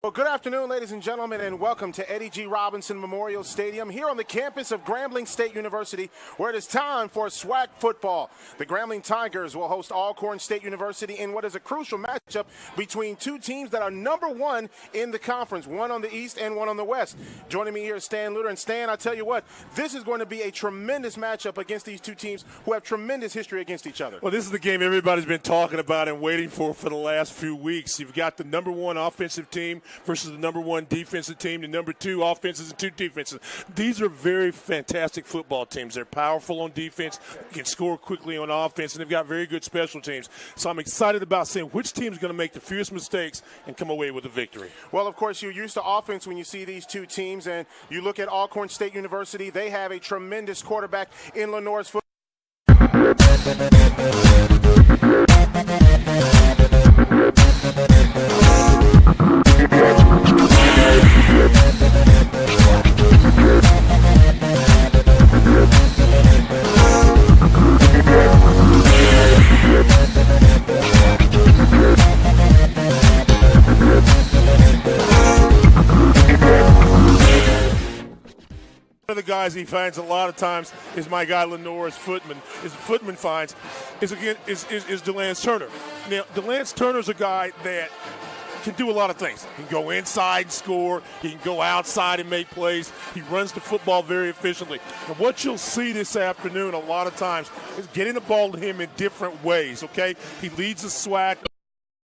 Well, good afternoon, ladies and gentlemen, and welcome to Eddie G. Robinson Memorial Stadium here on the campus of Grambling State University, where it is time for SWAC football. The Grambling Tigers will host Alcorn State University in what is a crucial matchup between two teams that are number one in the conference, one on the east and one on the west. Joining me here is Stan Luter. And Stan, I tell you what, this is going to be a tremendous matchup against these two teams who have tremendous history against each other. Well, this is the game everybody's been talking about and waiting for the last few weeks. You've got the number one offensive team versus the number one defensive team, the number two offenses and two defenses. These are very fantastic football teams. They're powerful on defense, can score quickly on offense, and they've got very good special teams. So I'm excited about seeing which team is going to make the fewest mistakes and come away with a victory. Well, of course, you're used to offense when you see these two teams, and you look at Alcorn State University. They have a tremendous quarterback in Lenore's football. One of the guys he finds a lot of times is my guy Lenore's Footman finds is DeLance Turner. Now, DeLance Turner's a guy that can do a lot of things. He can go inside and score. He can go outside and make plays. He runs the football very efficiently. And what you'll see this afternoon a lot of times is getting the ball to him in different ways, okay? He leads the SWAC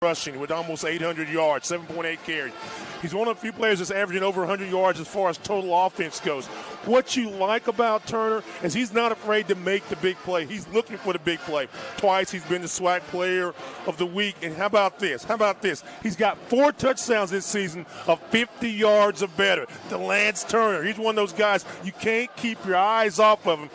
rushing with almost 800 yards, 7.8 carries. He's one of the few players that's averaging over 100 yards as far as total offense goes. What you like about Turner is he's not afraid to make the big play. He's looking for the big play. Twice he's been the SWAC player of the week. And how about this? He's got 4 touchdowns this season of 50 yards or better. DeLance Turner, he's one of those guys you can't keep your eyes off of him,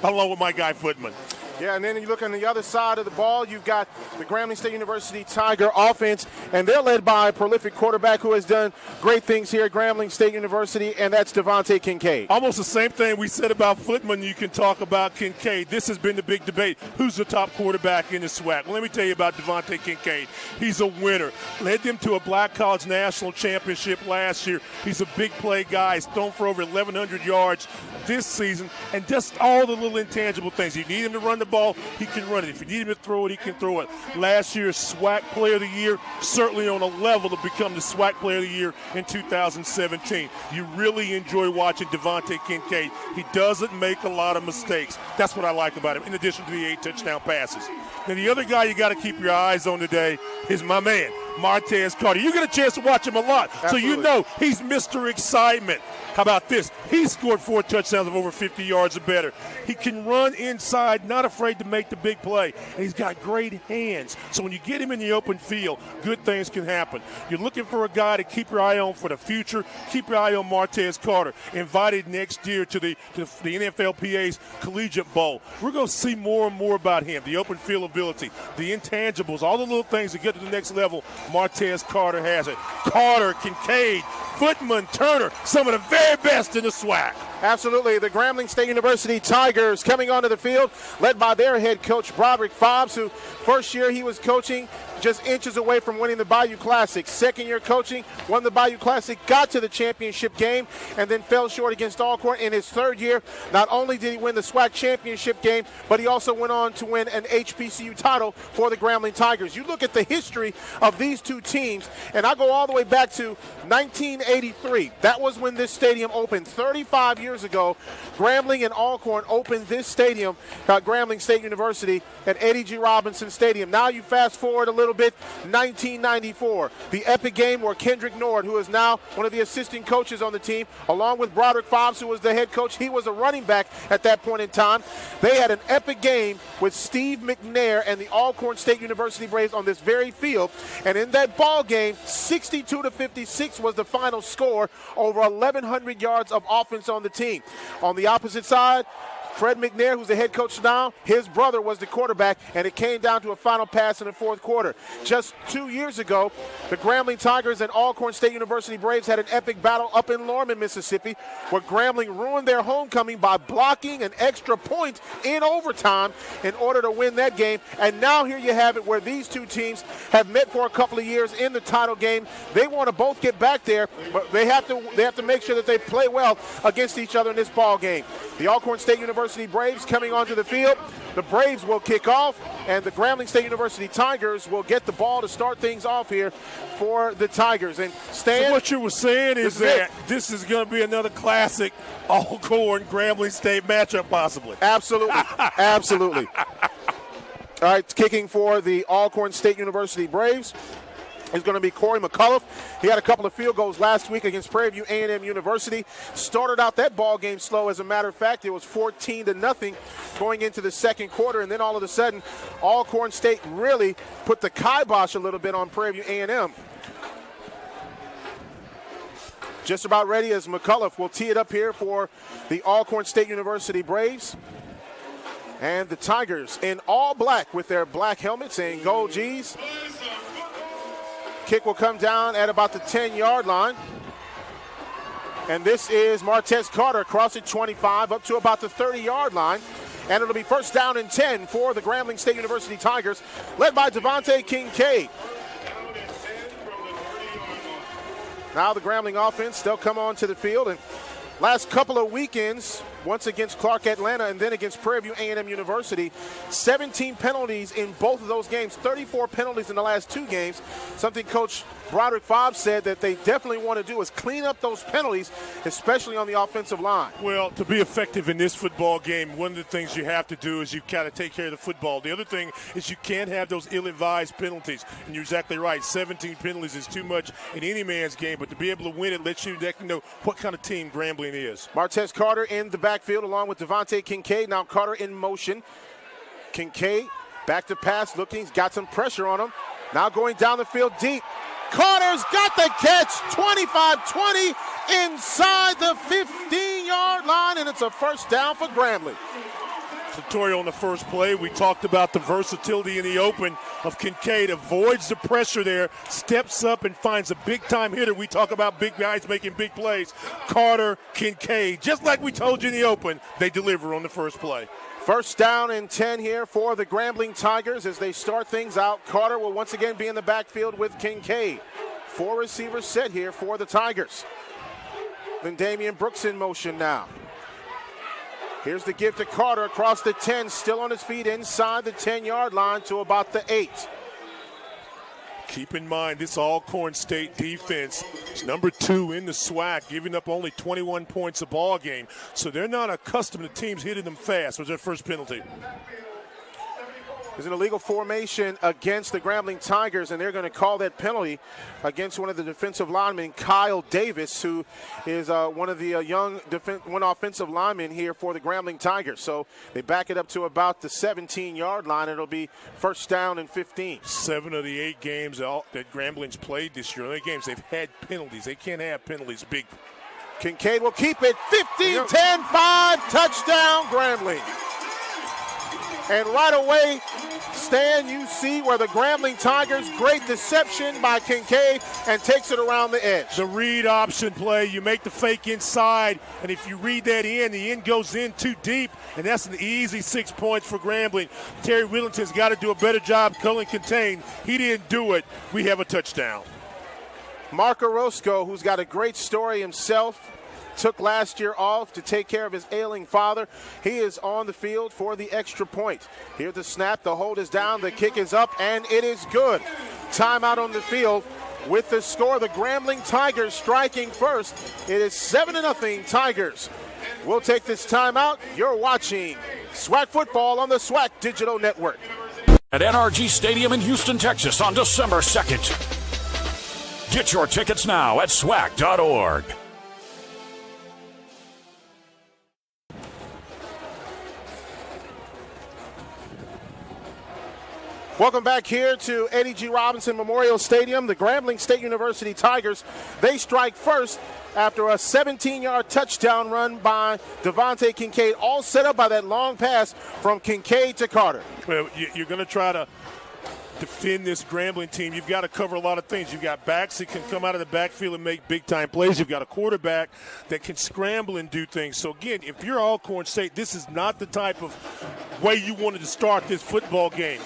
along with my guy Footman. Yeah, and then you look on the other side of the ball, you've got the Grambling State University Tiger offense, and they're led by a prolific quarterback who has done great things here at Grambling State University, and that's Devontae Kincaid. Almost the same thing we said about Footman, you can talk about Kincaid. This has been the big debate. Who's the top quarterback in the SWAC? Well, let me tell you about Devontae Kincaid. He's a winner. Led them to a Black College National Championship last year. He's a big play guy. He's thrown for over 1,100 yards this season, and just all the little intangible things. You need him to run the ball, he can run it. If you need him to throw it, he can throw it. Last year's SWAC Player of the Year, certainly on a level to become the SWAC Player of the Year in 2017. You really enjoy watching Devontae Kincaid. He doesn't make a lot of mistakes. That's what I like about him, in addition to the 8 touchdown passes. Now, the other guy you got to keep your eyes on today is my man, Martez Carter. You get a chance to watch him a lot, Absolutely. So you know he's Mr. Excitement. How about this? He scored 4 touchdowns of over 50 yards or better. He can run inside, not afraid to make the big play, and he's got great hands. So when you get him in the open field, good things can happen. You're looking for a guy to keep your eye on for the future. Keep your eye on Martez Carter, invited next year to the NFLPA's Collegiate Bowl. We're going to see more and more about him, the open field ability, the intangibles, all the little things to get to the next level. Martez Carter has it. Carter, Kincaid, Footman, Turner, some of the very best in the SWAC. Absolutely. The Grambling State University Tigers coming onto the field, led by their head coach, Broderick Fobbs, who first year he was coaching just inches away from winning the Bayou Classic. Second year coaching, won the Bayou Classic, got to the championship game, and then fell short against Alcorn. In his third year, not only did he win the SWAC championship game, but he also went on to win an HBCU title for the Grambling Tigers. You look at the history of these two teams, and I go all the way back to 1983. That was when this stadium opened. 35 years ago, Grambling and Alcorn opened this stadium, Grambling State University, at Eddie G. Robinson Stadium. Now you fast forward a little bit, 1994, the epic game where Kendrick Nord, who is now one of the assistant coaches on the team, along with Broderick Fobbs, who was the head coach, he was a running back at that point in time. They had an epic game with Steve McNair and the Alcorn State University Braves on this very field, and in that ball game, 62-56 was the final score, over 1,100 yards of offense on the team. On the opposite side, Fred McNair, who's the head coach now, his brother was the quarterback, and it came down to a final pass in the fourth quarter. Just 2 years ago, the Grambling Tigers and Alcorn State University Braves had an epic battle up in Lorman, Mississippi, where Grambling ruined their homecoming by blocking an extra point in overtime in order to win that game. And now here you have it, where these two teams have met for a couple of years in the title game. They want to both get back there, but they have to make sure that they play well against each other in this ball game. The Alcorn State University Braves coming onto the field. The Braves will kick off, and the Grambling State University Tigers will get the ball to start things off here for the Tigers. And Stan, so what you were saying is that this is going to be another classic Alcorn Grambling State matchup, possibly. Absolutely, absolutely. All right, kicking for the Alcorn State University Braves is going to be Corey McCullough. He had a couple of field goals last week against Prairie View A&M University. Started out that ball game slow. As a matter of fact, it was 14-0 going into the second quarter, and then all of a sudden, Alcorn State really put the kibosh a little bit on Prairie View A&M. Just about ready as McCullough will tee it up here for the Alcorn State University Braves. And the Tigers in all black with their black helmets and gold G's. Kick will come down at about the 10-yard line. And this is Martez Carter across at 25 up to about the 30-yard line. And it'll be first down and 10 for the Grambling State University Tigers, led by Devontae Kincaid. Now the Grambling offense, they'll come on to the field. And last couple of weekends, once against Clark Atlanta and then against Prairie View A&M University, 17 penalties in both of those games, 34 penalties in the last two games. Something Coach Broderick Fobbs said that they definitely want to do is clean up those penalties, especially on the offensive line. Well, to be effective in this football game, one of the things you have to do is you kind of take care of the football. The other thing is you can't have those ill-advised penalties. And you're exactly right. 17 penalties is too much in any man's game, but to be able to win it lets you know what kind of team Grambling is. Martez Carter in the backfield along with Devontae Kincaid. Now Carter in motion. Kincaid back to pass looking. He's got some pressure on him. Now going down the field deep. Carter's got the catch. 25-20 inside the 15-yard line, and it's a first down for Grambling. Tutorial on the first play. We talked about the versatility in the open of Kincaid. Avoids the pressure there, steps up and finds a big-time hitter. We talk about big guys making big plays. Carter, Kincaid, just like we told you in the open, they deliver on the first play. First down and 10 here for the Grambling Tigers as they start things out. Carter will once again be in the backfield with Kincaid. 4 receivers set here for the Tigers. Then Damian Brooks in motion now. Here's the give to Carter across the 10, still on his feet inside the 10-yard line to about the 8. Keep in mind, this Alcorn State defense is number 2 in the SWAC, giving up only 21 points a ball game. So they're not accustomed to teams hitting them fast. Was their first penalty. There's an illegal formation against the Grambling Tigers, and they're going to call that penalty against one of the defensive linemen, Kyle Davis, who is one of the one offensive linemen here for the Grambling Tigers. So they back it up to about the 17-yard line. It'll be first down and 15. 7 of the 8 games that Grambling's played this year, only games they've had penalties. They can't have penalties big. Kincaid will keep it. 15-10-5, touchdown Grambling. And right away, Stan, you see where the Grambling Tigers, great deception by Kincaid, and takes it around the edge. The read option play, you make the fake inside, and if you read that in, the end goes in too deep, and that's an easy 6 points for Grambling. Terry Whittington's got to do a better job culling contain. He didn't do it. We have a touchdown. Mark Orozco, who's got a great story himself, took last year off to take care of his ailing father. He is on the field for the extra point. Here's the snap. The hold is down. The kick is up, and it is good. Timeout on the field with the score. The Grambling Tigers striking first. It is 7-0 Tigers. We'll take this timeout. You're watching SWAC football on the SWAC Digital Network. At NRG Stadium in Houston, Texas on December 2nd. Get your tickets now at SWAC.org. Welcome back here to Eddie G. Robinson Memorial Stadium. The Grambling State University Tigers, they strike first after a 17-yard touchdown run by Devontae Kincaid, all set up by that long pass from Kincaid to Carter. Well, you're going to try to defend this Grambling team. You've got to cover a lot of things. You've got backs that can come out of the backfield and make big-time plays. You've got a quarterback that can scramble and do things. So, again, if you're Alcorn State, this is not the type of way you wanted to start this football game.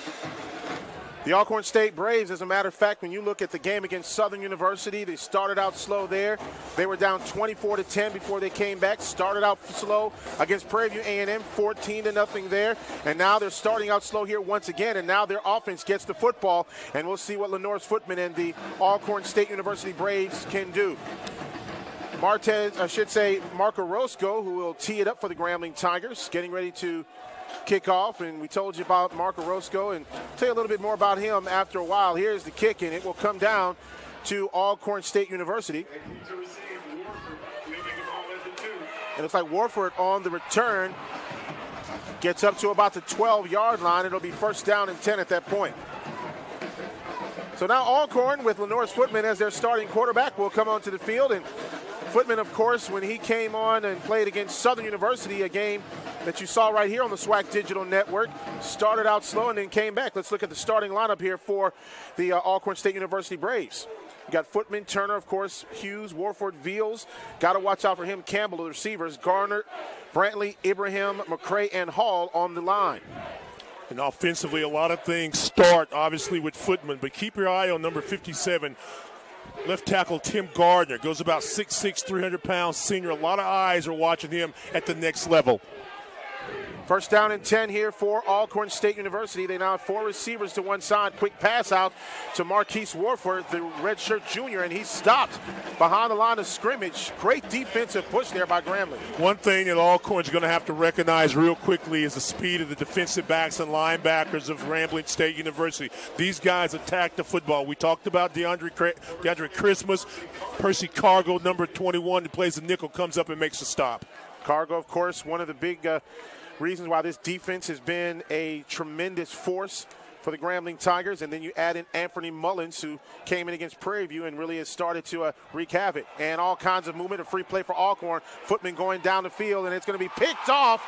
The Alcorn State Braves, as a matter of fact, when you look at the game against Southern University, they started out slow there. They were down 24-10 before they came back. Started out slow against Prairie View A&M, 14-0 there. And now they're starting out slow here once again, and now their offense gets the football. And we'll see what Lenore's Footman and the Alcorn State University Braves can do. Marco Roscoe, who will tee it up for the Grambling Tigers, getting ready to kick off, and we told you about Marco Roscoe, and tell you a little bit more about him after a while. Here's the kick, and it will come down to Alcorn State University. It looks like Warford on the return gets up to about the 12-yard line. It'll be first down and 10 at that point. So now Alcorn, with Lenore's Footman as their starting quarterback, will come onto the field. And Footman, of course, when he came on and played against Southern University, a game that you saw right here on the SWAC Digital Network, started out slow and then came back. Let's look at the starting lineup here for the Alcorn State University Braves. You got Footman, Turner, of course, Hughes, Warford, Veals. Got to watch out for him. Campbell, the receivers. Garner, Brantley, Ibrahim, McCray, and Hall on the line. And offensively, a lot of things start, obviously, with Footman. But keep your eye on number 57, left tackle Tim Gardner. Goes about 6'6", 300 pounds, senior. A lot of eyes are watching him at the next level. First down and 10 here for Alcorn State University. They now have four receivers to one side. Quick pass out to Marquise Warford, the redshirt junior, and he's stopped behind the line of scrimmage. Great defensive push there by Grambling. One thing that Alcorn's going to have to recognize real quickly is the speed of the defensive backs and linebackers of Grambling State University. These guys attack the football. We talked about DeAndre Christmas. Percy Cargo, number 21, who plays the nickel, comes up and makes a stop. Cargo, of course, one of the big reasons why this defense has been a tremendous force for the Grambling Tigers. And then you add in Anthony Mullins, who came in against Prairie View and really has started to wreak havoc. And all kinds of movement, a free play for Alcorn. Footman going down the field, and it's going to be picked off.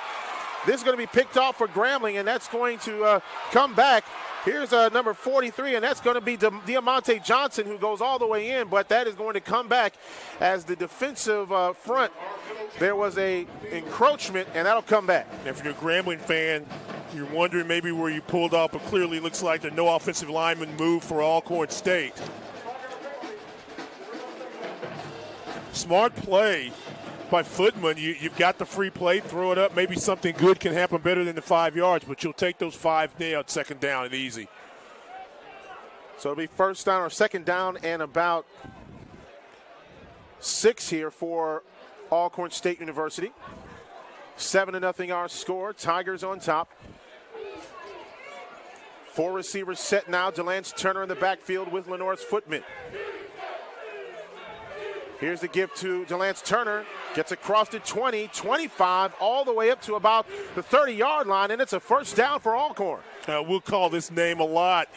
This is going to be picked off for Grambling, and that's going to come back. Here's number 43, and that's going to be Diamante Johnson, who goes all the way in, but that is going to come back as the defensive front. There was a encroachment, and that'll come back. And if you're a Grambling fan, you're wondering maybe where you pulled off, but clearly looks like there's no offensive lineman move for Alcorn State. Smart play by Footman. You've got the free play, throw it up. Maybe something good can happen better than the 5 yards, but you'll take those 5 nailed, second down and easy. So it'll be first down or second down and about 6 here for Alcorn State University. 7-0 our score. Tigers on top. 4 receivers set now. DeLance Turner in the backfield with Lenore's Footman. Here's the give to DeLance Turner. Gets across the 20, 25, all the way up to about the 30-yard line, and it's a first down for Alcorn. We'll call this name a lot.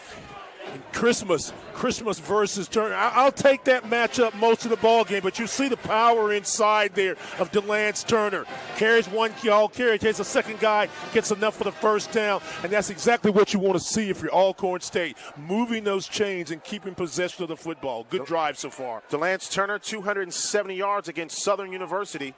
Christmas versus Turner. I'll take that matchup most of the ball game, but you see the power inside there of DeLance Turner. Carries one all carry, takes a second guy, gets enough for the first down, and that's exactly what you want to see if you're Alcorn State, moving those chains and keeping possession of the football. Good drive so far. DeLance Turner, 270 yards against Southern University.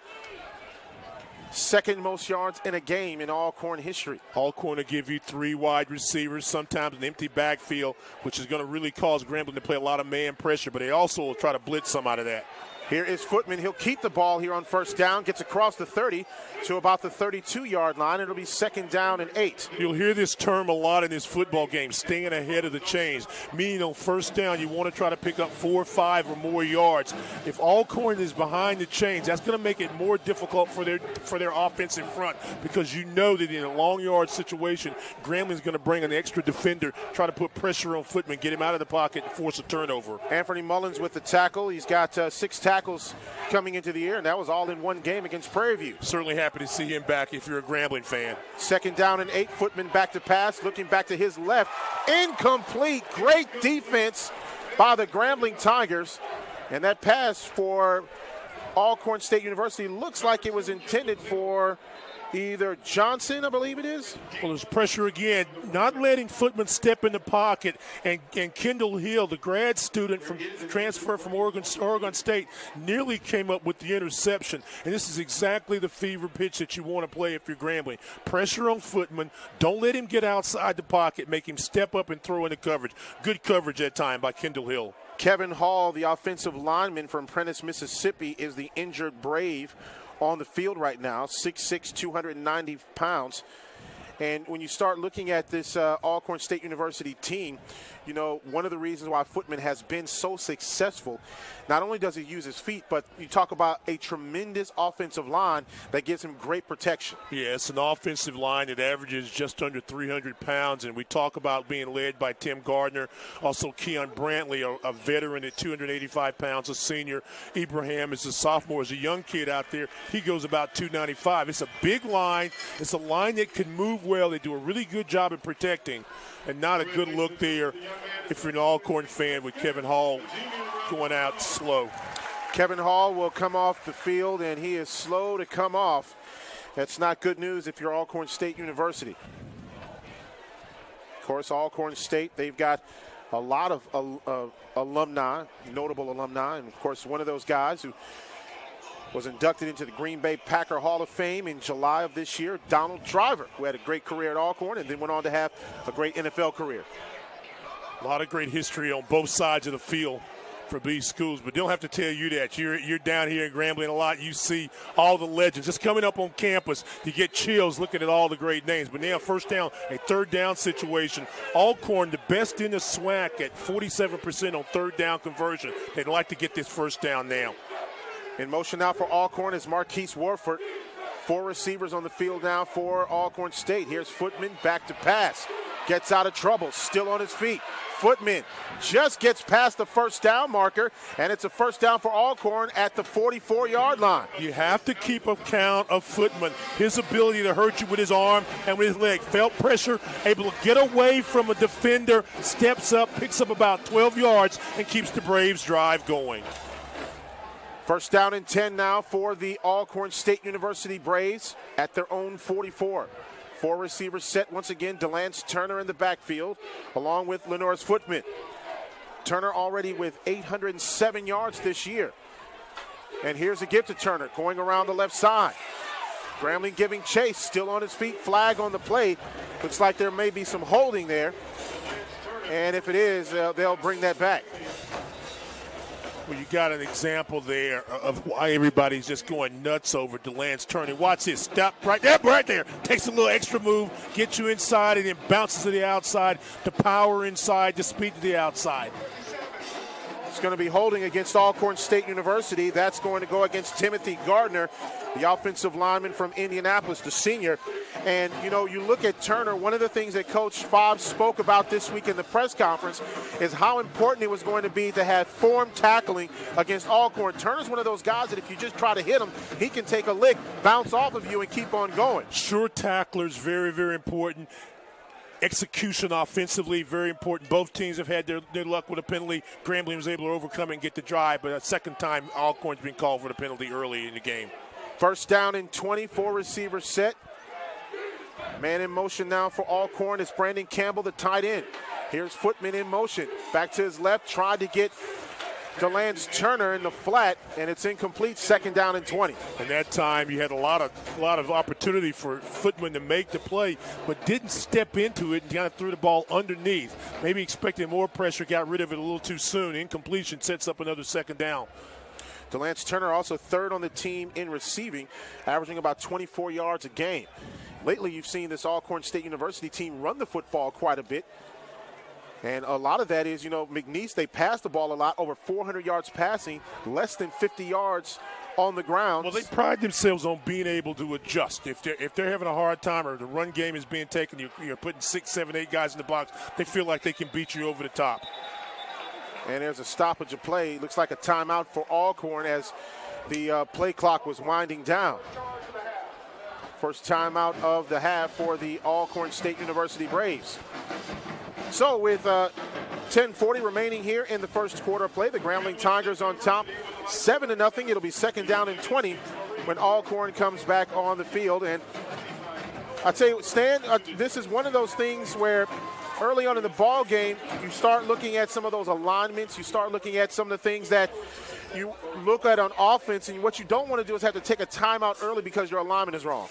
Second most yards in a game in Alcorn history. Alcorn will give you 3 wide receivers, sometimes an empty backfield, which is going to really cause Grambling to play a lot of man pressure, but they also will try to blitz some out of that. Here is Footman. He'll keep the ball here on first down, gets across the 30 to about the 32-yard line. It'll be second down and 8. You'll hear this term a lot in this football game, staying ahead of the chains, meaning on first down you want to try to pick up 4 or 5 or more yards. If Alcorn is behind the chains, that's going to make it more difficult for their offensive front, because you know that in a long yard situation, Grambling's going to bring an extra defender, try to put pressure on Footman, get him out of the pocket and force a turnover. Anthony Mullins with the tackle. He's got 6 tackles tackles coming into the year, and that was all in one game against Prairie View. Certainly happy to see him back if you're a Grambling fan. 2nd down and 8. Footman back to pass, looking back to his left. Incomplete. Great defense by the Grambling Tigers. And that pass for Alcorn State University looks like it was intended for either Johnson, I believe it is. Well, there's pressure again, not letting Footman step in the pocket, and Kendall Hill, the grad student from transfer from Oregon State, nearly came up with the interception. And this is exactly the fever pitch that you want to play if you're Grambling. Pressure on Footman. Don't let him get outside the pocket. Make him step up and throw into coverage. Good coverage that time by Kendall Hill. Kevin Hall, the offensive lineman from Prentice, Mississippi, is the injured Brave on the field right now, 6'6", 290 pounds. And when you start looking at this Alcorn State University team, you know, one of the reasons why Footman has been so successful, not only does he use his feet, but you talk about a tremendous offensive line that gives him great protection. Yeah, it's an offensive line that averages just under 300 pounds, and we talk about being led by Tim Gardner, also Keon Brantley, a veteran at 285 pounds, a senior. Ibrahim is a sophomore, is a young kid out there. He goes about 295. It's a big line. It's a line that can move well. They do a really good job at protecting, and not a good look there if you're an Alcorn fan with Kevin Hall going out slow. Kevin Hall will come off the field, and he is slow to come off. That's not good news if you're Alcorn State University. Of course, Alcorn State, they've got a lot of alumni, notable alumni, and of course one of those guys who was inducted into the Green Bay Packer Hall of Fame in July of this year, Donald Driver, who had a great career at Alcorn and then went on to have a great NFL career. A lot of great history on both sides of the field for these schools, but they don't have to tell you that. You're down here in Grambling a lot. You see all the legends. Just coming up on campus, you get chills looking at all the great names. But now first down, a third down situation. Alcorn, the best in the SWAC at 47% on third down conversion. They'd like to get this first down now. In motion now for Alcorn is Marquise Warford. 4 receivers on the field now for Alcorn State. Here's Footman back to pass. Gets out of trouble, still on his feet. Footman just gets past the first down marker, and it's a first down for Alcorn at the 44-yard line. You have to keep a count of Footman. His ability to hurt you with his arm and with his leg. Felt pressure, able to get away from a defender, steps up, picks up about 12 yards, and keeps the Braves' drive going. First down and 10 now for the Alcorn State University Braves at their own 44. 4 receivers set once again. Delance Turner in the backfield, along with Lenore's Footman. Turner already with 807 yards this year. And here's a give to Turner going around the left side. Grambling giving chase, still on his feet. Flag on the play. Looks like there may be some holding there. And if it is, they'll bring that back. Well, you got an example there of why everybody's just going nuts over Delance Turner. Watch this. Stop right there. Takes a little extra move, gets you inside, and then bounces to the outside. The power inside, the speed to the outside. It's going to be holding against Alcorn State University. That's going to go against Timothy Gardner, the offensive lineman from Indianapolis, the senior. And, you know, you look at Turner, one of the things that Coach Fobbs spoke about this week in the press conference is how important it was going to be to have form tackling against Alcorn. Turner's one of those guys that if you just try to hit him, he can take a lick, bounce off of you, and keep on going. Sure, tacklers, very, very important. Execution offensively, very important. Both teams have had their luck with a penalty. Grambling was able to overcome it and get the drive, but a second time Alcorn's been called for the penalty early in the game. First down and 20, 4 receivers set. Man in motion now for Alcorn is Brandon Campbell, the tight end. Here's Footman in motion. Back to his left, tried to get Delance Turner in the flat, and it's incomplete. Second down and 20. And that time you had a lot of opportunity for Footman to make the play, but didn't step into it and kind of threw the ball underneath. Maybe expecting more pressure, got rid of it a little too soon. Incompletion sets up another second down. Delance Turner also third on the team in receiving, averaging about 24 yards a game. Lately, you've seen this Alcorn State University team run the football quite a bit. And a lot of that is, you know, McNeese, they pass the ball a lot, over 400 yards passing, less than 50 yards on the ground. Well, they pride themselves on being able to adjust. If they're having a hard time or the run game is being taken, you're putting 6, 7, 8 guys in the box, they feel like they can beat you over the top. And there's a stoppage of play. Looks like a timeout for Alcorn as the play clock was winding down. First timeout of the half for the Alcorn State University Braves. So with 10:40 remaining here in the first quarter of play, the Grambling Tigers on top 7-0. It'll be second down and 20 when Alcorn comes back on the field. And I tell you, Stan, this is one of those things where early on in the ball game, you start looking at some of those alignments. You start looking at some of the things that you look at on offense, and what you don't want to do is have to take a timeout early because your alignment is wrong.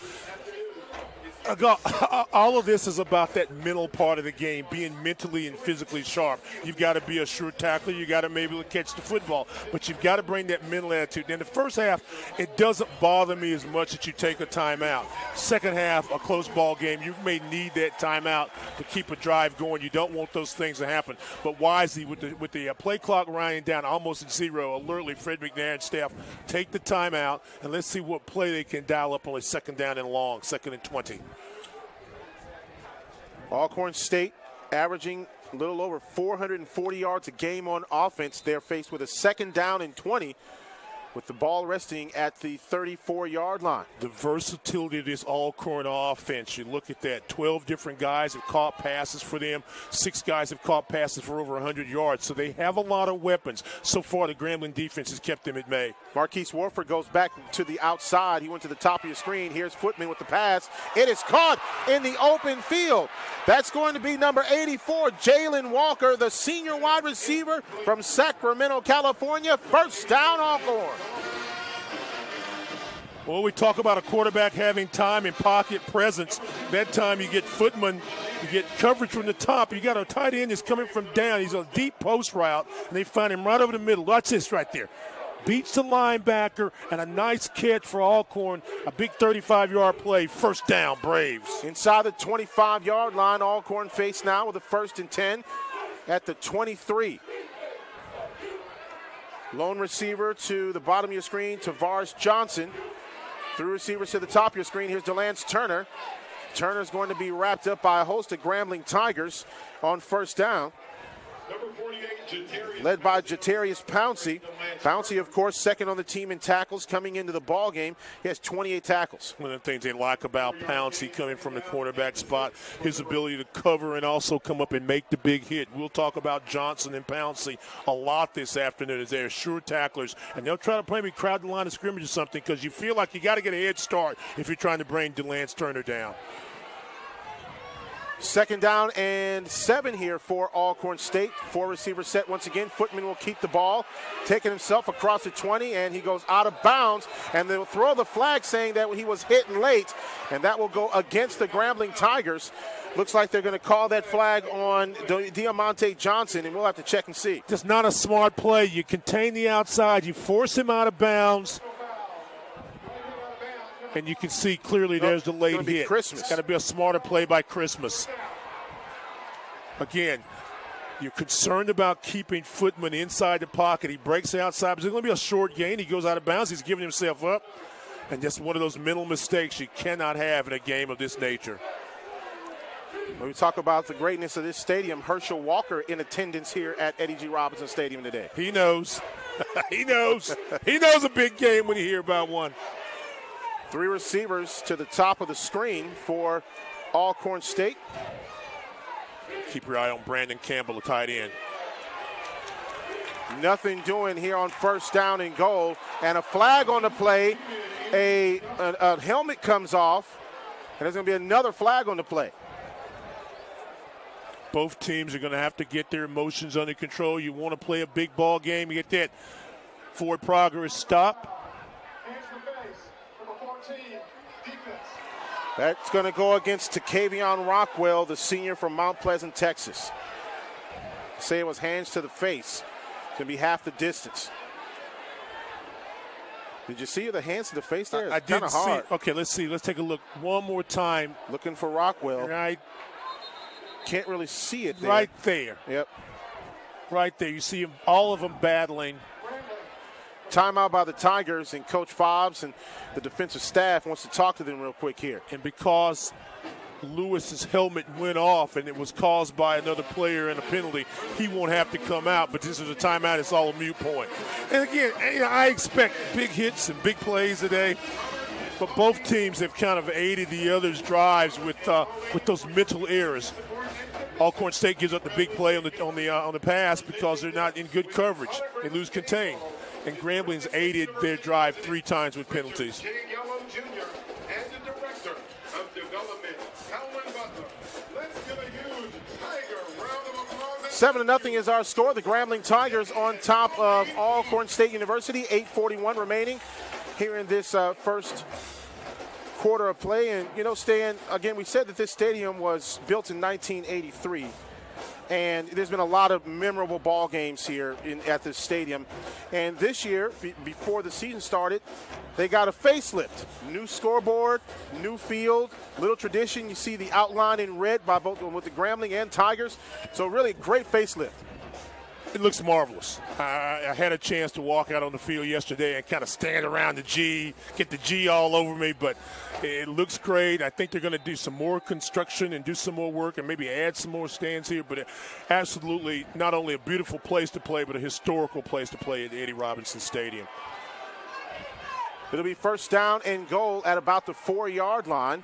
All of this is about that mental part of the game, being mentally and physically sharp. You've got to be a sure tackler. You've got to be able to catch the football. But you've got to bring that mental attitude. In the first half, it doesn't bother me as much that you take a timeout. Second half, a close ball game, you may need that timeout to keep a drive going. You don't want those things to happen. But wisely, with the play clock winding down almost at zero, alertly, Fred McNair and staff take the timeout, and let's see what play they can dial up on a second down and long, 2nd and 20. Alcorn State averaging a little over 440 yards a game on offense. They're faced with a second down and 20 with the ball resting at the 34-yard line. The versatility of this Alcorn offense, you look at that. 12 different guys have caught passes for them. 6 guys have caught passes for over 100 yards. So they have a lot of weapons. So far, the Grambling defense has kept them at bay. Marquise Warford goes back to the outside. He went to the top of your screen. Here's Footman with the pass. It is caught in the open field. That's going to be number 84, Jalen Walker, the senior wide receiver from Sacramento, California. First down, Alcorn. Well, we talk about a quarterback having time and pocket presence. That time you get Footman, you get coverage from the top. You got a tight end that's coming from down. He's on a deep post route, and they find him right over the middle. Watch this right there. Beats the linebacker, and a nice catch for Alcorn. A big 35-yard play. First down, Braves. Inside the 25-yard line, Alcorn faced now with a 1st and 10 at the 23. Lone receiver to the bottom of your screen, Tavares Johnson. Through receivers to the top of your screen, here's Delance Turner. Turner's going to be wrapped up by a host of Grambling Tigers on first down. Number 48, led by Jatarius Pouncey. Pouncey, of course, second on the team in tackles coming into the ball game. He has 28 tackles. One of the things they like about Pouncey coming from the cornerback spot, his ability to cover and also come up and make the big hit. We'll talk about Johnson and Pouncey a lot this afternoon as they're sure tacklers, and they'll try to maybe crowd the line of scrimmage or something because you feel like you got to get a head start if you're trying to bring Delance Turner down. Second down and 7 here for Alcorn State. 4 receivers set once again. Footman will keep the ball, taking himself across the 20, and he goes out of bounds. And they'll throw the flag saying that he was hitting late, and that will go against the Grambling Tigers. Looks like they're going to call that flag on Diamante Johnson, and we'll have to check and see. Just not a smart play. You contain the outside. You force him out of bounds. And you can see clearly there's the late hit. Christmas. It's got to be a smarter play by Christmas. Again, you're concerned about keeping Footman inside the pocket. He breaks outside, but it's going to be a short gain. He goes out of bounds. He's giving himself up. And just one of those mental mistakes you cannot have in a game of this nature. When we talk about the greatness of this stadium, Herschel Walker in attendance here at Eddie G. Robinson Stadium today. He knows. He knows. He knows a big game when you hear about one. 3 receivers to the top of the screen for Alcorn State. Keep your eye on Brandon Campbell, the tight end. Nothing doing here on first down and goal. And a flag on the play. A helmet comes off. And there's going to be another flag on the play. Both teams are going to have to get their emotions under control. You want to play a big ball game. You get that forward progress stop. That's going to go against Takevion Rockwell, the senior from Mount Pleasant, Texas. Say it was hands to the face. It's going to be half the distance. Did you see the hands to the face there? I didn't see hard. it. Okay, let's see. Let's take a look one more time. Looking for Rockwell. Right. Can't really see it there. Right there. Yep. Right there. You see them, all of them battling. Timeout by the Tigers, and Coach Fobbs and the defensive staff wants to talk to them real quick here. And because Lewis's helmet went off and it was caused by another player and a penalty, he won't have to come out. But this is a timeout. It's all a moot point. And again, I expect big hits and big plays today. But both teams have kind of aided the other's drives with those mental errors. Alcorn State gives up the big play on the pass because they're not in good coverage. They lose contain. And Grambling's aided their drive 3 times with penalties. 7-0 is our score. The Grambling Tigers on top of Alcorn State University. 8:41 remaining here in this first quarter of play. And, you know, Stan, again, we said that this stadium was built in 1983. And there's been a lot of memorable ball games here at this stadium. And this year, before the season started, they got a facelift. New scoreboard, new field, little tradition. You see the outline in red by both with the Grambling and Tigers. So really great facelift. It looks marvelous. I had a chance to walk out on the field yesterday and kind of stand around the G, get the G all over me, but it looks great. I think they're going to do some more construction and do some more work and maybe add some more stands here, but absolutely not only a beautiful place to play, but a historical place to play at Eddie Robinson Stadium. It'll be first down and goal at about the 4-yard line.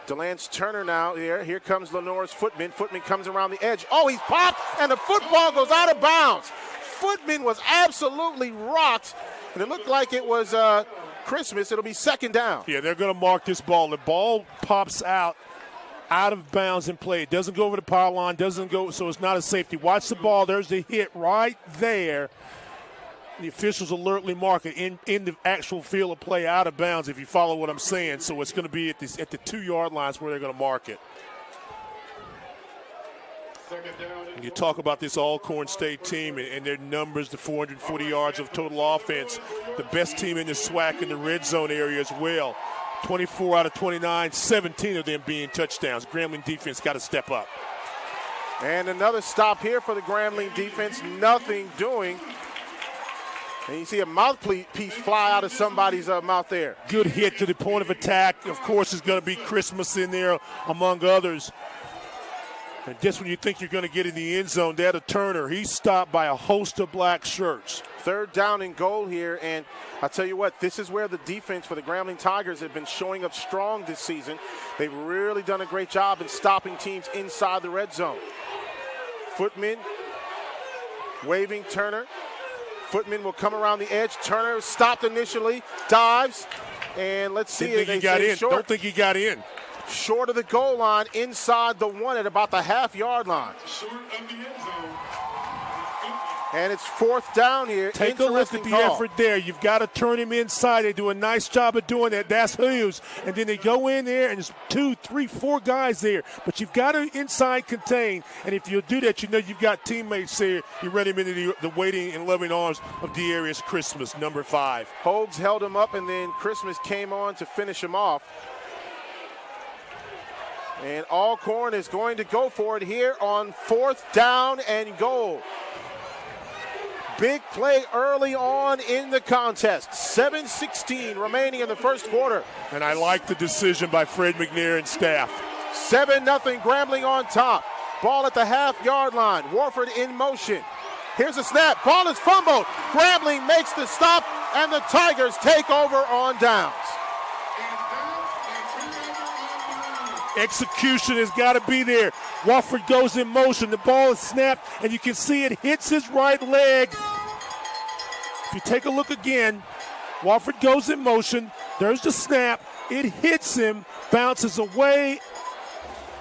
Delance Turner now here. Here comes Lenore's Footman. Footman comes around the edge. Oh, he's popped, and the football goes out of bounds. Footman was absolutely rocked, and it looked like it was Christmas. It'll be second down. Yeah, they're going to mark this ball. The ball pops out of bounds in play. It doesn't go over the power line, doesn't go, so it's not a safety. Watch the ball. There's the hit right there. The officials alertly mark it in the actual field of play out of bounds, if you follow what I'm saying. So it's going to be at the 2-yard lines where they're going to mark it. And you talk about this Alcorn State team and their numbers, the 440 yards of total offense, the best team in the SWAC in the red zone area as well. 24 out of 29, 17 of them being touchdowns. Grambling defense got to step up. And another stop here for the Grambling defense. Nothing doing. And you see a mouthpiece fly out of somebody's mouth there. Good hit to the point of attack. Of course, it's going to be Christmas in there, among others. And just when you think you're going to get in the end zone, that a Turner, he's stopped by a host of black shirts. Third down and goal here. And I'll tell you what, this is where the defense for the Grambling Tigers have been showing up strong this season. They've really done a great job in stopping teams inside the red zone. Footman waving Turner. Footman will come around the edge. Turner stopped initially, dives, and let's see if he got in. Short. Don't think he got in. Short of the goal line, inside the 1 at about the half-yard line. Short of the end zone. And it's fourth down here. Take a look at the effort there. You've got to turn him inside. They do a nice job of doing that. That's Hughes. And then they go in there, and there's 2, 3, 4 guys there. But you've got to inside contain. And if you do that, you know you've got teammates there. You run him into the waiting and loving arms of Dearius Christmas, number 5. Hogs held him up, and then Christmas came on to finish him off. And Alcorn is going to go for it here on fourth down and goal. Big play early on in the contest. 7:16 remaining in the first quarter. And I like the decision by Fred McNair and staff. 7-0 Grambling on top. Ball at the half-yard line. Warford in motion. Here's a snap. Ball is fumbled. Grambling makes the stop, and the Tigers take over on downs. Execution has got to be there. Wofford goes in motion. The ball is snapped, and you can see it hits his right leg. If you take a look again, Wofford goes in motion. There's the snap. It hits him, bounces away,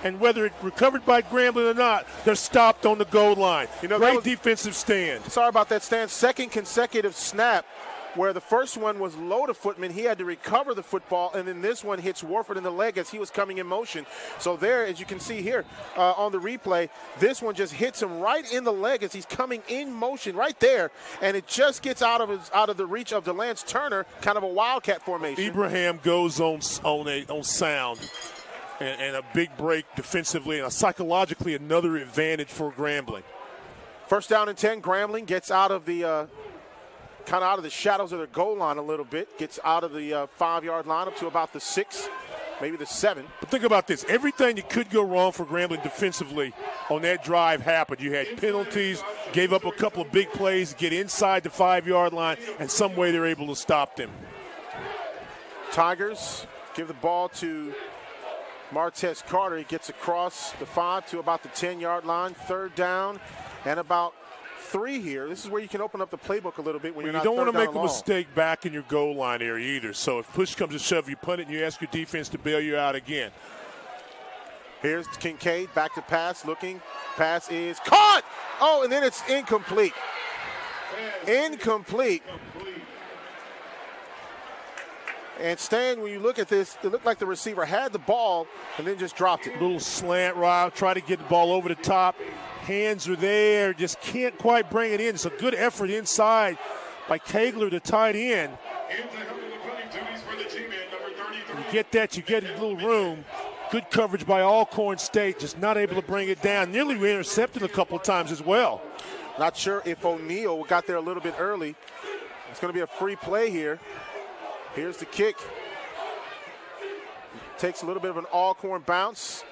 and whether it recovered by Grambling or not, they're stopped on the goal line. You know, great defensive stand. Sorry about that, Stan. Second consecutive snap where the first one was low to Footman. He had to recover the football, and then this one hits Warford in the leg as he was coming in motion. So there, as you can see here on the replay, this one just hits him right in the leg as he's coming in motion right there, and it just gets out of the reach of Delance Turner, kind of a wildcat formation. Ibrahim goes on sound. And a big break defensively and psychologically another advantage for Grambling. First down and 10. Grambling gets out of the kind of out of the shadows of their goal line a little bit. Gets out of the 5-yard line up to about the 6. maybe the 7. But think about this. Everything that could go wrong for Grambling defensively on that drive happened. You had penalties, gave up a couple of big plays, get inside the 5-yard line, and some way they're able to stop them. Tigers give the ball to Martez Carter. He gets across the 5 to about the 10-yard line. 3rd down and about 3 here. This is where you can open up the playbook a little bit when you're not you don't want to make a long. mistake back in your goal line area either. So if push comes to shove, you punt it and you ask your defense to bail you out again. Here's Kincaid, back to pass, looking. Pass is caught! Oh, and then it's incomplete. Incomplete. And Stan, when you look at this, it looked like the receiver had the ball and then just dropped it. Little slant route, try to get the ball over the top. Hands are there, just can't quite bring it in. It's a good effort inside by Kegler, the tight end. You get that, you get a little room. Good coverage by Alcorn State, just not able to bring it down. Nearly intercepted a couple of times as well. Not sure if O'Neal got there a little bit early. It's going to be a free play here. Here's the kick. Takes a little bit of an Alcorn bounce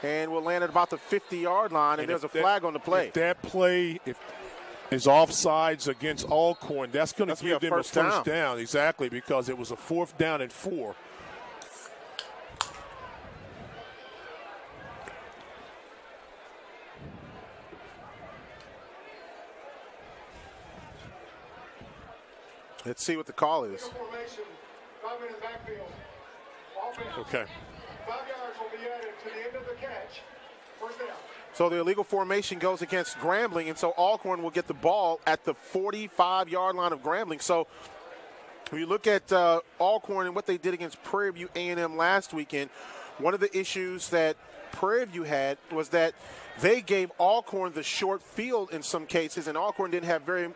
and will land at about the 50-yard line, and there's a flag on the play. If that play is offsides against Alcorn, that's going to give them a first down. Exactly, because it was a 4th down and 4. Let's see what the call is. Okay. 5 yards will be added to the end of the catch. First down. So the illegal formation goes against Grambling, and so Alcorn will get the ball at the 45-yard line of Grambling. So when you look at Alcorn and what they did against Prairie View A&M last weekend, one of the issues that Prairie View had was that they gave Alcorn the short field in some cases, and Alcorn didn't have very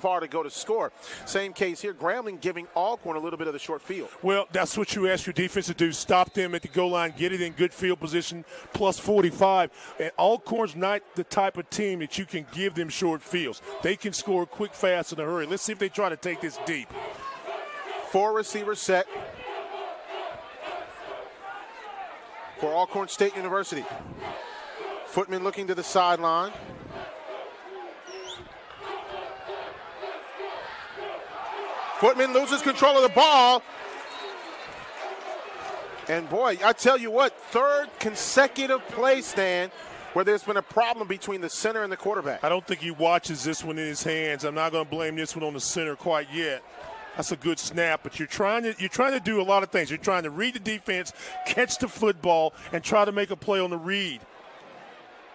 far to go to score. Same case here, Grambling giving Alcorn a little bit of the short field. Well, that's what you ask your defense to do. Stop them at the goal line, get it in good field position, plus 45. And Alcorn's not the type of team that you can give them short fields. They can score quick, fast, in a hurry. Let's see if they try to take this deep. 4 receiver set for Alcorn State University. Footman looking to the sideline. Footman loses control of the ball. And boy, I tell you what, 3rd consecutive play, Stan, where there's been a problem between the center and the quarterback. I don't think he watches this one in his hands. I'm not going to blame this one on the center quite yet. That's a good snap, but you're trying to do a lot of things. You're trying to read the defense, catch the football, and try to make a play on the read.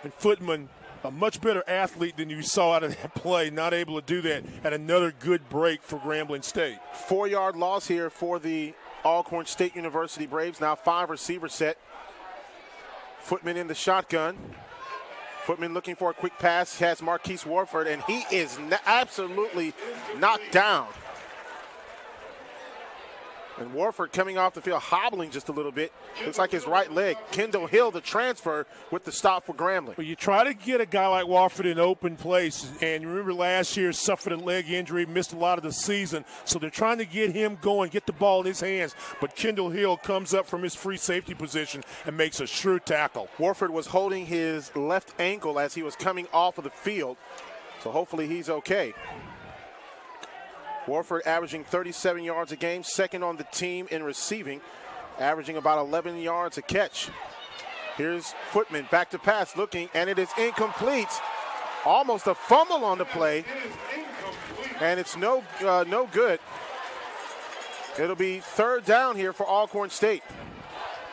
And Footman, a much better athlete than you saw out of that play, not able to do that, and another good break for Grambling State. 4-yard loss here for the Alcorn State University Braves. Now 5 receiver set. Footman in the shotgun. Footman looking for a quick pass, has Marquise Warford, and he is absolutely knocked down. And Warford coming off the field, hobbling just a little bit. Looks like his right leg. Kendall Hill, the transfer, with the stop for Grambling. Well, you try to get a guy like Warford in open place. And you remember last year, suffered a leg injury, missed a lot of the season. So they're trying to get him going, get the ball in his hands. But Kendall Hill comes up from his free safety position and makes a sure tackle. Warford was holding his left ankle as he was coming off of the field. So hopefully he's okay. Warford averaging 37 yards a game, 2nd on the team in receiving, averaging about 11 yards a catch. Here's Footman back to pass, looking, and it is incomplete. Almost a fumble on the play, and it's no good. It'll be 3rd down here for Alcorn State,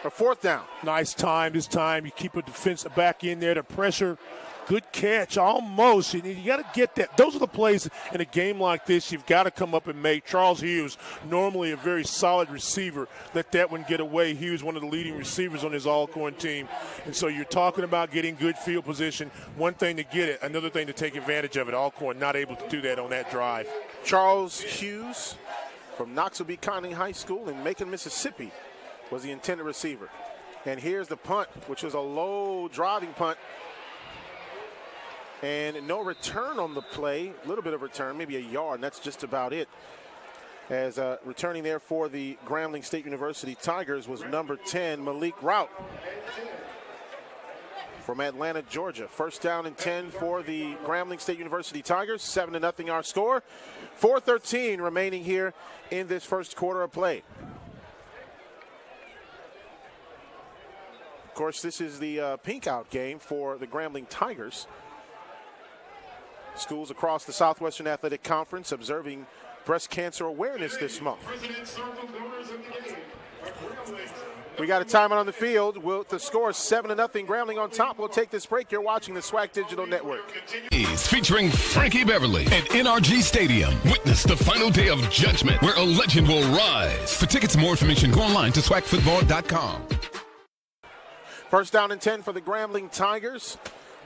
or 4th down. Nice time this time. You keep a defense back in there to pressure. Good catch, almost. You got to get that. Those are the plays in a game like this you've got to come up and make. Charles Hughes, normally a very solid receiver, let that one get away. He was one of the leading receivers on his Alcorn team. And so you're talking about getting good field position. One thing to get it, another thing to take advantage of it. Alcorn not able to do that on that drive. Charles Hughes from Knoxville B. Conning High School in Macon, Mississippi, was the intended receiver. And here's the punt, which was a low driving punt. And no return on the play. A little bit of return, maybe a yard, and that's just about it. As returning there for the Grambling State University Tigers was number 10, Malik Rout from Atlanta, Georgia. First down and 10 for the Grambling State University Tigers. 7-0 our score. 4:13 remaining here in this first quarter of play. Of course, this is the pink out game for the Grambling Tigers. Schools across the Southwestern Athletic Conference observing Breast Cancer Awareness this month. We got a timeout on the field. The score is 7-0. Grambling on top. We'll take this break. You're watching the SWAC Digital Network. Is featuring Frankie Beverly at NRG Stadium. Witness the final day of judgment where a legend will rise. For tickets and more information, go online to swacfootball.com. First down and 10 for the Grambling Tigers.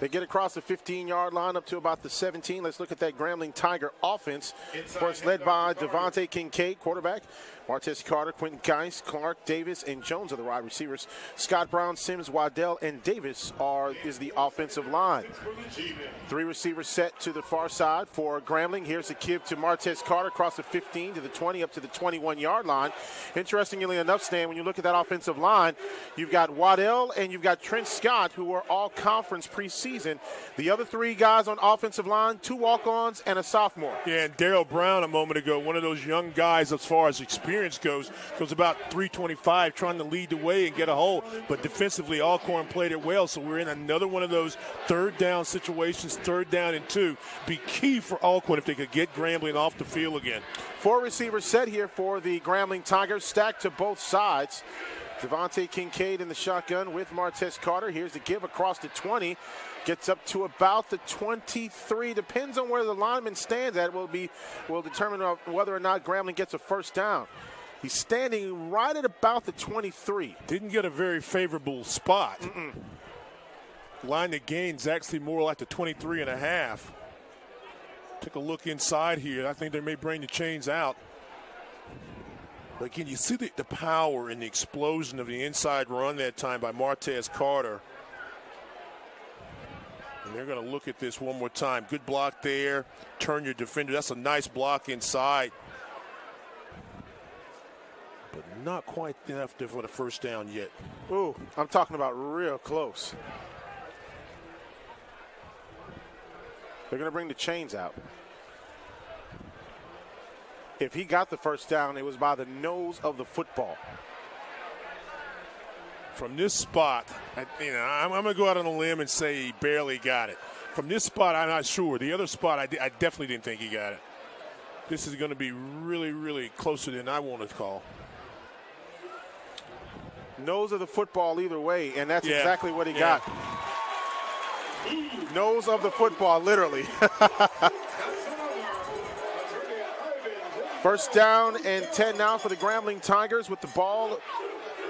They get across the 15-yard line up to about the 17. Let's look at that Grambling Tiger offense. Of course, led by Devontae Kincaid, quarterback. Martez Carter, Quentin Geis, Clark, Davis, and Jones are the wide receivers. Scott Brown, Sims, Waddell, and Davis is the offensive line. Three receivers set to the far side for Grambling. Here's the give to Martez Carter across the 15 to the 20 up to the 21-yard line. Interestingly enough, Stan, when you look at that offensive line, you've got Waddell and you've got Trent Scott, who are all conference preseason. The other three guys on offensive line, two walk-ons and a sophomore. Yeah, and Darrell Brown a moment ago, one of those young guys as far as experience goes about 325, trying to lead the way and get a hole. But defensively, Alcorn played it well, so we're in another one of those third down situations, 3rd down and 2. Be key for Alcorn if they could get Grambling off the field again. Four receivers set here for the Grambling Tigers, stacked to both sides. Devontae Kincaid in the shotgun with Martez Carter. Here's the give across the 20. Gets up to about the 23. Depends on where the lineman stands at. Will determine whether or not Grambling gets a first down. He's standing right at about the 23. Didn't get a very favorable spot. Line to gain's actually more like the 23 and a half. Take a look inside here. I think they may bring the chains out. But again, you see the power and the explosion of the inside run that time by Martez Carter. And they're going to look at this one more time. Good block there. Turn your defender. That's a nice block inside. But not quite enough for the first down yet. Ooh, I'm talking about real close. They're going to bring the chains out. If he got the first down, it was by the nose of the football. From this spot, I'm going to go out on a limb and say he barely got it. From this spot, I'm not sure. The other spot, I definitely didn't think he got it. This is going to be really, really closer than I want to call. Nose of the football either way, and that's exactly what he got. Nose of the football, literally. First down and 10 now for the Grambling Tigers with the ball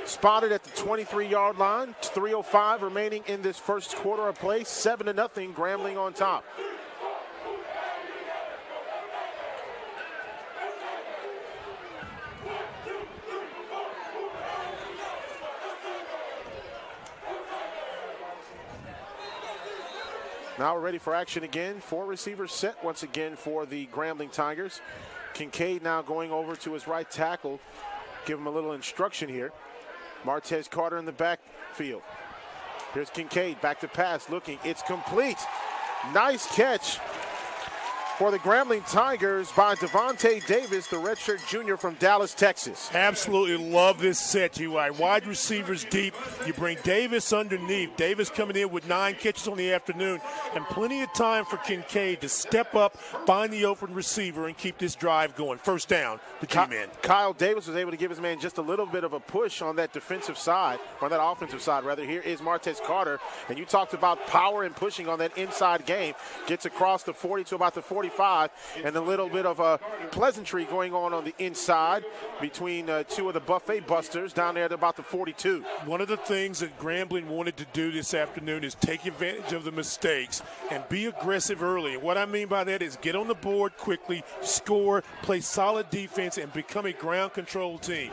spotted at the 23-yard line. 3:05 remaining in this first quarter of play. 7-0, Grambling on top. Now we're ready for action again. Four receivers set once again for the Grambling Tigers. Kincaid now going over to his right tackle. Give him a little instruction here. Martez Carter in the backfield. Here's Kincaid, back to pass, looking. It's complete. Nice catch for the Grambling Tigers by Devontae Davis, the redshirt junior from Dallas, Texas. Absolutely love this set. You are wide receivers deep. You bring Davis underneath. Davis coming in with 9 catches on the afternoon, and plenty of time for Kincaid to step up, find the open receiver, and keep this drive going. First down, the G-man. Kyle Davis was able to give his man just a little bit of a push on that defensive side, or that offensive side, rather. Here is Martez Carter, and you talked about power and pushing on that inside game. Gets across the 40 to about the 45, and a little bit of a pleasantry going on the inside between two of the buffet busters down there at about the 42. One of the things that Grambling wanted to do this afternoon is take advantage of the mistakes and be aggressive early. And what I mean by that is get on the board quickly, score, play solid defense, and become a ground control team.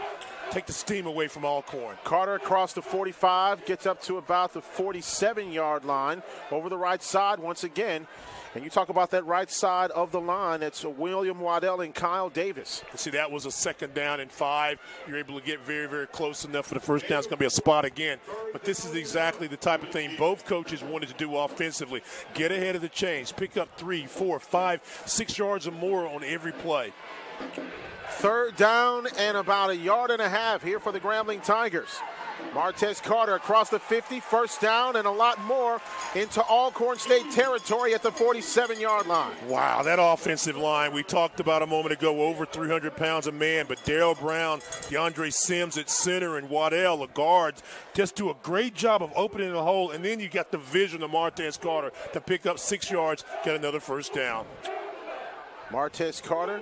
take the steam away from Alcorn. Carter across the 45, gets up to about the 47-yard line, over the right side once again. And you talk about that right side of the line, it's William Waddell and Kyle Davis. See, that was a 2nd down and 5. You're able to get very, very close enough for the first down. It's going to be a spot again. But this is exactly the type of thing both coaches wanted to do offensively. Get ahead of the chains. Pick up 3, 4, 5, 6 yards or more on every play. 3rd down and about 1.5 yards here for the Grambling Tigers. Martez Carter across the 50, 1st down and a lot more into Alcorn State territory at the 47-yard line. Wow, that offensive line we talked about a moment ago, over 300 pounds a man, but Darryl Brown, DeAndre Sims at center, and Waddell, the guards, just do a great job of opening the hole, and then you got the vision of Martez Carter to pick up 6 yards, get another 1st down. Martez Carter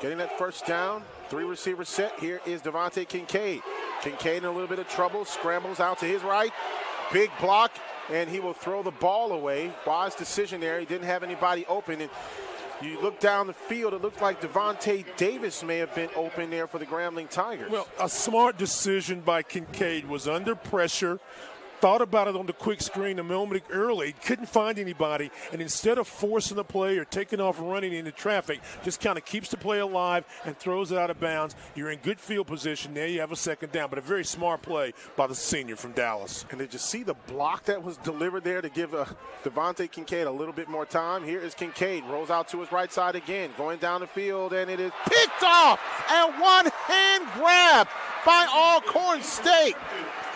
getting that 1st down, 3-receiver set. Here is Devontae Kincaid. Kincaid in a little bit of trouble, scrambles out to his right, big block, and he will throw the ball away. Wise decision there. He didn't have anybody open. And you look down the field, it looked like Devontae Davis may have been open there for the Grambling Tigers. Well, a smart decision by Kincaid, was under pressure, thought about it on the quick screen a moment early, couldn't find anybody, and instead of forcing the play or taking off running into traffic, just kind of keeps the play alive and throws it out of bounds. You're in good field position. There you have a 2nd down, but a very smart play by the senior from Dallas. And did you see the block that was delivered there to give Devontae Kincaid a little bit more time? Here is Kincaid, rolls out to his right side again, going down the field, and it is picked off, and one-hand grab by Alcorn State.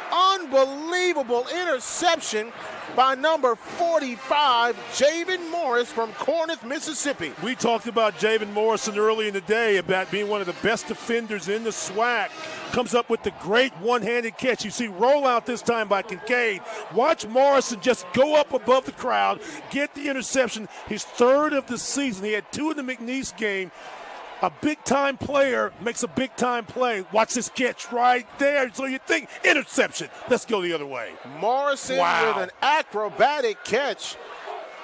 Unbelievable interception by number 45, Javen Morris from Corinth, Mississippi. We talked about Javen Morrison early in the day about being one of the best defenders in the SWAC. Comes up with the great one-handed catch. You see rollout this time by Kincaid. Watch Morrison just go up above the crowd, get the interception. His 3rd of the season. He had 2 in the McNeese game. A big-time player makes a big-time play. Watch this catch right there. So you think, interception. Let's go the other way. Morrison with an acrobatic catch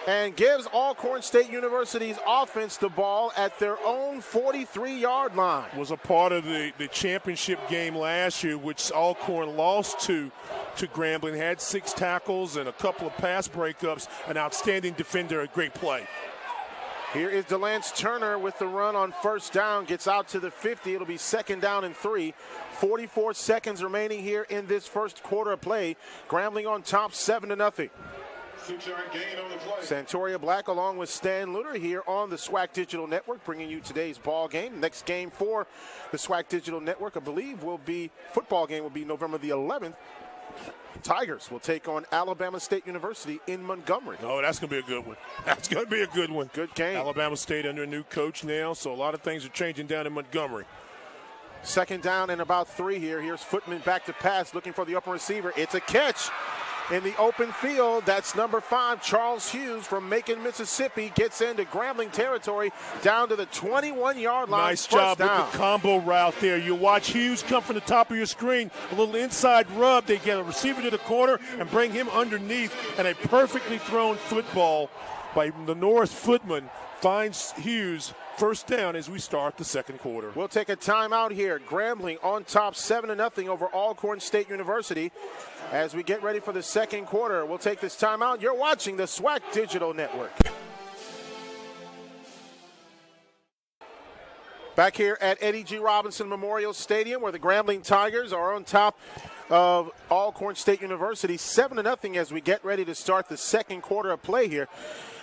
and gives Alcorn State University's offense the ball at their own 43-yard line. Was a part of the championship game last year, which Alcorn lost to Grambling. Had 6 tackles and a couple of pass breakups. An outstanding defender, a great play. Here is DeLance Turner with the run on 1st down, gets out to the 50. It'll be 2nd down and 3. 44 seconds remaining here in this 1st quarter of play. Grambling on top 7-0. 6-yard gain on the play. Santoria Black along with Stan Luter here on the SWAC Digital Network, bringing you today's ball game. Next game for the SWAC Digital Network, I believe, football game will be November the 11th. Tigers will take on Alabama State University in Montgomery. Oh, that's going to be a good one. That's going to be a good one. Good game. Alabama State under a new coach now, so a lot of things are changing down in Montgomery. 2nd down and about 3 here. Here's Footman back to pass, looking for the open receiver. It's a catch in the open field. That's number 5, Charles Hughes from Macon, Mississippi, gets into Grambling territory down to the 21-yard line. Nice job with the combo route there. You watch Hughes come from the top of your screen, a little inside rub. They get a receiver to the corner and bring him underneath, and a perfectly thrown football by the Norris Footman finds Hughes. 1st down as we start the 2nd quarter. We'll take a timeout here. Grambling on top 7-0 over Alcorn State University. As we get ready for the 2nd quarter, we'll take this timeout. You're watching the SWAC Digital Network. Back here at Eddie G. Robinson Memorial Stadium, where the Grambling Tigers are on top of Alcorn State University, 7-0 as we get ready to start the 2nd quarter of play here.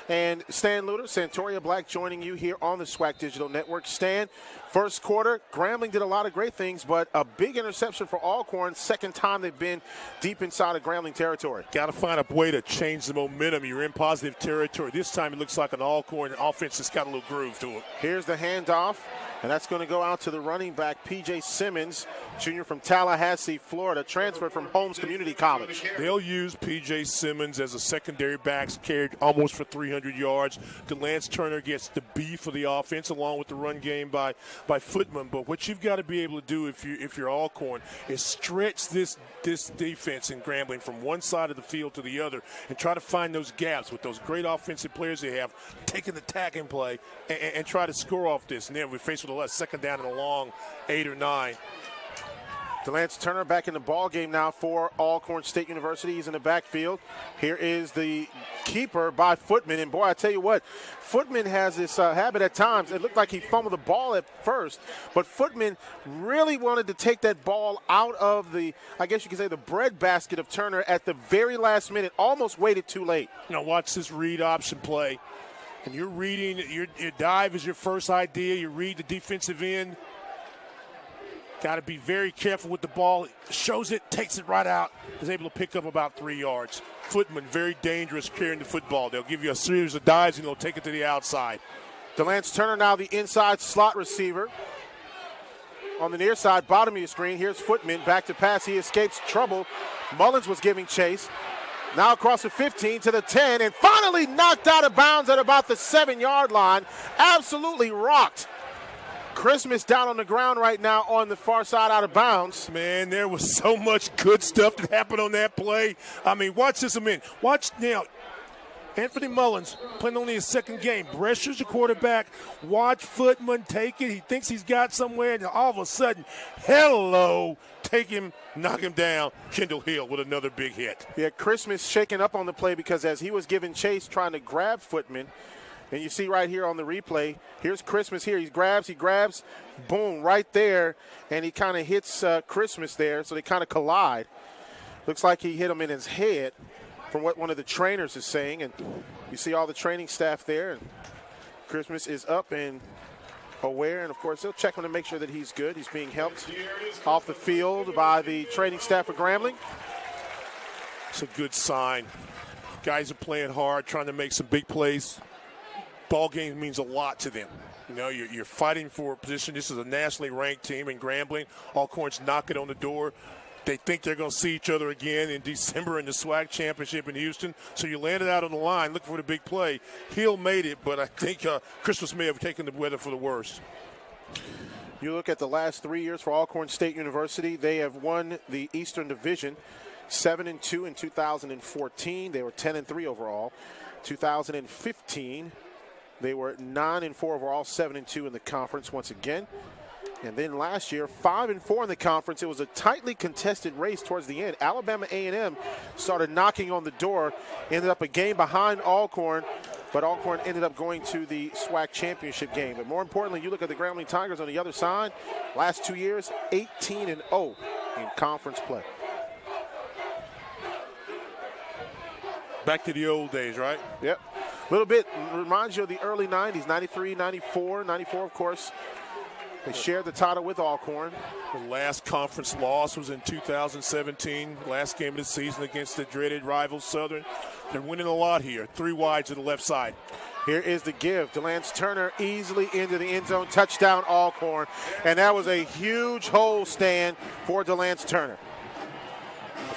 And Stan Luter, Santoria Black, joining you here on the SWAC Digital Network. Stan, 1st quarter, Grambling did a lot of great things, but a big interception for Alcorn. 2nd time they've been deep inside of Grambling territory. Got to find a way to change the momentum. You're in positive territory. This time it looks like an Alcorn offense that's got a little groove to it. Here's the handoff, and that's going to go out to the running back, P.J. Simmons, junior from Tallahassee, Florida, transferred from Holmes Community College. They'll use P.J. Simmons as a secondary back, carried almost for 300 yards. DeLance Turner gets the B for the offense along with the run game by Footman. But what you've got to be able to do if you're Alcorn is stretch this defense in Grambling from one side of the field to the other and try to find those gaps with those great offensive players they have, taking the tackling play and try to score off this. And then we're faced with a 2nd down and a long 8 or 9. Delance Turner back in the ball game now for Alcorn State University. He's in the backfield. Here is the keeper by Footman. And boy, I tell you what, Footman has this habit at times. It looked like he fumbled the ball at first, but Footman really wanted to take that ball out of the, I guess you could say, the breadbasket of Turner at the very last minute. Almost waited too late. Now watch this read option play. And you're reading, your dive is your first idea. You read the defensive end. Got to be very careful with the ball. Shows it, takes it right out. Is able to pick up about 3 yards. Footman, very dangerous carrying the football. They'll give you a series of dives and they'll take it to the outside. Delance Turner now the inside slot receiver. On the near side, bottom of your screen, here's Footman. Back to pass, he escapes trouble. Mullins was giving chase. Now across the 15 to the 10, and finally knocked out of bounds at about the 7-yard line. Absolutely rocked. Christmas down on the ground right now on the far side out of bounds. Man, there was so much good stuff that happened on that play. I mean, watch this a minute. Watch now. Anthony Mullins playing only his second game. Pressures the quarterback. Watch Footman take it. He thinks he's got somewhere, and all of a sudden, hello, take him, knock him down. Kendall Hill with another big hit. Yeah, Christmas shaking up on the play because as he was giving chase, trying to grab Footman, and you see right here on the replay, here's Christmas here. He grabs, boom, right there, and he kind of hits Christmas there, so they kind of collide. Looks like he hit him in his head from what one of the trainers is saying, and you see all the training staff there, and Christmas is up and aware, and of course they'll check on him to make sure that he's good. He's being helped off the field by the training staff of Grambling. It's a good sign. Guys are playing hard, trying to make some big plays. Ball game means a lot to them. You know, you're fighting for a position. This is a nationally ranked team in Grambling. Alcorn's knocking on the door. They think they're going to see each other again in December in the SWAC championship in Houston. So you landed out on the line, looking for the big play. Hill made it, but I think Christmas may have taken the weather for the worst. You look at the last 3 years for Alcorn State University, they have won the Eastern Division 7-2 in 2014. They were 10-3 overall. 2015, they were 9-4 overall, 7-2 in the conference once again. And then last year, 5-4 in the conference. It was a tightly contested race towards the end. Alabama A&M started knocking on the door, ended up a game behind Alcorn, but Alcorn ended up going to the SWAC championship game. But more importantly, you look at the Grambling Tigers on the other side. Last 2 years, 18-0 in conference play. Back to the old days, right? Yep. A little bit reminds you of the early 90s, 93, 94, of course. They shared the title with Alcorn. The last conference loss was in 2017, last game of the season against the dreaded rival Southern. They're winning a lot here. 3 wide to the left side. Here is the give. Delance Turner easily into the end zone. Touchdown Alcorn. And that was a huge hole stand for Delance Turner.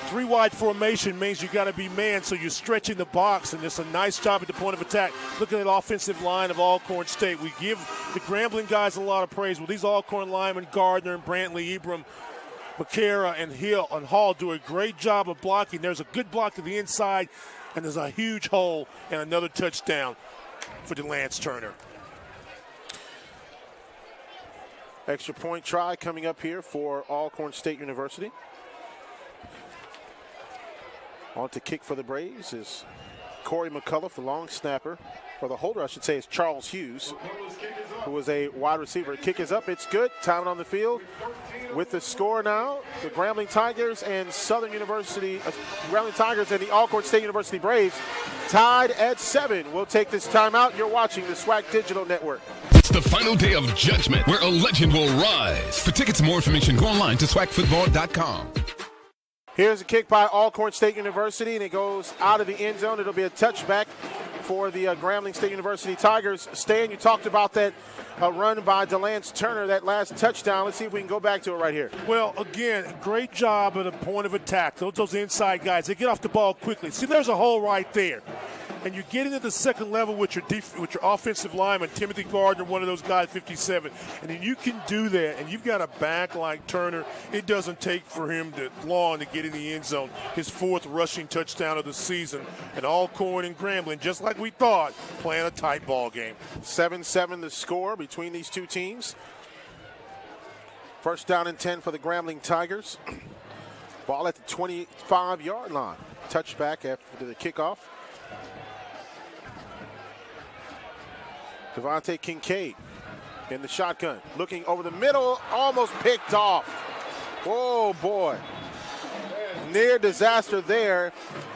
3 wide formation means you got to be man, so you're stretching the box, and it's a nice job at the point of attack. Look at that offensive line of Alcorn State. We give the Grambling guys a lot of praise. Well, these Alcorn linemen, Gardner and Brantley, Ibram, McCara, and Hill and Hall do a great job of blocking. There's a good block to the inside, and there's a huge hole and another touchdown for Delance Turner. Extra point try coming up here for Alcorn State University. On to kick for the Braves is Corey McCullough, the long snapper, or the holder, I should say, is Charles Hughes, who was a wide receiver. Kick is up. It's good. Time on the field. With the score now, the Grambling Tigers and Southern University, Grambling Tigers and the Alcorn State University Braves tied at 7. We'll take this timeout. You're watching the SWAC Digital Network. It's the final day of judgment where a legend will rise. For tickets and more information, go online to swacfootball.com. Here's a kick by Alcorn State University, and it goes out of the end zone. It'll be a touchback for the Grambling State University Tigers. Stan, you talked about that run by Delance Turner, that last touchdown. Let's see if we can go back to it right here. Well, again, great job at the point of attack. Those inside guys, they get off the ball quickly. See, there's a hole right there. And you get into the second level with your offensive lineman, Timothy Gardner, one of those guys, 57. And then you can do that, and you've got a back like Turner. It doesn't take for him long to get in the end zone. His 4th rushing touchdown of the season. And Alcorn and Grambling, just like we thought, playing a tight ball game. 7-7 the score between these two teams. First down and 10 for the Grambling Tigers. Ball at the 25-yard line. Touchback after the kickoff. Devontae Kincaid in the shotgun. Looking over the middle, almost picked off. Oh, boy. Near disaster there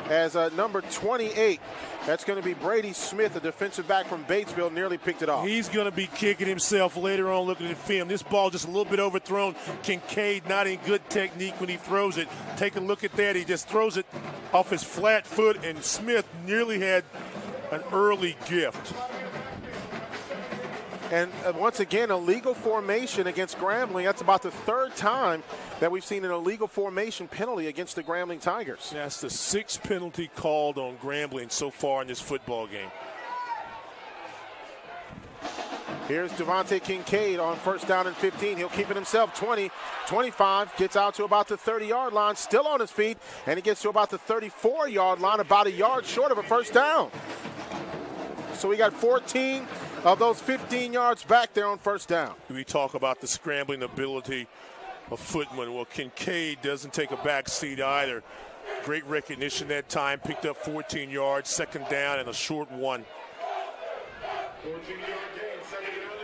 as number 28. That's going to be Brady Smith, a defensive back from Batesville, nearly picked it off. He's going to be kicking himself later on looking at the film. This ball just a little bit overthrown. Kincaid not in good technique when he throws it. Take a look at that. He just throws it off his flat foot, and Smith nearly had an early gift. And once again, illegal formation against Grambling. That's about the third time that we've seen an illegal formation penalty against the Grambling Tigers. That's the sixth penalty called on Grambling so far in this football game. Here's Devontae Kincaid on first down and 15. He'll keep it himself. 20, 25, gets out to about the 30-yard line, still on his feet, and he gets to about the 34-yard line, about a yard short of a first down. So we got 14 of those 15 yards back there on first down. We talk about the scrambling ability of Footman. Well, Kincaid doesn't take a back seat either. Great recognition that time. Picked up 14 yards, second down, and a short one.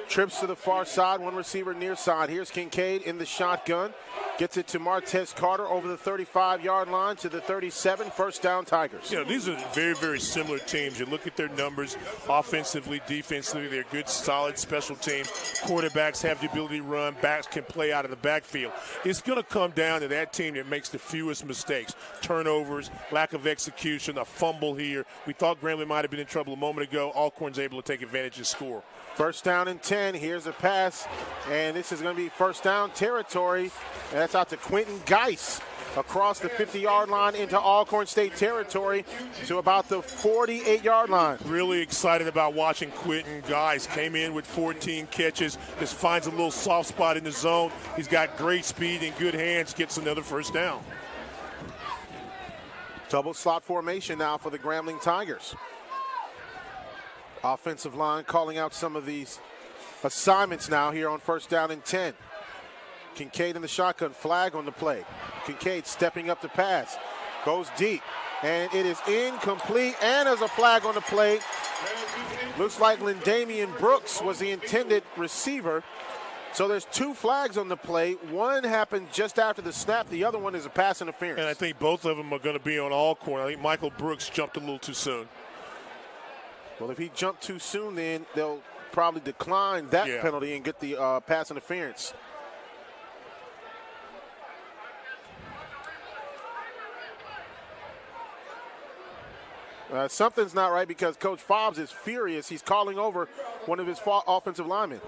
Trips to the far side, one receiver near side. Here's Kincaid in the shotgun. Gets it to Martez Carter over the 35-yard line to the 37. First down, Tigers. You know, these are very, very similar teams. You look at their numbers offensively, defensively. They're good, solid special teams. Quarterbacks have the ability to run. Backs can play out of the backfield. It's going to come down to that team that makes the fewest mistakes. Turnovers, lack of execution, a fumble here. We thought Grambling might have been in trouble a moment ago. Alcorn's able to take advantage and score. First down and 10. Here's a pass, and this is going to be first down territory. And that's out to Quentin Geis across the 50-yard line into Alcorn State territory to about the 48-yard line. Really excited about watching Quentin Geis. Came in with 14 catches. Just finds a little soft spot in the zone. He's got great speed and good hands. Gets another first down. Double slot formation now for the Grambling Tigers. Offensive line calling out some of these assignments now here on first down and 10. Kincaid in the shotgun, flag on the play. Kincaid stepping up to pass, goes deep, and it is incomplete, and there's a flag on the play. Looks like Lindamian Brooks was the intended receiver. So there's two flags on the play. One happened just after the snap. The other one is a pass interference. And I think both of them are going to be on Alcorn. I think Michael Brooks jumped a little too soon. Well, if he jumped too soon, then they'll probably decline that penalty and get the pass interference. Something's not right because Coach Fobbs is furious. He's calling over one of his offensive linemen.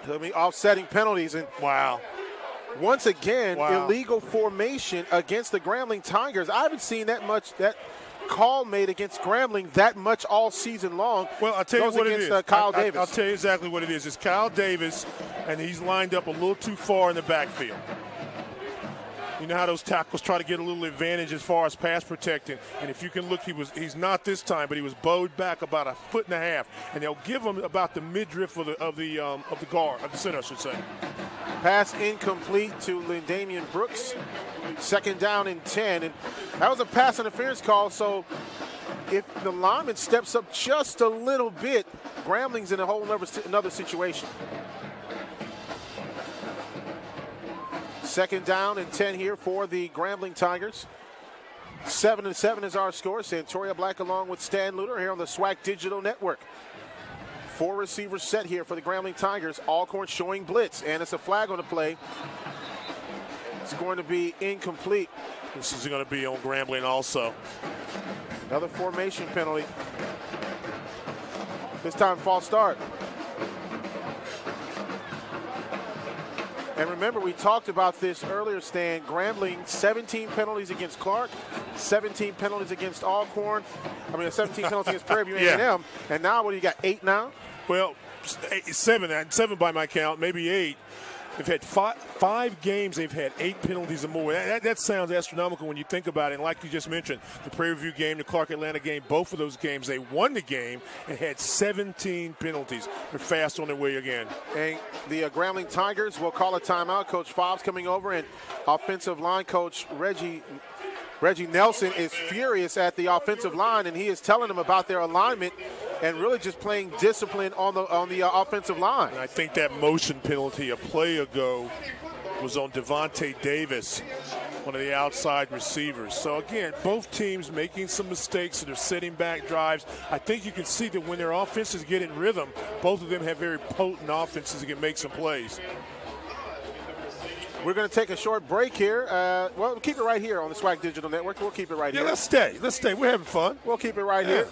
I mean, offsetting penalties. And wow. Once again, illegal formation against the Grambling Tigers. I haven't seen that call made against Grambling that much all season long. Well, I'll tell you what it is. Kyle Davis. I'll tell you exactly what it is. It's Kyle Davis, and he's lined up a little too far in the backfield. You know how those tackles try to get a little advantage as far as pass protecting. And if you can look, he's not this time, but he was bowed back about 1.5 feet, and they'll give him about the midriff of the guard, of the center, I should say. Pass incomplete to Lindamian Brooks. Second down and 10. And that was a pass interference call, so if the lineman steps up just a little bit, Grambling's in a whole another situation. Second down and 10 here for the Grambling Tigers. 7-7 is our score. Santoria Black along with Stan Luter here on the SWAC Digital Network. 4 receivers set here for the Grambling Tigers. Alcorn showing blitz, and it's a flag on the play. It's going to be incomplete. This is going to be on Grambling also. Another formation penalty. This time false start. And remember, we talked about this earlier, Stan. Grambling, 17 penalties against Clark, 17 penalties against Alcorn. 17 penalties against Prairie View A&M. And now, what do you got, 8 now? Well, 7 by my count, maybe 8. They've had five games. They've had 8 penalties or more. That sounds astronomical when you think about it. And like you just mentioned, the Prairie View game, the Clark Atlanta game, both of those games, they won the game and had 17 penalties. They're fast on their way again. And the Grambling Tigers will call a timeout. Coach Fobbs coming over, and offensive line coach Reggie Nelson is furious at the offensive line, and he is telling them about their alignment and really just playing discipline on the offensive line. And I think that motion penalty a play ago was on Devontae Davis, one of the outside receivers. So, again, both teams making some mistakes that are setting back drives. I think you can see that when their offenses get in rhythm, both of them have very potent offenses that can make some plays. We're going to take a short break here. Well, we'll keep it right here on the SWAC Digital Network. We'll keep it right here. Let's stay. We're having fun. We'll keep it right here.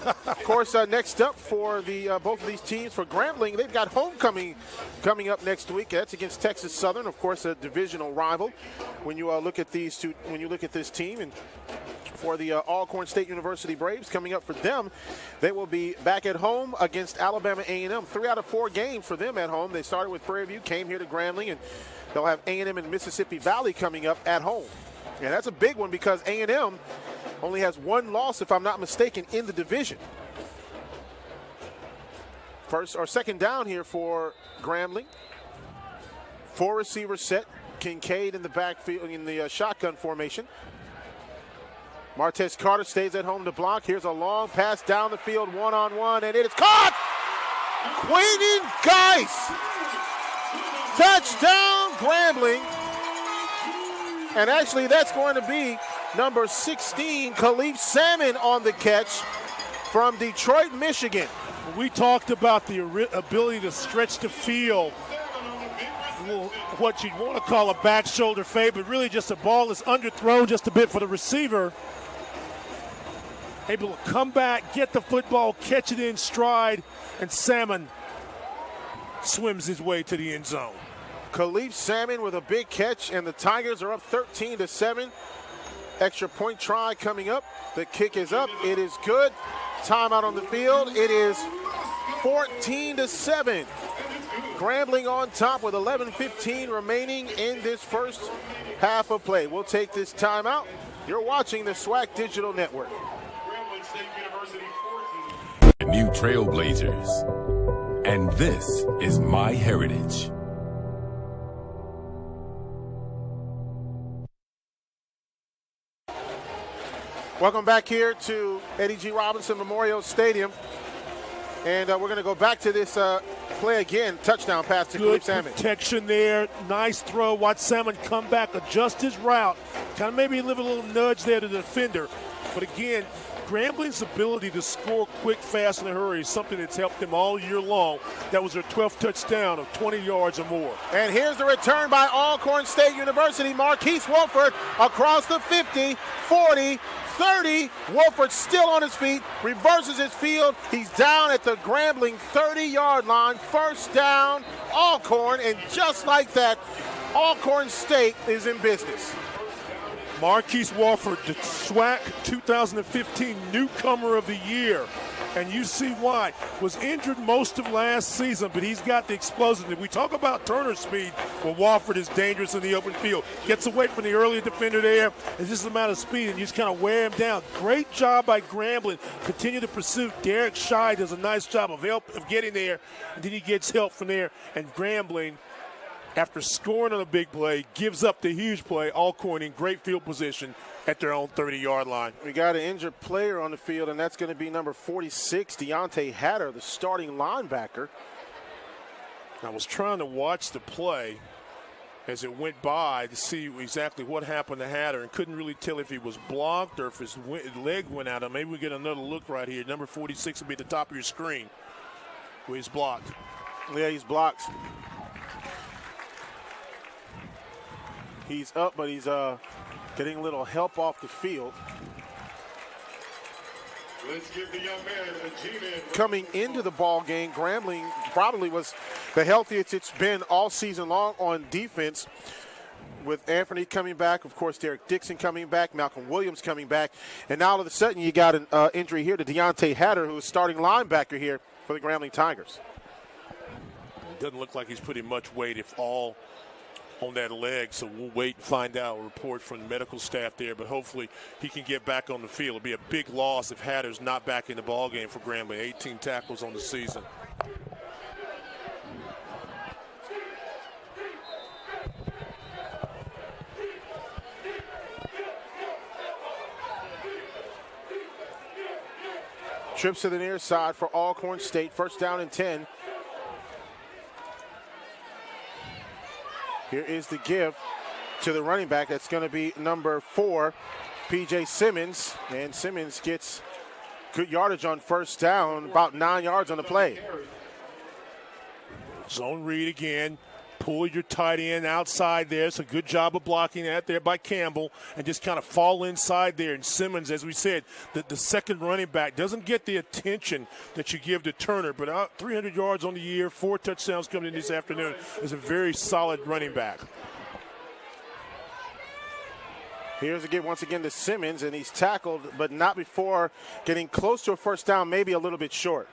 Of course, next up for the both of these teams, for Grambling, they've got homecoming coming up next week. That's against Texas Southern, of course, a divisional rival. When you look at these two, when you look at this team, and for the Alcorn State University Braves coming up for them, they will be back at home against Alabama A&M. 3 out of 4 games for them at home. They started with Prairie View, came here to Grambling, and they'll have A&M and Mississippi Valley coming up at home. And that's a big one because A&M only has 1 loss, if I'm not mistaken, in the division. First or second down here for Grambling. 4 receivers set. Kincaid in the backfield in the shotgun formation. Martez Carter stays at home to block. Here's a long pass down the field, one-on-one, and it is caught! Quaden Geis! Touchdown, Grambling. And actually, that's going to be number 16, Khalif Salmon, on the catch from Detroit, Michigan. We talked about the ability to stretch the field, what you'd want to call a back shoulder fade, but really just a ball that's underthrown just a bit for the receiver. Able to come back, get the football, catch it in stride, and Salmon swims his way to the end zone. Khalif Salmon with a big catch, and the Tigers are up 13-7. Extra point try coming up. The kick is up. It is good. Timeout on the field. It is 14-7. Grambling on top with 11:15 remaining in this first half of play. We'll take this timeout. You're watching the SWAC Digital Network. New Trailblazers. And this is My Heritage. Welcome back here to Eddie G. Robinson Memorial Stadium. And we're going to go back to this play again. Touchdown pass to Khalif Salmon. Protection there. Nice throw. Watch Salmon come back, adjust his route. Kind of maybe leave a little nudge there to the defender. But again, Grambling's ability to score quick, fast, in a hurry is something that's helped them all year long. That was their 12th touchdown of 20 yards or more. And here's the return by Alcorn State University. Marquise Wolford across the 50, 40, 30. Wolford still on his feet, reverses his field. He's down at the Grambling 30-yard line. First down, Alcorn. And just like that, Alcorn State is in business. Marquise Wolford, the SWAC 2015 Newcomer of the Year. And you see why. Was injured most of last season, but he's got the explosiveness. We talk about Turner speed. Well, Wolford is dangerous in the open field. Gets away from the early defender there. It's just a matter of speed, and you just kind of wear him down. Great job by Grambling. Continue to pursue. Derek Scheid does a nice job of getting there, and then he gets help from there. And Grambling, after scoring on a big play, gives up the huge play. Alcorn in great field position at their own 30-yard line. We got an injured player on the field, and that's going to be number 46, Deontay Hatter, the starting linebacker. I was trying to watch the play as it went by to see exactly what happened to Hatter, and couldn't really tell if he was blocked or if his leg went out. Maybe we get another look right here. Number 46 will be at the top of your screen where he's blocked. Yeah, he's blocked. He's up, but he's getting a little help off the field. Let's give the young man a G-man. Coming into the ball game, Grambling probably was the healthiest it's been all season long on defense, with Anthony coming back, of course, Derek Dixon coming back, Malcolm Williams coming back, and now all of a sudden you got an injury here to Deontay Hatter, who is starting linebacker here for the Grambling Tigers. doesn't look like he's putting much weight, if all, on that leg. So we'll wait and find out, a report from the medical staff there. But hopefully he can get back on the field. It'll be a big loss if Hatter's not back in the ballgame for Grambling. 18 tackles on the season. Trips to the near side for Alcorn State. First down and 10. Here is the give to the running back. That's going to be number 4, P.J. Simmons. And Simmons gets good yardage on first down, about 9 yards on the play. Zone read again. Pull your tight end outside there. It's a good job of blocking that there by Campbell, and just kind of fall inside there. And Simmons, as we said, the second running back doesn't get the attention that you give to Turner, but 300 yards on the year, 4 touchdowns coming in this afternoon, is a very solid running back. Here's a give once again to Simmons, and he's tackled, but not before getting close to a first down, maybe a little bit short.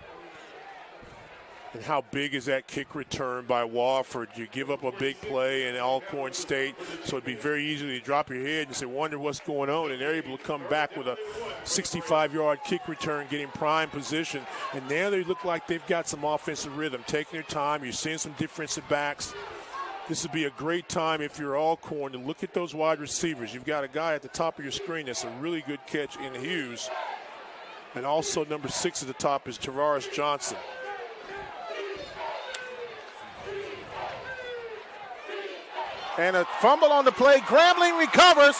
And how big is that kick return by Wofford? You give up a big play in Alcorn State, so it'd be very easy to drop your head and say, wonder what's going on, and they're able to come back with a 65-yard kick return, getting prime position. And now they look like they've got some offensive rhythm, taking their time. You're seeing some defensive backs. This would be a great time if you're Alcorn to look at those wide receivers. You've got a guy at the top of your screen that's a really good catch in Hughes. And also number 6 at the top is Tavares Johnson. And a fumble on the play. Grambling recovers.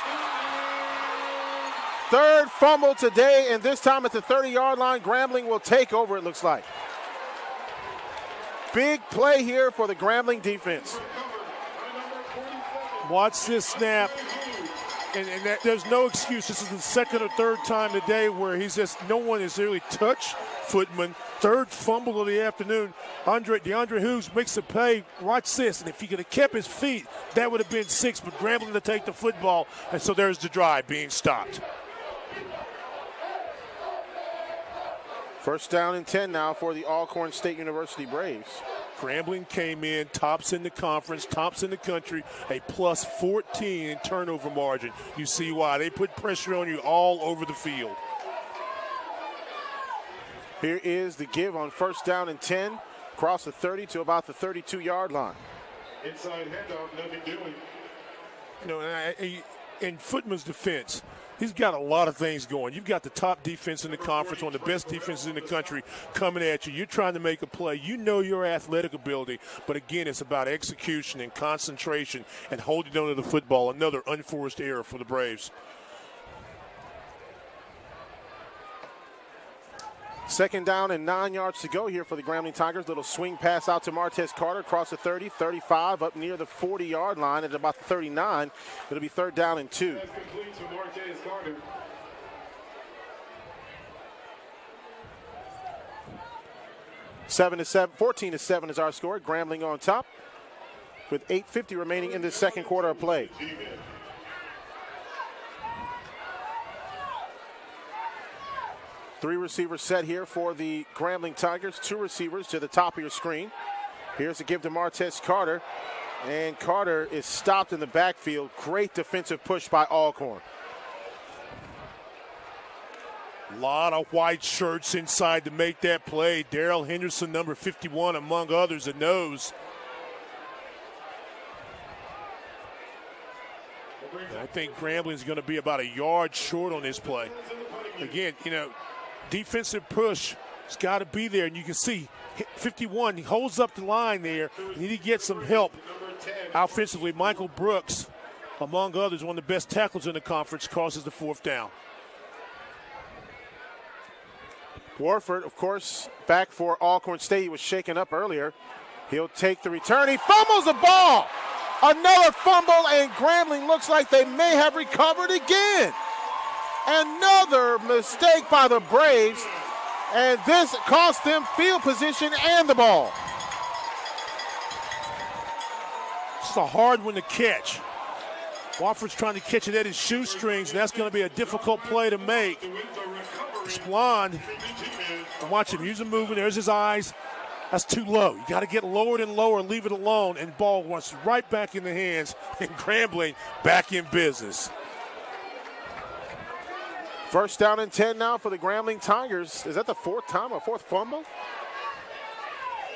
Third fumble today, and this time at the 30-yard line. Grambling will take over, it looks like. Big play here for the Grambling defense. Watch this snap. And there's no excuse. This is the second or third time today where no one has really touched Footman. Third fumble of the afternoon. DeAndre Hughes makes the play. Watch this. And if he could have kept his feet, that would have been 6. But Grambling to take the football. And so there's the drive being stopped. First down and 10 now for the Alcorn State University Braves. Grambling came in, tops in the conference, tops in the country, a plus 14 in turnover margin. You see why. They put pressure on you all over the field. Here is the give on first down and 10, across the 30 to about the 32-yard line. Inside handoff, nothing doing. You know, in Footman's defense, he's got a lot of things going. You've got the top defense in the conference, one of the best defenses in the country coming at you. You're trying to make a play. You know your athletic ability, but again, it's about execution and concentration and holding on to the football. Another unforced error for the Braves. Second down and 9 yards to go here for the Grambling Tigers. Little swing pass out to Martez Carter across the 30, 35, up near the 40-yard line at about the 39. It'll be third down and 2. That's complete to Martez Carter. 14-7 is our score. Grambling on top with 8:50 remaining in the second quarter of play. Three receivers set here for the Grambling Tigers. 2 receivers to the top of your screen. Here's a give to Martez Carter. And Carter is stopped in the backfield. Great defensive push by Alcorn. A lot of white shirts inside to make that play. Darrell Henderson, number 51, among others, that knows. I think Grambling's going to be about a yard short on this play. Again, you know, defensive push has got to be there, and you can see 51, he holds up the line there, and he gets some help offensively. Michael Brooks, among others, one of the best tackles in the conference, crosses the 4th down. Warford, of course, back for Alcorn State. He was shaken up earlier. He'll take the return. He fumbles the ball. Another fumble, and Grambling looks like they may have recovered again. Another mistake by the Braves, and this cost them field position and the ball. It's a hard one to catch. Wofford's trying to catch it at his shoestrings, and that's going to be a difficult play to make. Splon, watch him use a movement. There's his eyes. That's too low. You got to get lower and lower and leave it alone, and ball wants right back in the hands, and Grambling back in business. First down and 10 now for the Grambling Tigers. Is that the fourth time, a fourth fumble?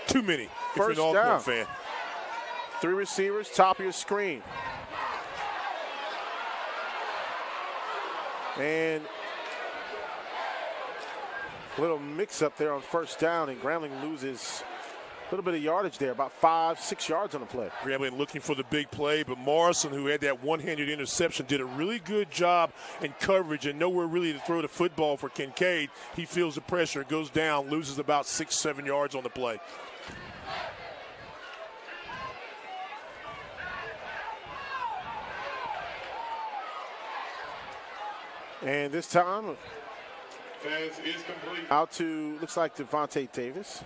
Too many, First if you're an Alcorn fan. 3 receivers, top of your screen. And a little mix-up there on first down, and Grambling loses a little bit of yardage there, about 5-6 yards on the play. Grambling looking for the big play, but Morrison, who had that one-handed interception, did a really good job in coverage and nowhere really to throw the football for Kincaid. He feels the pressure, goes down, loses about 6-7 yards on the play. And this time, Pass is complete. out to, looks like Devontae Davis.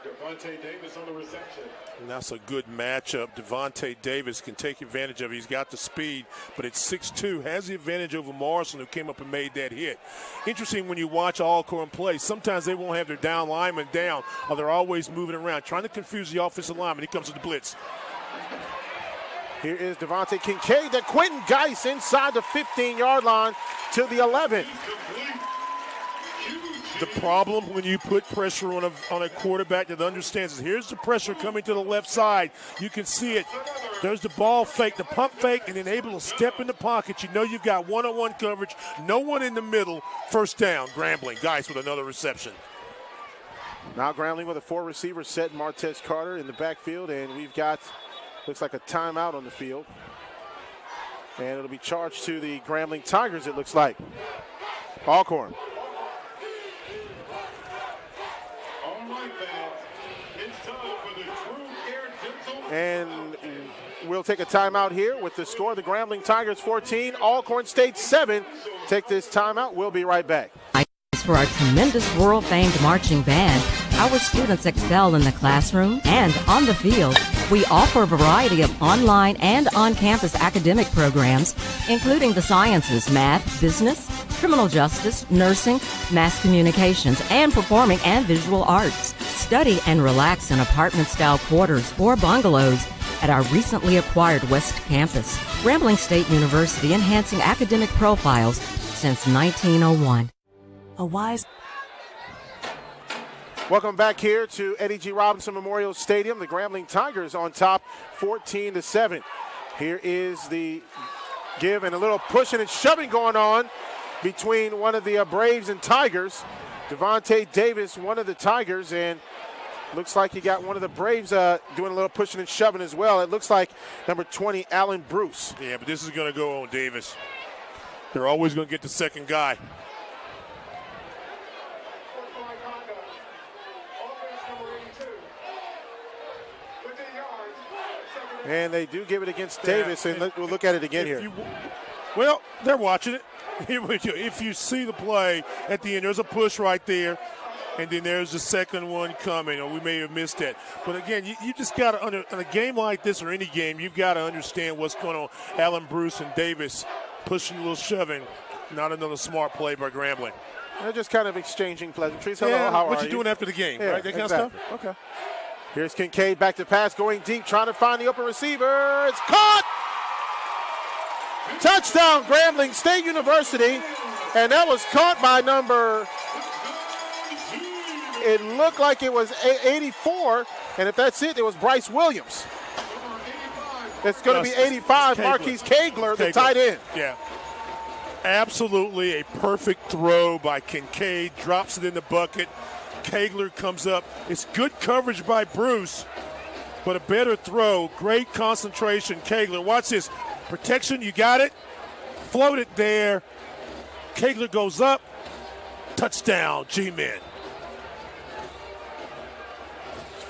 Devontae Davis on the reception. And that's a good matchup. Devontae Davis can take advantage of it. He's got the speed, but at 6'2", has the advantage over Morrison, who came up and made that hit. Interesting when you watch Alcorn play, sometimes they won't have their down lineman down, or they're always moving around, trying to confuse the offensive lineman. He comes to the blitz. Here is Devontae Kincaid to Quentin Geis inside the 15-yard line to the 11. The problem when you put pressure on a quarterback that understands is here's the pressure coming to the left side. You can see it. There's the ball fake, the pump fake, and then able to step in the pocket. You know you've got one-on-one coverage, no one in the middle. First down, Grambling. Geis with another reception. Now Grambling with a 4 receiver set, Martez Carter in the backfield, and we've got, looks like a timeout on the field. And it'll be charged to the Grambling Tigers, it looks like. Alcorn. And we'll take a timeout here with the score. The Grambling Tigers 14, Alcorn State 7. Take this timeout. We'll be right back. For our tremendous world-famed marching band, our students excel in the classroom and on the field. We offer a variety of online and on-campus academic programs, including the sciences, math, business, criminal justice, nursing, mass communications, and performing and visual arts. Study and relax in apartment-style quarters or bungalows at our recently acquired West Campus. Grambling State University, enhancing academic profiles since 1901. Welcome back here to Eddie G. Robinson Memorial Stadium. The Grambling Tigers on top, 14-7. Here is the give and a little pushing and shoving going on between one of the Braves and Tigers. Devontae Davis, one of the Tigers, and looks like he got one of the Braves doing a little pushing and shoving as well. It looks like number 20, Alan Bruce. Yeah, but this is going to go on Davis. They're always going to get the second guy. And they do give it against Davis, and we'll look at it again here. Well, they're watching it. If you see the play at the end, there's a push right there, and then there's the second one coming, or we may have missed it. But again, you just got to, in a game like this or any game, you've got to understand what's going on. Alan Bruce and Davis pushing a little shoving. Not another smart play by Grambling. They're just kind of exchanging pleasantries. Hello, yeah, how are you? what you doing after the game, yeah, right? That kind exactly. of stuff? Okay. Here's Kincaid back to pass, going deep, trying to find the open receiver. It's caught! Touchdown, Grambling State University. And that was caught by number, it looked like it was 84. And if that's it, it was Bryce Williams. It's going to be 85, Marquise Kegler, the tight end. Yeah. Absolutely a perfect throw by Kincaid, drops it in the bucket. Kegler comes up. It's good coverage by Bruce, but a better throw. Great concentration, Kegler. Watch this. Protection, you got it. Float it there. Kegler goes up. Touchdown, G-Men.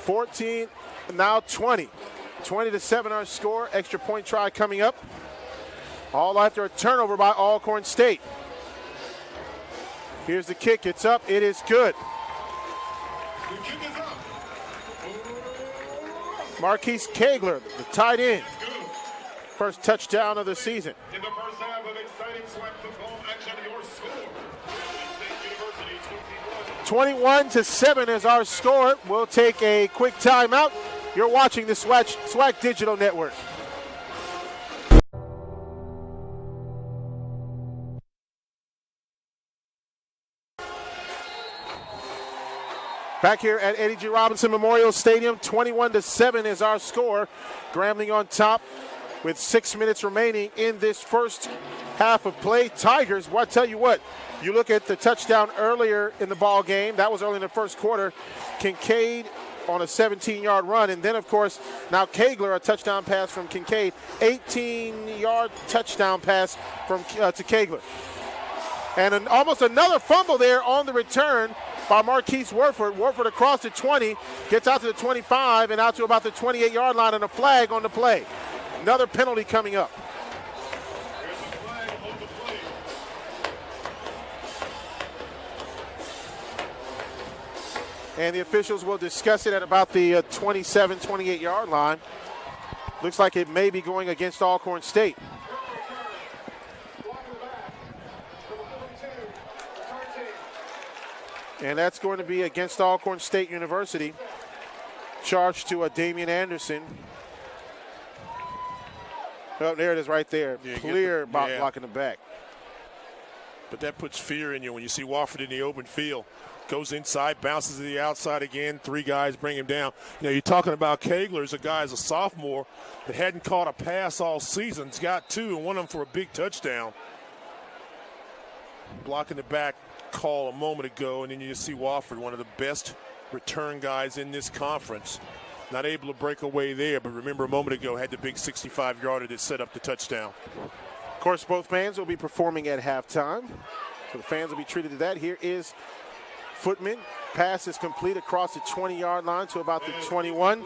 14, now 20. 20-7 our score. Extra point try coming up. All after a turnover by Alcorn State. Here's the kick. It's up. It is good. Marquise Kegler, the tight end. First touchdown of the season. In the first half of exciting SWAC football action, your score. State University 21-7 is our score. We'll take a quick timeout. You're watching the SWAC Digital Network. Back here at Eddie G. Robinson Memorial Stadium, 21-7 is our score. Grambling on top with 6 minutes remaining in this first half of play. Tigers, well, I tell you what, you look at the touchdown earlier in the ball game. That was early in the first quarter. Kincaid on a 17-yard run. And then, of course, now Kegler, a touchdown pass from Kincaid. 18-yard touchdown pass from to Kegler. And almost another fumble there on the return by Marquise Warford. Warford across the 20, gets out to the 25 and out to about the 28-yard line, and a flag on the play. Another penalty coming up. And the officials will discuss it at about the 27, 28-yard line. Looks like it may be going against Alcorn State. And that's going to be against Alcorn State University. Charge to Damian Anderson. Oh, there it is right there. Yeah, clear blocking the back. But that puts fear in you when you see Wofford in the open field. Goes inside, bounces to the outside again. 3 guys bring him down. You know, you're talking about Kegler, a guy as a sophomore that hadn't caught a pass all season. He's got 2, and one of them for a big touchdown. Blocking the back call a moment ago, and then you see Wofford, one of the best return guys in this conference. Not able to break away there, but remember a moment ago had the big 65-yarder that set up the touchdown. Of course, both bands will be performing at halftime, so the fans will be treated to that. Here is Footman. Pass is complete across the 20-yard line to about the 21,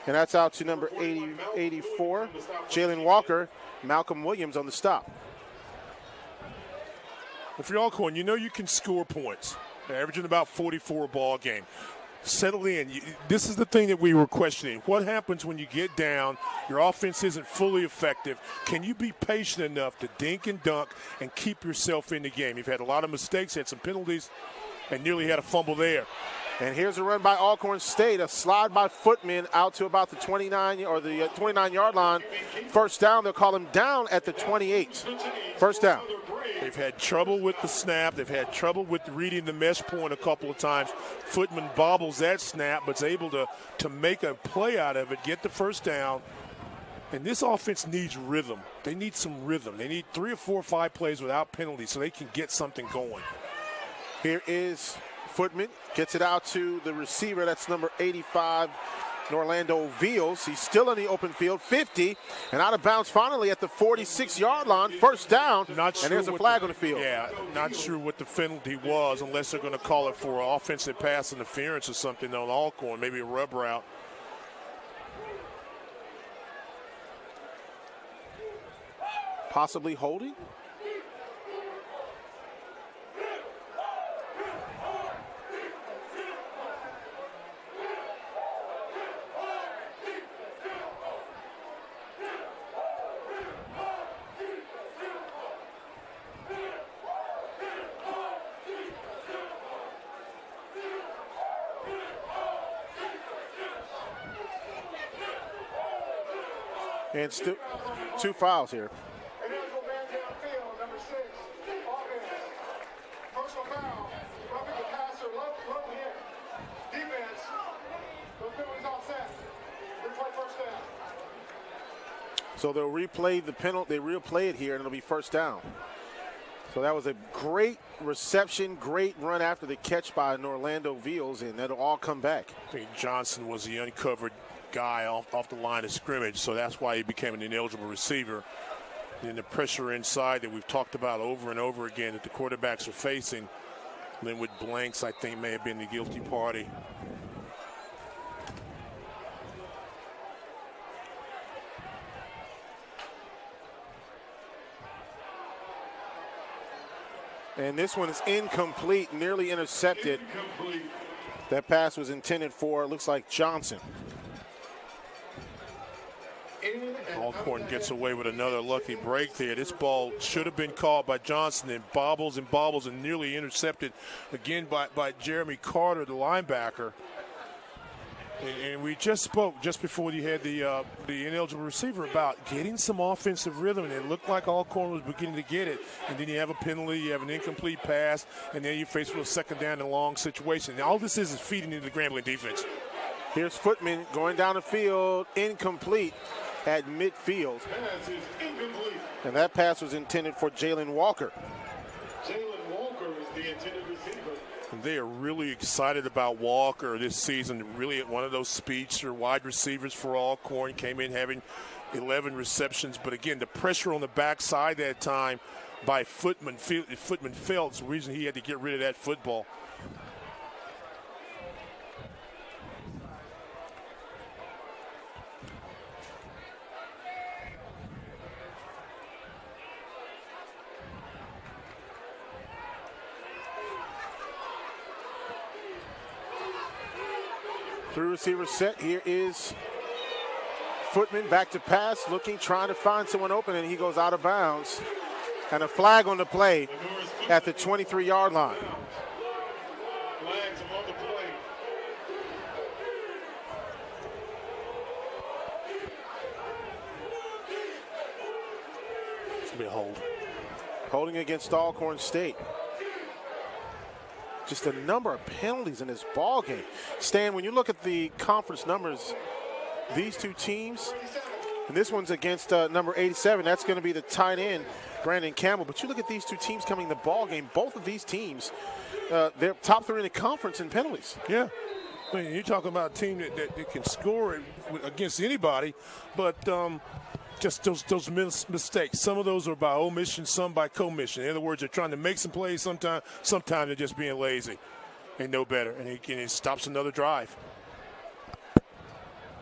and that's out to number 84, Jalen Walker. Malcolm Williams on the stop. If you're Alcorn, you know you can score points. They're averaging about 44 a ball game. Settle in. This is the thing that we were questioning. What happens when you get down, your offense isn't fully effective? Can you be patient enough to dink and dunk and keep yourself in the game? You've had a lot of mistakes, had some penalties, and nearly had a fumble there. And here's a run by Alcorn State, a slide by Footman out to about the 29 or the 29-yard line. First down, they'll call him down at the 28. First down. They've had trouble with the snap. They've had trouble with reading the mesh point a couple of times. Footman bobbles that snap, but is able to make a play out of it, get the first down. And this offense needs rhythm. They need some rhythm. They need 3 or 4 or 5 plays without penalties so they can get something going. Here is Footman, gets it out to the receiver. That's number 85, Norlando Veals. He's still in the open field, 50, and out of bounds finally at the 46-yard line. First down, and there's a flag on the field. Yeah, not sure what the penalty was unless they're going to call it for offensive pass interference or something on Alcorn, maybe a rub route. Possibly holding. And still 2 fouls here. Illegal man downfield, number 6, offense. Personal foul, roughing the passer, low hit. Defense, those penalties offset. Replay first down. So they'll replay the penalty. They replay it here, and it'll be first down. So that was a great reception, great run after the catch by Norlando Veals, and that'll all come back. I think Johnson was the uncovered guy off the line of scrimmage, so that's why he became an ineligible receiver. And the pressure inside that we've talked about over and over again that the quarterbacks are facing. Linwood Blanks, I think, may have been the guilty party. And this one is incomplete, nearly intercepted. That pass was intended for, it looks like, Johnson. Alcorn gets away with another lucky break there. This ball should have been caught by Johnson and bobbles and nearly intercepted again by Jeremy Carter, the linebacker. And we just spoke just before you had the ineligible receiver about getting some offensive rhythm, and it looked like Alcorn was beginning to get it. And then you have a penalty, you have an incomplete pass, and then you're faced with a second down and long situation. And all this is feeding into the Grambling defense. Here's Footman going down the field, incomplete at midfield. Pass is incomplete. And that pass was intended for Jalen Walker. Jalen Walker is the intended receiver. And they are really excited about Walker this season. Really one of those speedster wide receivers for Alcorn. Came in having 11 receptions. But again, the pressure on the backside that time by Footman felt the reason he had to get rid of that football. Three receivers set. Here is Footman back to pass, looking, trying to find someone open, and he goes out of bounds. And a flag on the play at the 23-yard line. Flags on the play. It's going to be a hold. Holding against Alcorn State. Just a number of penalties in this ball game. Stan, when you look at the conference numbers, these two teams, and this one's against number 87, that's going to be the tight end, Brandon Campbell. But you look at these two teams coming to the ball game, both of these teams, they're top three in the conference in penalties. Yeah. I mean, you're talking about a team that can score against anybody, but just those mistakes. Some of those are by omission, some by commission. In other words, they're trying to make some plays sometimes they're just being lazy and no better. And he stops another drive.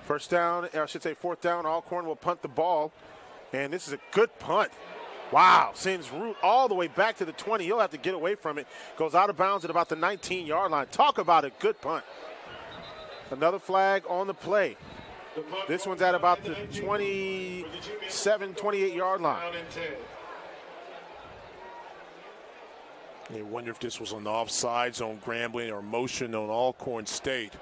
First down, or I should say fourth down, Alcorn will punt the ball. And this is a good punt. Wow, sends Root all the way back to the 20. He'll have to get away from it. Goes out of bounds at about the 19-yard line. Talk about a good punt. Another flag on the play. This one's at about the 27, 28-yard line. You wonder if this was on the offsides on Grambling or motion on Alcorn State.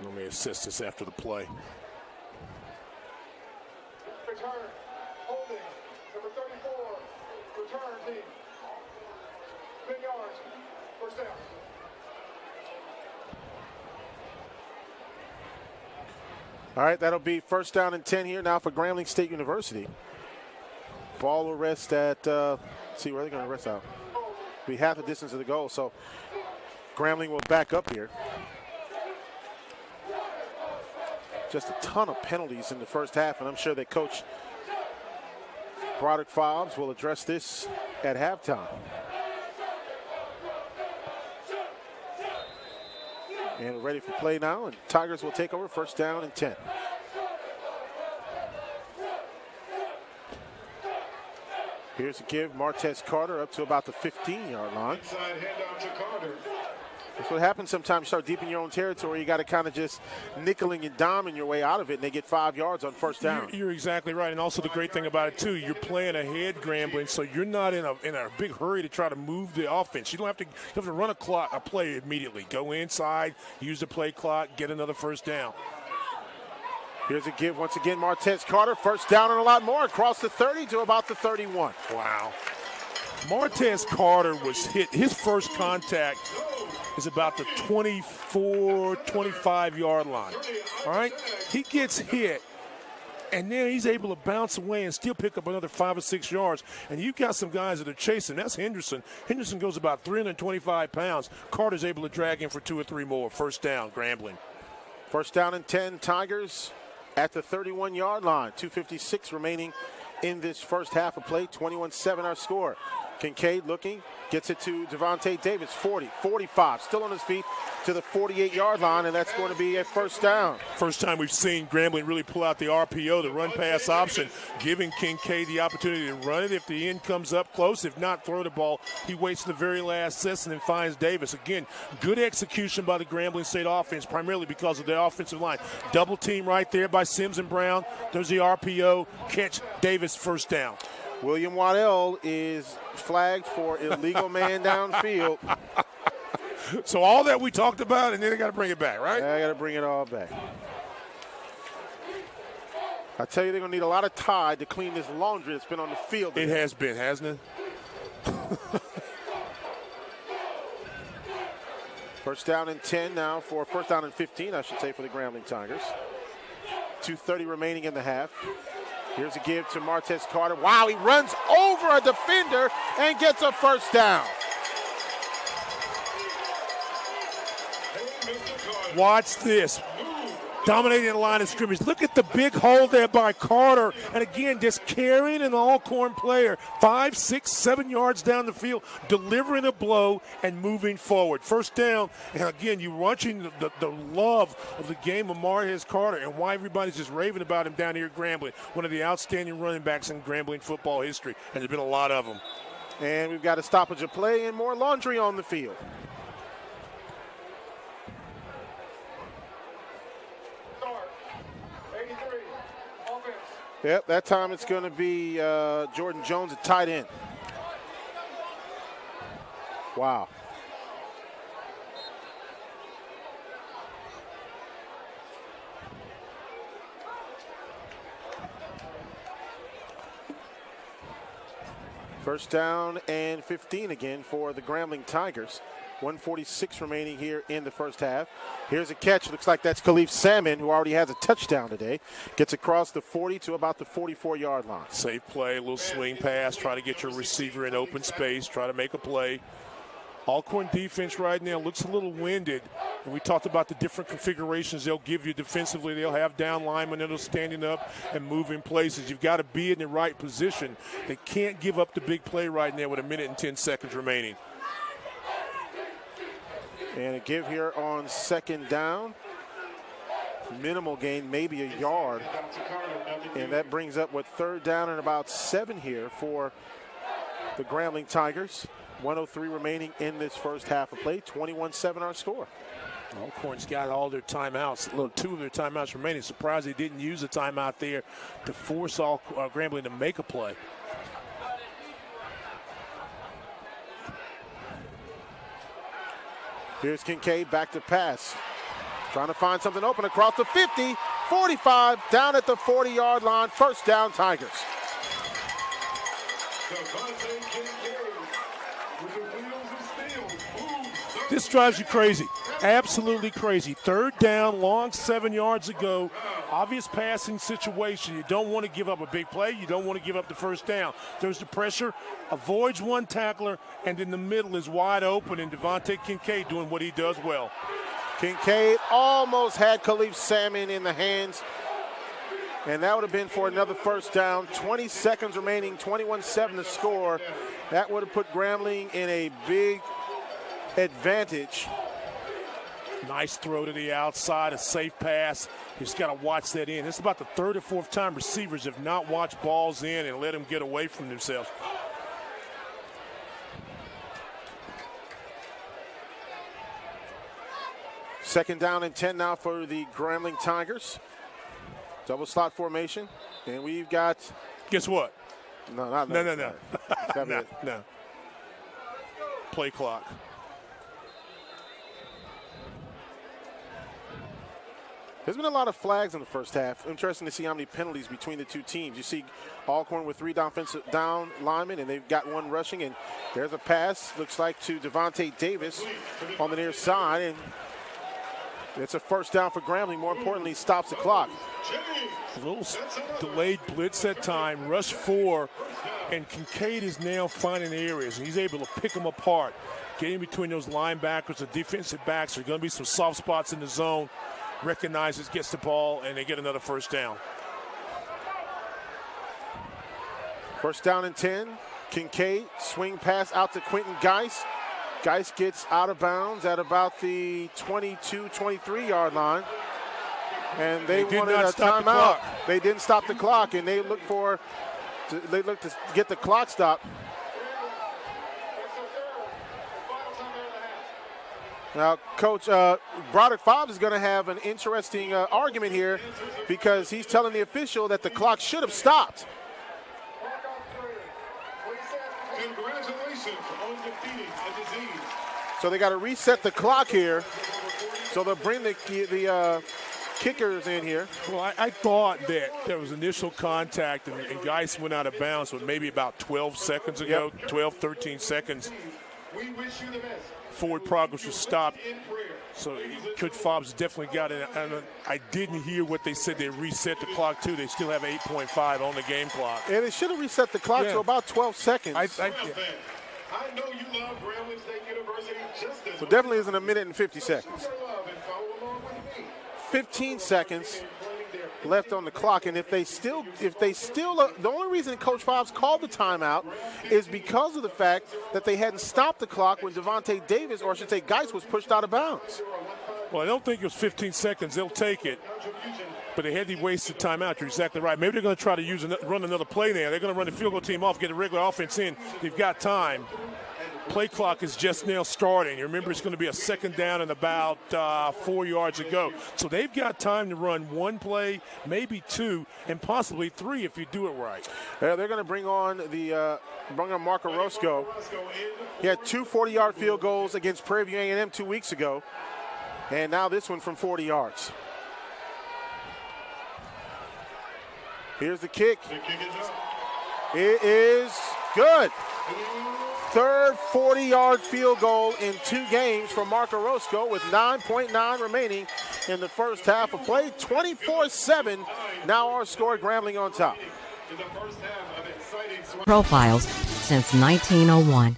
Let me assist this after the play. Return. Holding. Number 34. Return team. 10 yards. First down. All right, that'll be first down and 10 here now for Grambling State University. Ball will rest at, see where they're going to rest out. Be half the distance of the goal, so Grambling will back up here. Just a ton of penalties in the first half, and I'm sure that Coach Broderick Fobbs will address this at halftime. And we're ready for play now, and Tigers will take over first down and 10. Here's a give, Martez Carter up to about the 15-yard line. Inside handoff to Carter. That's what happens sometimes. You start deep in your own territory. You got to kind of just nickeling and diming your way out of it, and they get 5 yards on first down. You're exactly right, and also the great thing about it too, you're playing ahead, Grambling, so you're not in a big hurry to try to move the offense. You don't have to run a play immediately. Go inside, use the play clock, get another first down. Here's a give once again, Martez Carter. First down and a lot more across the 30 to about the 31. Wow. Martez Carter was hit. His first contact is about the 24, 25-yard line. All right? He gets hit, and then he's able to bounce away and still pick up another 5 or 6 yards. And you've got some guys that are chasing. That's Henderson. Henderson goes about 325 pounds. Carter's able to drag him for 2 or 3 more. First down, Grambling. First down and 10, Tigers at the 31-yard line. 2:56 remaining in this first half of play. 21-7 our score. Kincaid looking, gets it to Devontae Davis, 40, 45, still on his feet to the 48-yard line, and that's going to be a first down. First time we've seen Grambling really pull out the RPO, the run-pass option, giving Kincaid the opportunity to run it if the end comes up close. If not, throw the ball. He waits to the very last second and finds Davis. Again, good execution by the Grambling State offense, primarily because of the offensive line. Double team right there by Sims and Brown. There's the RPO. Catch Davis, first down. William Waddell is flagged for illegal man downfield. So all that we talked about, and then they got to bring it back, right? I got to bring it all back. I tell you, they're going to need a lot of Tide to clean this laundry that's been on the field today. It has been, hasn't it? First down and 10 now for first down and 15, I should say, for the Grambling Tigers. 2:30 remaining in the half. Here's a give to Martez Carter. Wow, he runs over a defender and gets a first down. Watch this. Dominating the line of scrimmage. Look at the big hole there by Carter. And again, just carrying an Alcorn player 5, 6, 7 yards down the field, delivering a blow and moving forward. First down. And again, you're watching the love of the game of Martez Carter and why everybody's just raving about him down here at Grambling. One of the outstanding running backs in Grambling football history. And there's been a lot of them. And we've got a stoppage of play and more laundry on the field. Yep, that time it's going to be Jordan Jones at tight end. Wow. First down and 15 again for the Grambling Tigers. 1:46 remaining here in the first half. Here's a catch. Looks like that's Khalif Salmon, who already has a touchdown today. Gets across the 40 to about the 44-yard line. Safe play, a little swing pass. Try to get your receiver in open space. Try to make a play. Alcorn defense right now looks a little winded. And we talked about the different configurations they'll give you defensively. They'll have down linemen that are standing up and moving places. You've got to be in the right position. They can't give up the big play right now with 1 minute and 10 seconds remaining. And a give here on second down. Minimal gain, maybe a yard. And that brings up what, third down and about 7 here for the Grambling Tigers. 1:03 remaining in this first half of play. 21-7 our score. Alcorn's got all their timeouts, 2 of their timeouts remaining. Surprised they didn't use a timeout there to force Grambling to make a play. Here's Kincaid back to pass. Trying to find something open across the 50, 45, down at the 40-yard line. First down, Tigers. This drives you crazy. Absolutely crazy. Third down, long 7 yards ago. Obvious passing situation. You don't want to give up a big play. You don't want to give up the first down. There's the pressure, avoids one tackler, and in the middle is wide open, and Devontae Kincaid doing what he does well. Kincaid almost had Khalif Salmon in the hands, and that would have been for another first down. 20 seconds remaining, 21-7 to score. That would have put Grambling in a big advantage. Nice throw to the outside, a safe pass. You just got to watch that in. This is about the third or fourth time receivers have not watched balls in and let them get away from themselves. Second down and 10 now for the Grambling Tigers. Double slot formation. And we've got... Guess what? No. No. Play clock. There's been a lot of flags in the first half. Interesting to see how many penalties between the two teams. You see Alcorn with 3 down linemen, and they've got 1 rushing. And there's a pass, looks like, to Devontae Davis on the near side. And it's a first down for Grambling. More importantly, stops the clock. A little delayed blitz that time. Rush 4, and Kincaid is now finding areas, and he's able to pick them apart. Getting between those linebackers, the defensive backs. There are going to be some soft spots in the zone. Recognizes, gets the ball, and they get another first down. First down and 10 Kincaid, swing pass out to Quentin Geis. Geis gets out of bounds at about the 22-23 line. And they wanted a timeout. They didn't stop the clock, and they looked to get the clock stopped. Now, Coach Broderick Fobbs is going to have an interesting argument here because he's telling the official that the clock should have stopped. Congratulations on defeating a disease. So they got to reset the clock here. So they'll bring the kickers in here. Well, I thought that there was initial contact and Geis went out of bounds with maybe about 12 seconds ago, 12, 13 seconds. We wish you the best. Forward progress was stopped. So Coach Fobbs definitely got it. I didn't hear what they said. They reset the clock, too. They still have 8.5 on the game clock. And they should have reset the clock to about 12 seconds. I know you love Grambling State University just as So definitely isn't a minute and 50 seconds. 15 seconds left on the clock, and if they still, the only reason Coach Fobbs called the timeout is because of the fact that they hadn't stopped the clock when Devontae Davis, or I should say Geis, was pushed out of bounds. Well, I don't think it was 15 seconds. They'll take it, but they had to waste the timeout. You're exactly right. Maybe they're going to try to run another play there. They're going to run the field goal team off, get a regular offense in. They've got time. Play clock is just now starting. You remember it's going to be a second down and about 4 yards to go. So they've got time to run one play, maybe two, and possibly three if you do it right. They're going to bring on Marco Roscoe. He had two 40-yard field goals against Prairie View A&M 2 weeks ago, and now this one from 40 yards. Here's the kick. It is good. Third 40-yard field goal in 2 games for Marco Roscoe with 9.9 remaining in the first half of play. 24-7. Now our score, Grambling on top. Profiles since 1901.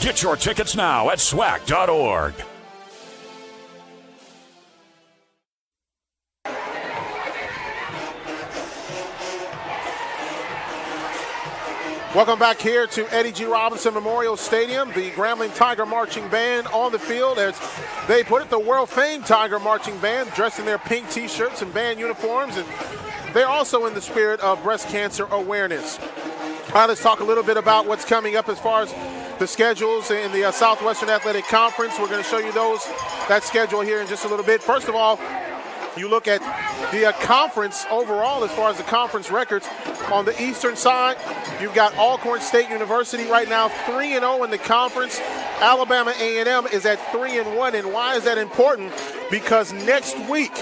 Get your tickets now at SWAC.org. Welcome back here to Eddie G. Robinson Memorial Stadium. The Grambling Tiger Marching Band on the field, as they put it, the world-famed Tiger Marching Band, dressed in their pink T-shirts and band uniforms, and they're also in the spirit of breast cancer awareness. All right, let's talk a little bit about what's coming up as far as the schedules in the Southwestern Athletic Conference. We're going to show you that schedule here in just a little bit. First of all, you look at the conference overall as far as the conference records. On the eastern side, you've got Alcorn State University right now 3-0 in the conference. Alabama A&M is at 3-1. And why is that important? Because next week,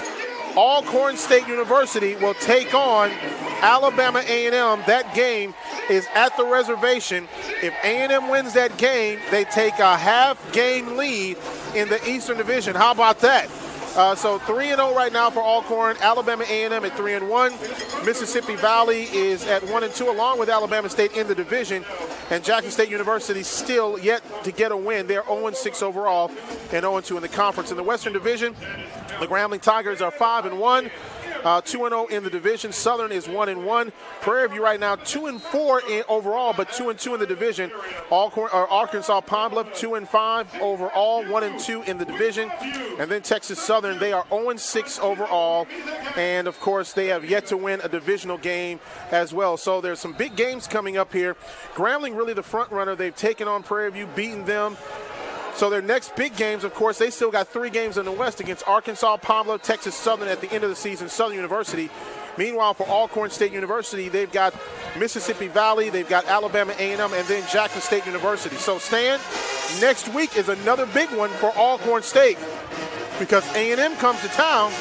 Alcorn State University will take on Alabama A&M. That game is at the reservation. If A&M wins that game, they take a half-game lead in the Eastern Division. How about that? So 3-0 right now for Alcorn. Alabama A&M at 3-1. Mississippi Valley is at 1-2, along with Alabama State in the division. And Jackson State University still yet to get a win. They're 0-6 overall and 0-2 in the conference. In the Western Division, the Grambling Tigers are 5-1. 2-0 in the division. Southern is 1-1. Prairie View right now 2-4 overall, but 2-2 in the division. Arkansas Pine Bluff 2-5 overall, 1-2 in the division. And then Texas Southern, they are 0-6 overall, and of course they have yet to win a divisional game as well. So there's some big games coming up here. Grambling really the front runner. They've taken on Prairie View, beaten them. So their next big games, of course, they still got 3 games in the West against Arkansas, Pine Bluff, Texas Southern at the end of the season, Southern University. Meanwhile, for Alcorn State University, they've got Mississippi Valley, they've got Alabama A&M, and then Jackson State University. So, Stan, next week is another big one for Alcorn State because A&M comes to town,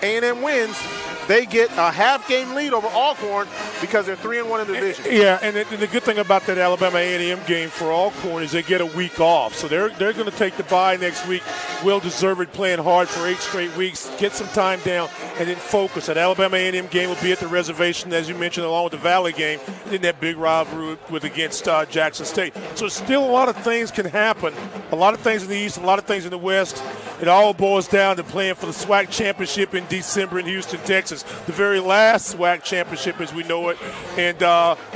A&M wins. They get a half-game lead over Alcorn because they're 3-1 in the division. Yeah, and the good thing about that Alabama A&M game for Alcorn is they get a week off. So they're going to take the bye next week, well-deserved, playing hard for 8 straight weeks, get some time down, and then focus. That Alabama A&M game will be at the reservation, as you mentioned, along with the Valley game, and then that big rivalry against Jackson State. So still a lot of things can happen, a lot of things in the East, a lot of things in the West. It all boils down to playing for the SWAC championship in December in Houston, Texas. The very last SWAC championship as we know it. And,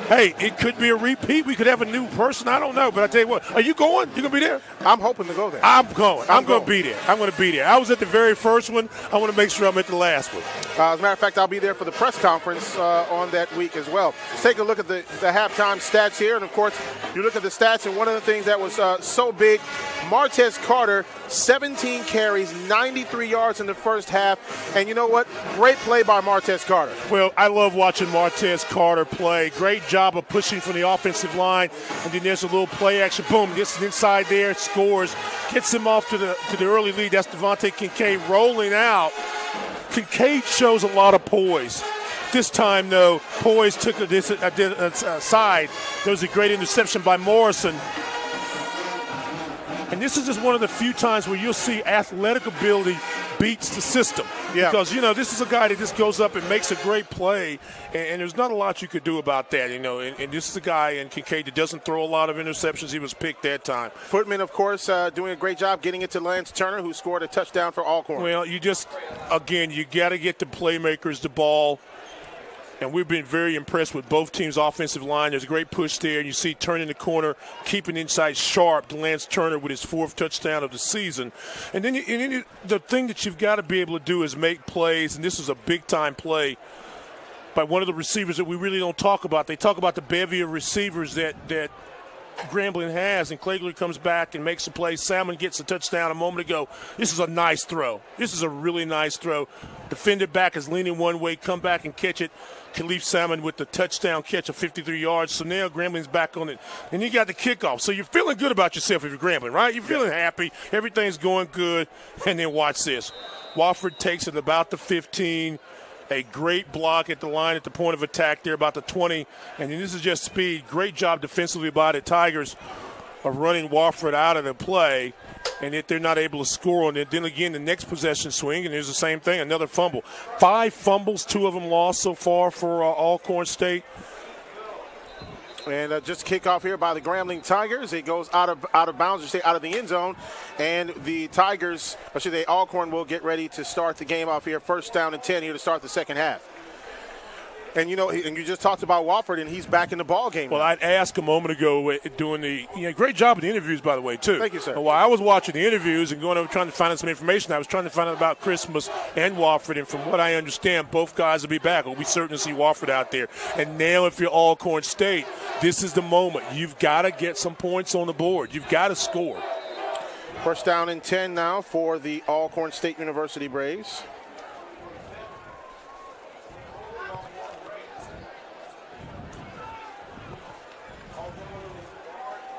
hey, it could be a repeat. We could have a new person. I don't know. But I tell you what, are you going? You going to be there? I'm hoping to go there. I'm going. I'm going to be there. I'm going to be there. I was at the very first one. I want to make sure I'm at the last one. As a matter of fact, I'll be there for the press conference on that week as well. Let's take a look at the halftime stats here. And, of course, you look at the stats, and one of the things that was so big, Martez Carter, 17 carries, 93 yards in the first half. And you know what? Great play by Martez Carter. Well, I love watching Martez Carter play. Great job of pushing from the offensive line. And then there's a little play action. Boom, gets inside there, scores. Gets him off to the early lead. That's Devontae Kincaid rolling out. Kincaid shows a lot of poise. This time, though, poise took a side. There was a great interception by Morrison. And this is just one of the few times where you'll see athletic ability beats the system. Yeah. Because, this is a guy that just goes up and makes a great play, and there's not a lot you could do about that, And this is a guy in Kincaid that doesn't throw a lot of interceptions. He was picked that time. Footman, of course, doing a great job getting it to Lance Turner, who scored a touchdown for Alcorn. Well, you got to get the playmakers the ball. And we've been very impressed with both teams' offensive line. There's a great push there. And you see turning the corner, keeping inside sharp to Lance Turner with his 4th touchdown of the season. And then the thing that you've got to be able to do is make plays. And this is a big-time play by one of the receivers that we really don't talk about. They talk about the bevy of receivers that Grambling has, and Clegler comes back and makes a play. Salmon gets a touchdown a moment ago. This is a nice throw. This is a really nice throw. Defender back is leaning one way, come back and catch it. Khalif Salmon with the touchdown catch of 53 yards. So now Grambling's back on it. And you got the kickoff. So you're feeling good about yourself if you're Grambling, right? You're feeling happy. Everything's going good. And then watch this. Wofford takes it about the 15. A great block at the line at the point of attack there, about the 20. And then this is just speed. Great job defensively by the Tigers of running Wofford out of the play. And if they're not able to score on it, then again the next possession swing, and there's the same thing, another fumble. 5 fumbles, 2 of them lost so far for Alcorn State. And just kickoff here by the Grambling Tigers. It goes out of bounds, or stay out of the end zone. And the Tigers, or should they, Alcorn will get ready to start the game off here. First down and 10 here to start the second half. And, you know, and you just talked about Wofford, and he's back in the ball game. Well, now. I'd asked a moment ago doing great job with the interviews, by the way, too. Thank you, sir. And while I was watching the interviews and going over trying to find out some information, I was trying to find out about Christmas and Wofford. And from what I understand, both guys will be back. We'll be certain to see Wofford out there. And now, if you're Alcorn State, this is the moment. You've got to get some points on the board. You've got to score. First down and 10 now for the Alcorn State University Braves.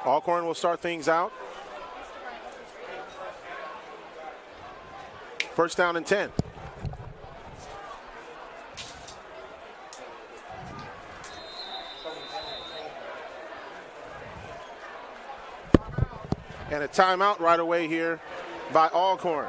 Alcorn will start things out. First down and 10. And a timeout right away here by Alcorn.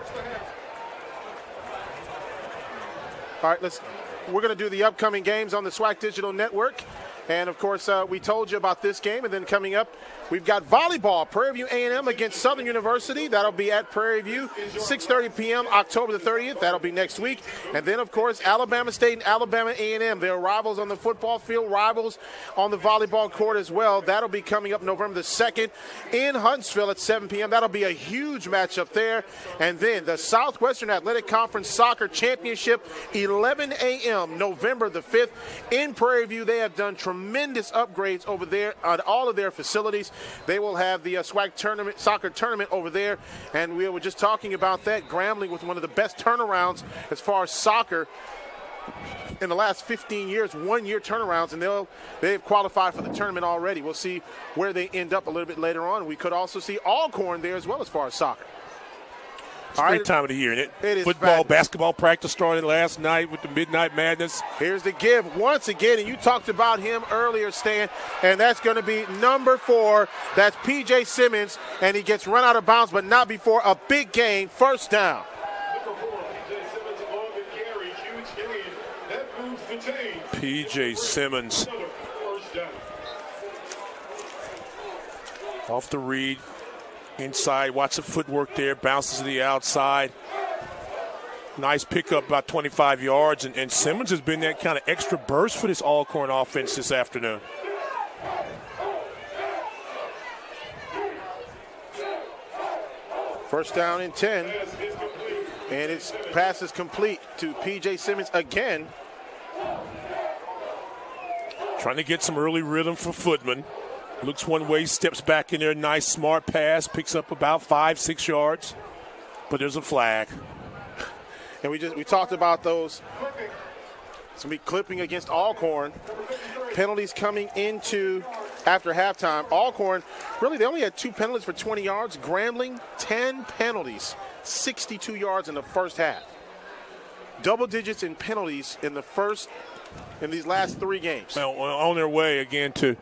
All right, we're going to do the upcoming games on the SWAC Digital Network. And, of course, we told you about this game. And then coming up, we've got volleyball, Prairie View A&M against Southern University. That'll be at Prairie View, 6:30 p.m., October the 30th. That'll be next week. And then, of course, Alabama State and Alabama A&M. They're rivals on the football field, rivals on the volleyball court as well. That'll be coming up November the 2nd in Huntsville at 7 p.m. That'll be a huge matchup there. And then the Southwestern Athletic Conference Soccer Championship, 11 a.m., November the 5th in Prairie View. They have done tremendous upgrades over there on all of their facilities. They will have the SWAC tournament, soccer tournament over there, and we were just talking about that. Grambling with one of the best turnarounds as far as soccer in the last 15 years, 1-year turnarounds, and they've qualified for the tournament already. We'll see where they end up a little bit later on. We could also see Alcorn there as well as far as soccer. It's a great time of the year, isn't it? It is. Football, fabulous. Basketball practice started last night with the Midnight Madness. Here's the give once again, and you talked about him earlier, Stan, and that's going to be number 4. That's P.J. Simmons, and he gets run out of bounds, but not before a big gain. First down. P.J. Simmons off the read. Inside, watch the footwork there, bounces to the outside. Nice pickup, about 25 yards, and Simmons has been that kind of extra burst for this Alcorn offense this afternoon. First down and 10, and its pass is complete to P.J. Simmons again. Trying to get some early rhythm for Footman. Looks one way, steps back in there, nice smart pass, picks up about 5-6 yards, but there's a flag. And we talked about those. It's going to be clipping against Alcorn. Penalties coming into after halftime. Alcorn, really, they only had 2 penalties for 20 yards. Grambling, 10 penalties, 62 yards in the first half. Double digits in penalties in these last 3 games. Well, on their way again to,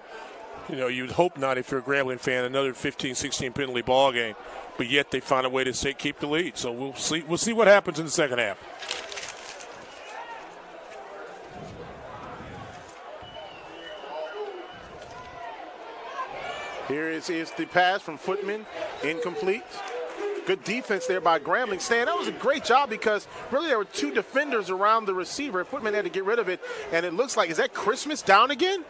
you'd hope not if you're a Grambling fan, another 15-16 penalty ball game. But yet they find a way to keep the lead. So we'll see what happens in the second half. Here is the pass from Footman, incomplete. Good defense there by Grambling. Stan, that was a great job because really there were 2 defenders around the receiver. Footman had to get rid of it, and it looks like, is that Christmas down again?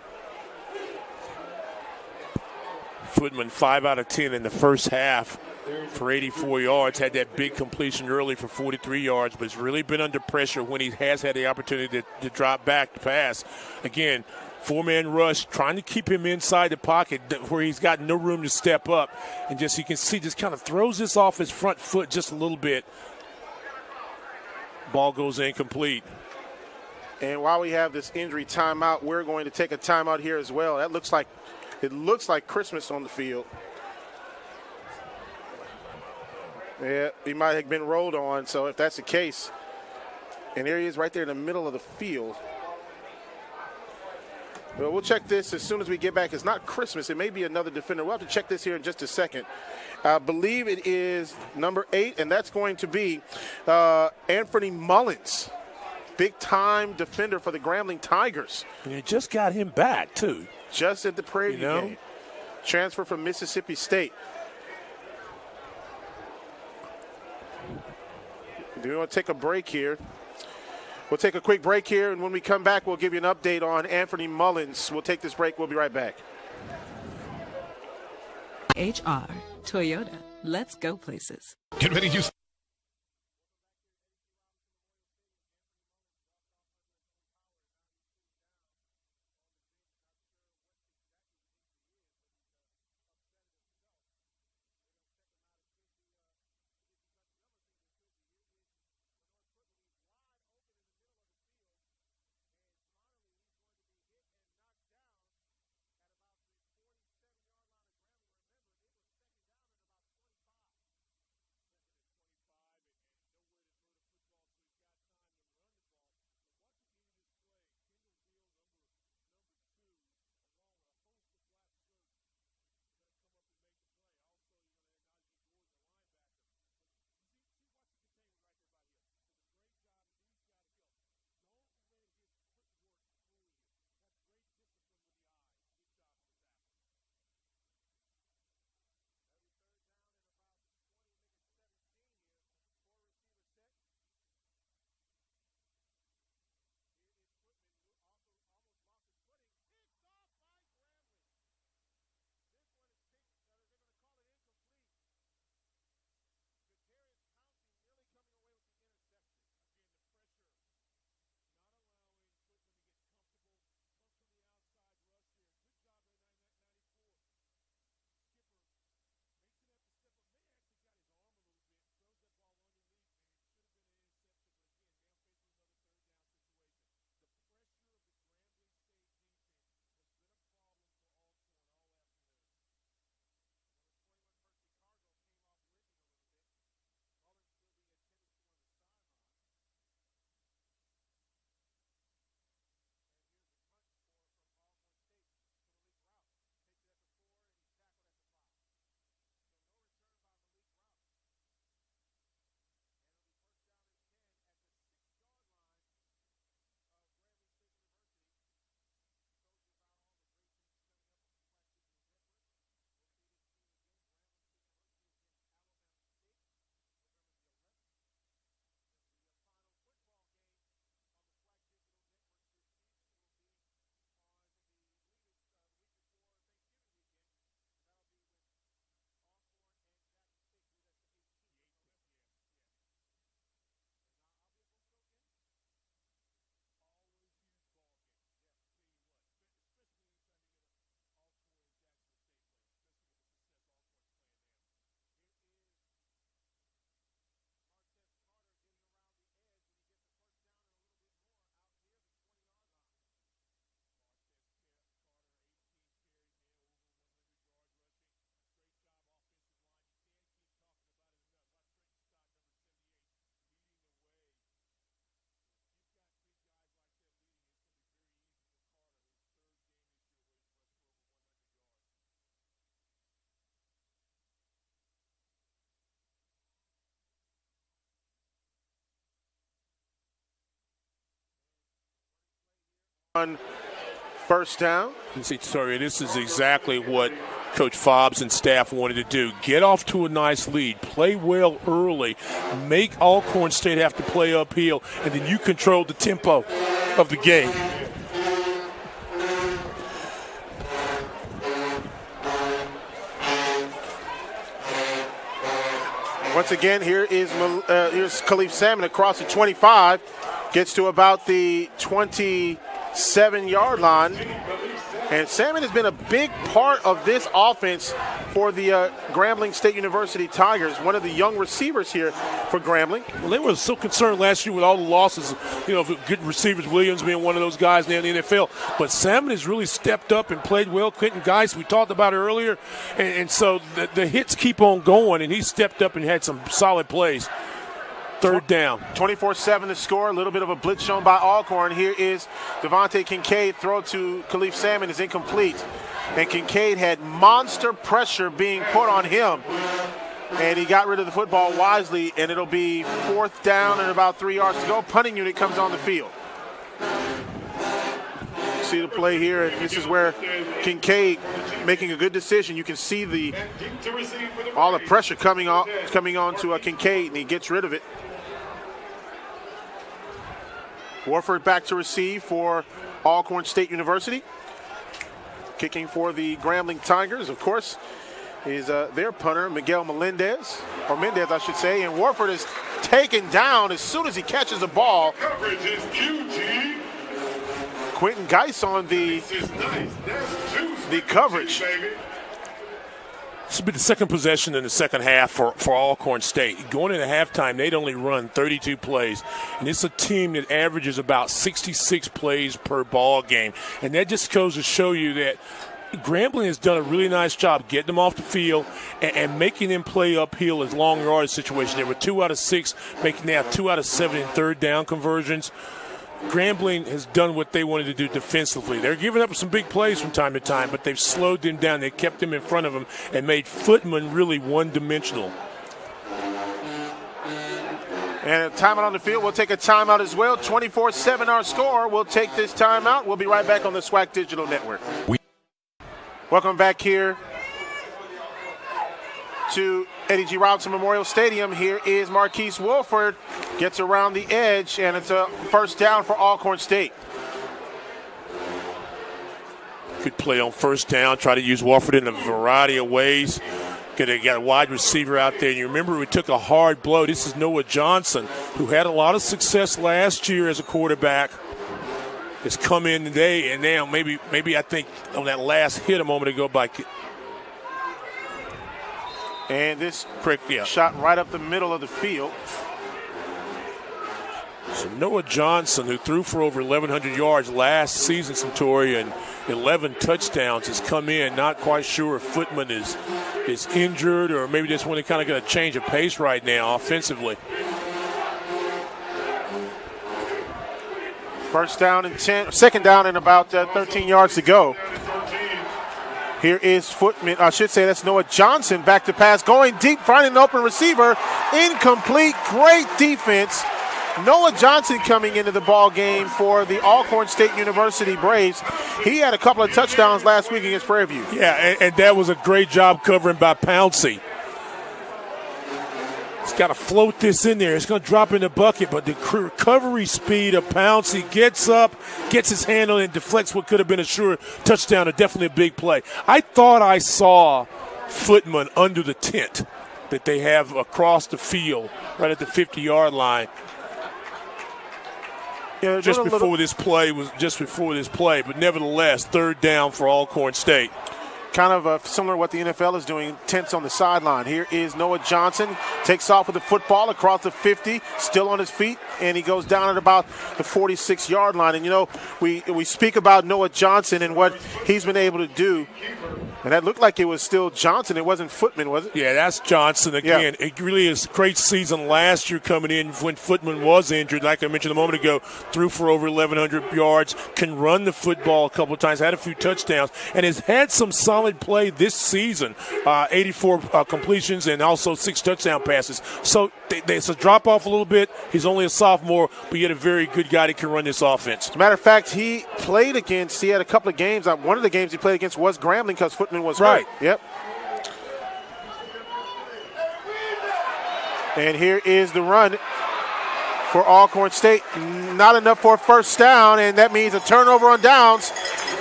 Footman 5 out of 10 in the first half for 84 yards. Had that big completion early for 43 yards, but has really been under pressure when he has had the opportunity to drop back to pass. Again, 4-man rush, trying to keep him inside the pocket where he's got no room to step up. And just you can see, just kind of throws this off his front foot just a little bit. Ball goes incomplete. And while we have this injury timeout, we're going to take a timeout here as well. It looks like Christmas on the field. Yeah, he might have been rolled on, so if that's the case, and there he is right there in the middle of the field. Well, we'll check this as soon as we get back. It's not Christmas. It may be another defender. We'll have to check this here in just a second. I believe it is number 8, and that's going to be Anthony Mullins. big-time defender for the Grambling Tigers. And you just got him back, too. Just at the Prairie View game. Transfer from Mississippi State. We want to take a break here. We'll take a quick break here, and when we come back, we'll give you an update on Anthony Mullins. We'll take this break. We'll be right back. HR, Toyota, let's go places. Get ready, Houston. On first down. You see, sorry, this is exactly what Coach Fobbs and staff wanted to do. Get off to a nice lead, play well early, make Alcorn State have to play uphill, and then you control the tempo of the game. Once again, here's Khalif Salmon across the 25, gets to about the 27-yard line. And Salmon has been a big part of this offense for the Grambling State University Tigers, one of the young receivers here for Grambling. Well, they were so concerned last year with all the losses, good receivers, Williams being one of those guys in the NFL. But Salmon has really stepped up and played well. Quentin Geis, we talked about earlier. And so the hits keep on going, and he stepped up and had some solid plays. Third down. 24-7 to score. A little bit of a blitz shown by Alcorn. Here is Devontae Kincaid. Throw to Khalif Salmon is incomplete. And Kincaid had monster pressure being put on him. And he got rid of the football wisely, and it'll be 4th down and about 3 yards to go. Punting unit comes on the field. See the play here, and this is where Kincaid making a good decision. You can see all the pressure coming on to Kincaid, and he gets rid of it. Warford back to receive for Alcorn State University. Kicking for the Grambling Tigers, of course, is their punter, Miguel Mendez, I should say. And Warford is taken down as soon as he catches the ball. Coverage is QG. Quentin Geis on the coverage. This will be the second possession in the second half for Alcorn State. Going into halftime, they'd only run 32 plays. And it's a team that averages about 66 plays per ball game. And that just goes to show you that Grambling has done a really nice job getting them off the field and making them play uphill as long yardage situation. They were 2 out of 6, making now 2 out of 7 in third down conversions. Grambling has done what they wanted to do defensively. They're giving up some big plays from time to time, but they've slowed them down. They kept them in front of them and made Footman really one-dimensional. And a timeout on the field. We'll take a timeout as well. 24-7 our score. We'll take this timeout. We'll be right back on the SWAC Digital Network. Welcome back here to Eddie G. Robinson Memorial Stadium. Here is Marquise Wolford. Gets around the edge, and it's a first down for Alcorn State. Good play on first down. Try to use Wolford in a variety of ways. Got a wide receiver out there. And you remember we took a hard blow. This is Noah Johnson, who had a lot of success last year as a quarterback. Has come in today, and now maybe I think on that last hit a moment ago by. And this shot right up the middle of the field. So Noah Johnson, who threw for over 1,100 yards last season, Centurion, 11 touchdowns, has come in. Not quite sure if Footman is injured or maybe just want to kind of get a change of pace right now offensively. First down and 10, second down and about 13 yards to go. Here is Footman, I should say that's Noah Johnson back to pass, going deep, finding an open receiver, incomplete, great defense. Noah Johnson coming into the ball game for the Alcorn State University Braves. He had a couple of touchdowns last week against Prairie View. Yeah, and that was a great job covering by Pouncey. He's got to float this in there. It's going to drop in the bucket, but the recovery speed of Pouncey gets up, gets his hand on it, and deflects what could have been a sure touchdown, or definitely a big play. I thought I saw Footman under the tent that they have across the field right at the 50-yard line. Yeah, just before this play, but nevertheless, third down for Alcorn State. Kind of similar to what the NFL is doing, tents on the sideline. Here is Noah Johnson, takes off with the football across the 50, still on his feet, and he goes down at about the 46-yard line. And, you know, we speak about Noah Johnson and what he's been able to do, and that looked like it was still Johnson. It wasn't Footman, was it? Yeah, that's Johnson again. Yeah. It really is a great season last year coming in when Footman was injured. Like I mentioned a moment ago, threw for over 1,100 yards, can run the football a couple of times, had a few touchdowns, and has had some solid play this season. 84 completions and also 6 touchdown passes. So it's a drop off a little bit. He's only a sophomore, but yet a very good guy that can run this offense. As a matter of fact, he had a couple of games. One of the games he played against was Grambling because Footman was hurt. Yep. And here is the run for Alcorn State. Not enough for a first down, and that means a turnover on downs.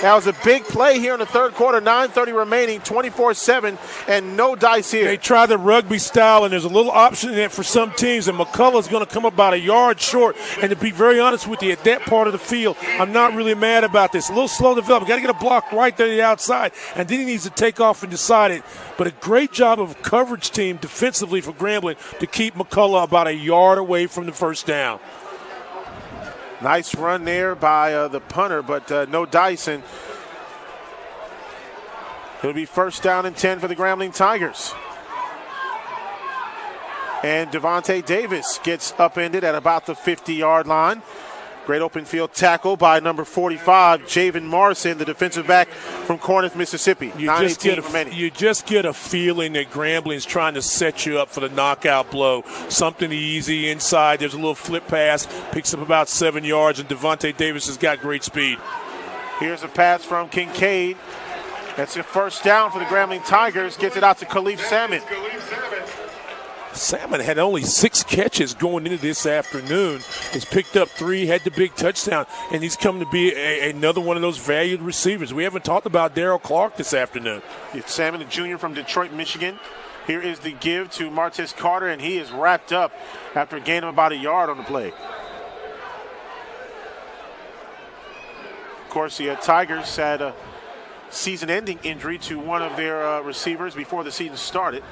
That was a big play here in the third quarter, 9:30 remaining, 24-7, and no dice here. They try the rugby style, and there's a little option in it for some teams, and McCullough's going to come about a yard short. And to be very honest with you, at that part of the field, I'm not really mad about this. A little slow development. Got to get a block right there to the outside, and then he needs to take off and decide it. But a great job of coverage team defensively for Grambling to keep McCullough about a yard away from the first down. Nice run there by the punter, but no dice, and it'll be first down and 10 for the Grambling Tigers. And Devontae Davis gets upended at about the 50-yard line. Great open field tackle by number 45, Javen Morrison, the defensive back from Corinth, Mississippi. You just get a feeling that Grambling's trying to set you up for the knockout blow. Something easy inside. There's a little flip pass, picks up about 7 yards, and Devontae Davis has got great speed. Here's a pass from Kincaid. That's a first down for the Grambling Tigers. Gets it out to Khalif Salmon. Salmon had only 6 catches going into this afternoon. He's picked up 3, had the big touchdown, and he's come to be another one of those valued receivers. We haven't talked about Daryl Clark this afternoon. It's Salmon, the junior from Detroit, Michigan. Here is the give to Martez Carter, and he is wrapped up after a gain of about a yard on the play. Of course, the Tigers had a season-ending injury to one of their receivers before the season started.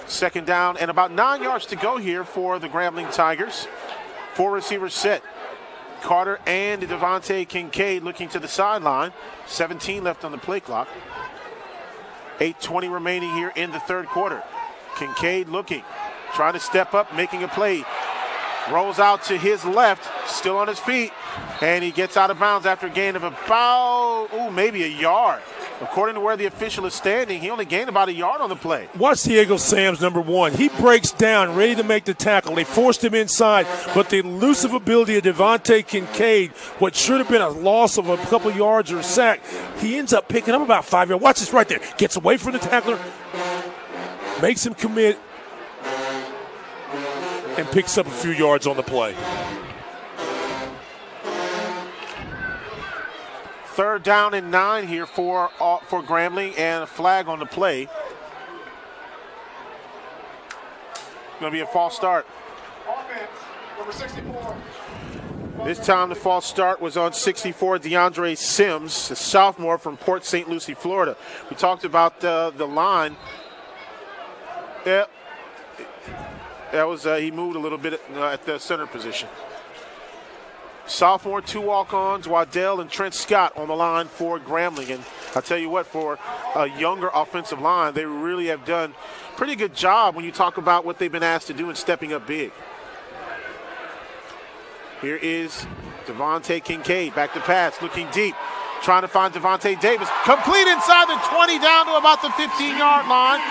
Second down and about 9 yards to go here for the Grambling Tigers. 4 receivers set. Carter and Devontae Kincaid looking to the sideline. 17 left on the play clock. 8:20 remaining here in the third quarter. Kincaid looking, trying to step up, making a play. Rolls out to his left, still on his feet, and he gets out of bounds after a gain of about, maybe a yard. According to where the official is standing, he only gained about a yard on the play. Watch Diego Sam's number 1. He breaks down, ready to make the tackle. They forced him inside, but the elusive ability of Devontae Kincaid, what should have been a loss of a couple yards or a sack, he ends up picking up about 5 yards. Watch this right there. Gets away from the tackler, makes him commit, and picks up a few yards on the play. Third down and 9 here for Grambling, and a flag on the play. Going to be a false start. Offense, number 64. This time the false start was on 64, DeAndre Sims, a sophomore from Port St. Lucie, Florida. We talked about the line. Yeah, that was he moved a little bit at the center position. Sophomore, 2 walk-ons, Waddell and Trent Scott on the line for Grambling. And I'll tell you what, for a younger offensive line, they really have done a pretty good job when you talk about what they've been asked to do and stepping up big. Here is Devontae Kincaid, back to pass, looking deep, trying to find Devontae Davis. Complete inside the 20, down to about the 15-yard line.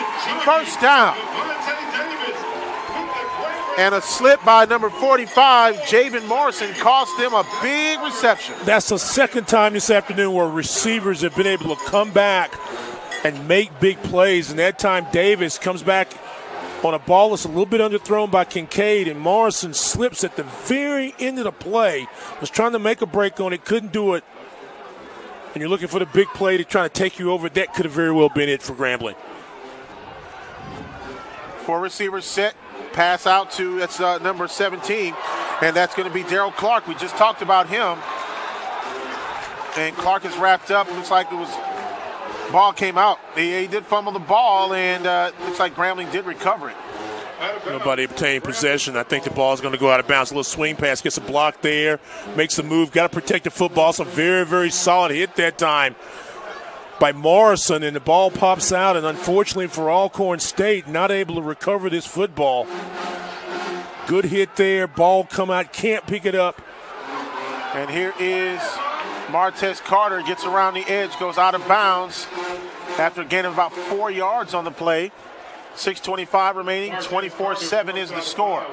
First down. And a slip by number 45, Javen Morrison, cost them a big reception. That's the second time this afternoon where receivers have been able to come back and make big plays. And that time Davis comes back on a ball that's a little bit underthrown by Kincaid, and Morrison slips at the very end of the play. Was trying to make a break on it, couldn't do it. And you're looking for the big play to try to take you over. That could have very well been it for Grambling. 4 receivers set. Pass out to that's number 17, and that's going to be Daryl Clark. We just talked about him, and Clark is wrapped up. Looks like it was ball came out. He did fumble the ball, and looks like Grambling did recover it. Nobody obtained possession. I think the ball is going to go out of bounds. A little swing pass, gets a block there, makes the move. Got to protect the football. It's a very, very solid hit that time by Morrison, and the ball pops out, and unfortunately for Alcorn State, not able to recover this football. Good hit there, ball come out, can't pick it up. And here is Martez Carter, gets around the edge, goes out of bounds after a gain of about 4 yards on the play. 6:25 remaining, 24-7 is the score.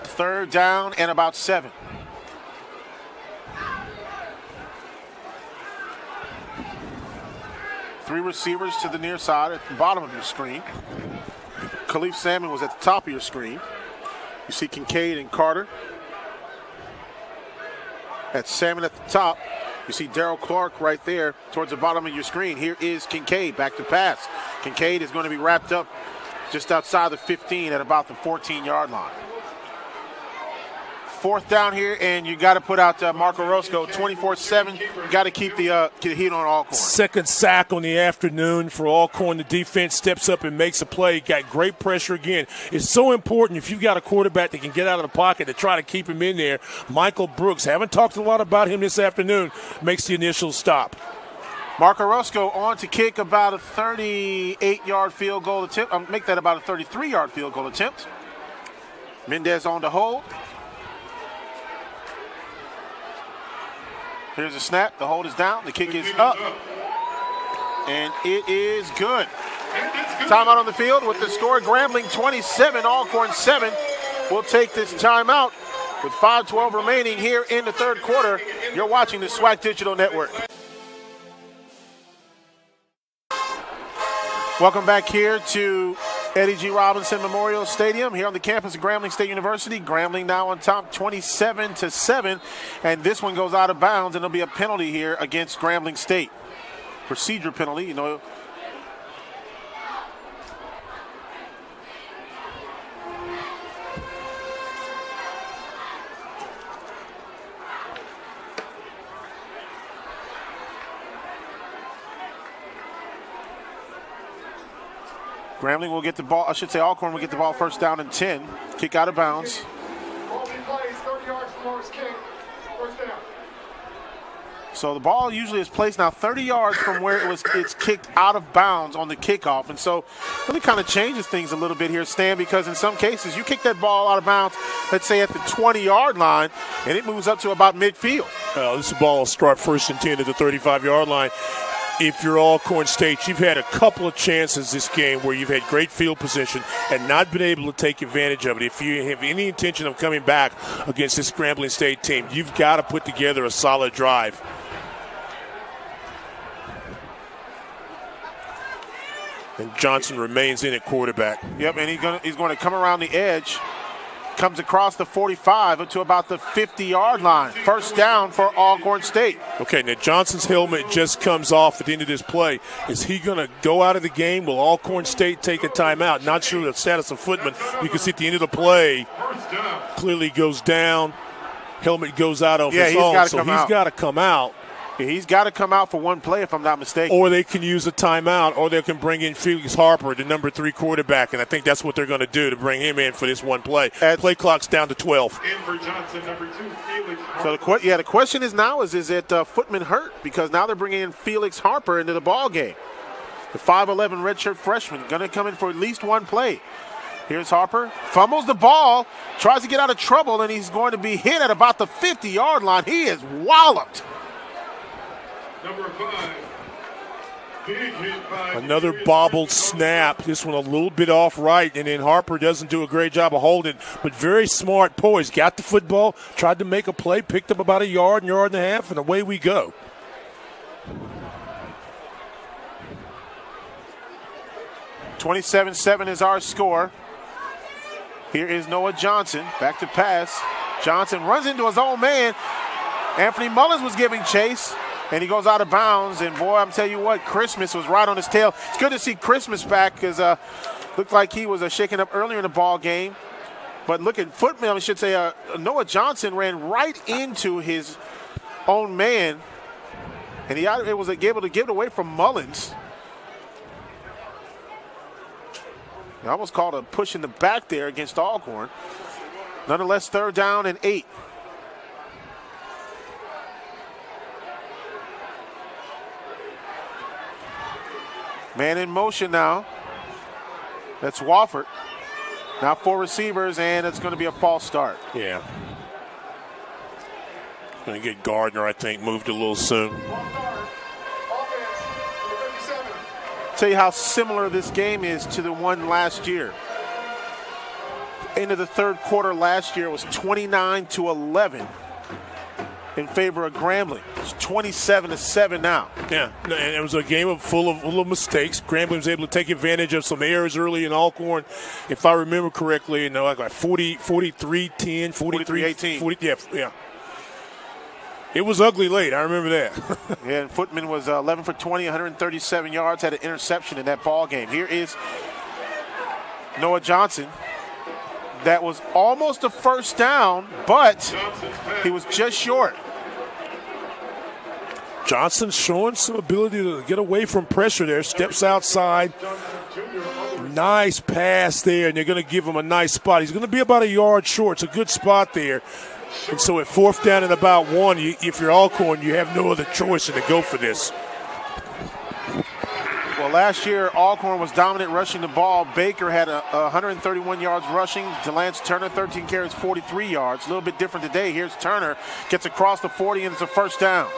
Third down and about 7. Three receivers to the near side at the bottom of your screen. Khalif Salmon was at the top of your screen. You see Kincaid and Carter. That's Salmon at the top. You see Daryl Clark right there towards the bottom of your screen. Here is Kincaid, back to pass. Kincaid is going to be wrapped up just outside the 15 at about the 14-yard line. Fourth down here, and you got to put out Marco Roscoe. 24-7, you got to keep the heat on Alcorn. Second sack on the afternoon for Alcorn. The defense steps up and makes a play. Got great pressure again. It's so important if you've got a quarterback that can get out of the pocket to try to keep him in there. Michael Brooks, haven't talked a lot about him this afternoon, makes the initial stop. Marco Roscoe on to kick about a 38-yard field goal attempt. Make that about a 33-yard field goal attempt. Mendez on to hold. Here's a snap. The hold is down. The kick is up. And it is good. Timeout on the field with the score. Grambling 27, Alcorn 7. We'll take this timeout with 5:12 remaining here in the third quarter. You're watching the SWAC Digital Network. Welcome back here to Eddie G. Robinson Memorial Stadium here on the campus of Grambling State University. Grambling now on top 27-7, and this one goes out of bounds, and there'll be a penalty here against Grambling State. Procedure penalty, you know. Grambling will get the ball, I should say Alcorn will get the ball first down and 10. Kick out of bounds. So the ball usually is placed now 30 yards from where it's kicked out of bounds on the kickoff. And so really kind of changes things a little bit here, Stan, because in some cases you kick that ball out of bounds, let's say at the 20-yard line, and it moves up to about midfield. This ball will start first and 10 at the 35-yard line. If you're Alcorn State, you've had a couple of chances this game where you've had great field position and not been able to take advantage of it. If you have any intention of coming back against this Grambling State team, you've got to put together a solid drive. And Johnson remains in at quarterback. Yep, and he's going to come around the edge. Comes across the 45 up to about the 50-yard line. First down for Alcorn State. Okay, now Johnson's helmet just comes off at the end of this play. Is he going to go out of the game? Will Alcorn State take a timeout? Not sure the status of Footman. You can see at the end of the play, clearly goes down. Helmet goes out on his own, so he's got to come out. Yeah, he's got to come out for one play, if I'm not mistaken. Or they can use a timeout, or they can bring in Felix Harper, the number 3 quarterback, and I think that's what they're going to do to bring him in for this one play. Play clock's down to 12. In for Johnson, number 2, Felix Harper. So the question is now is it Footman hurt? Because now they're bringing in Felix Harper into the ball game. The 5'11 redshirt freshman going to come in for at least one play. Here's Harper, fumbles the ball, tries to get out of trouble, and he's going to be hit at about the 50-yard line. He is walloped. Number 5. Big hit by another bobbled snap. This one a little bit off right, and then Harper doesn't do a great job of holding, but very smart poise. Got the football, tried to make a play, picked up about a yard and a half, and away we go. (27-7) is our score. Here is Noah Johnson, back to pass. Johnson runs into his own man. Anthony Mullins was giving chase. And he goes out of bounds, and boy, I'm telling you what, Christmas was right on his tail. It's good to see Christmas back because looked like he was shaken up earlier in the ball game. But look at Footman, I should say, Noah Johnson ran right into his own man, and he was able to give it away from Mullins. I almost called a push in the back there against Alcorn. Nonetheless, third down and 8. Man in motion now. That's Wofford. Now 4 receivers, and it's going to be a false start. Yeah. Going to get Gardner, I think, moved a little soon. Tell you how similar this game is to the one last year. End of the third quarter last year was 29-11 in favor of Grambling. It's 27-7 now. Yeah, and it was a game full of mistakes. Grambling was able to take advantage of some errors early in Alcorn, if I remember correctly, like 43-10, 43-18. Yeah. It was ugly late. I remember that. Yeah, and Footman was 11 for 20, 137 yards, had an interception in that ball game. Here is Noah Johnson. That was almost a first down, but he was just short. Johnson showing some ability to get away from pressure there. Steps outside. Nice pass there, and they're going to give him a nice spot. He's going to be about a yard short. It's a good spot there. And so at fourth down and about 1, if you're Alcorn, you have no other choice than to go for this. Well, last year, Alcorn was dominant rushing the ball. Baker had 131 yards rushing. Delance Turner, 13 carries, 43 yards. A little bit different today. Here's Turner, gets across the 40, and it's a first down.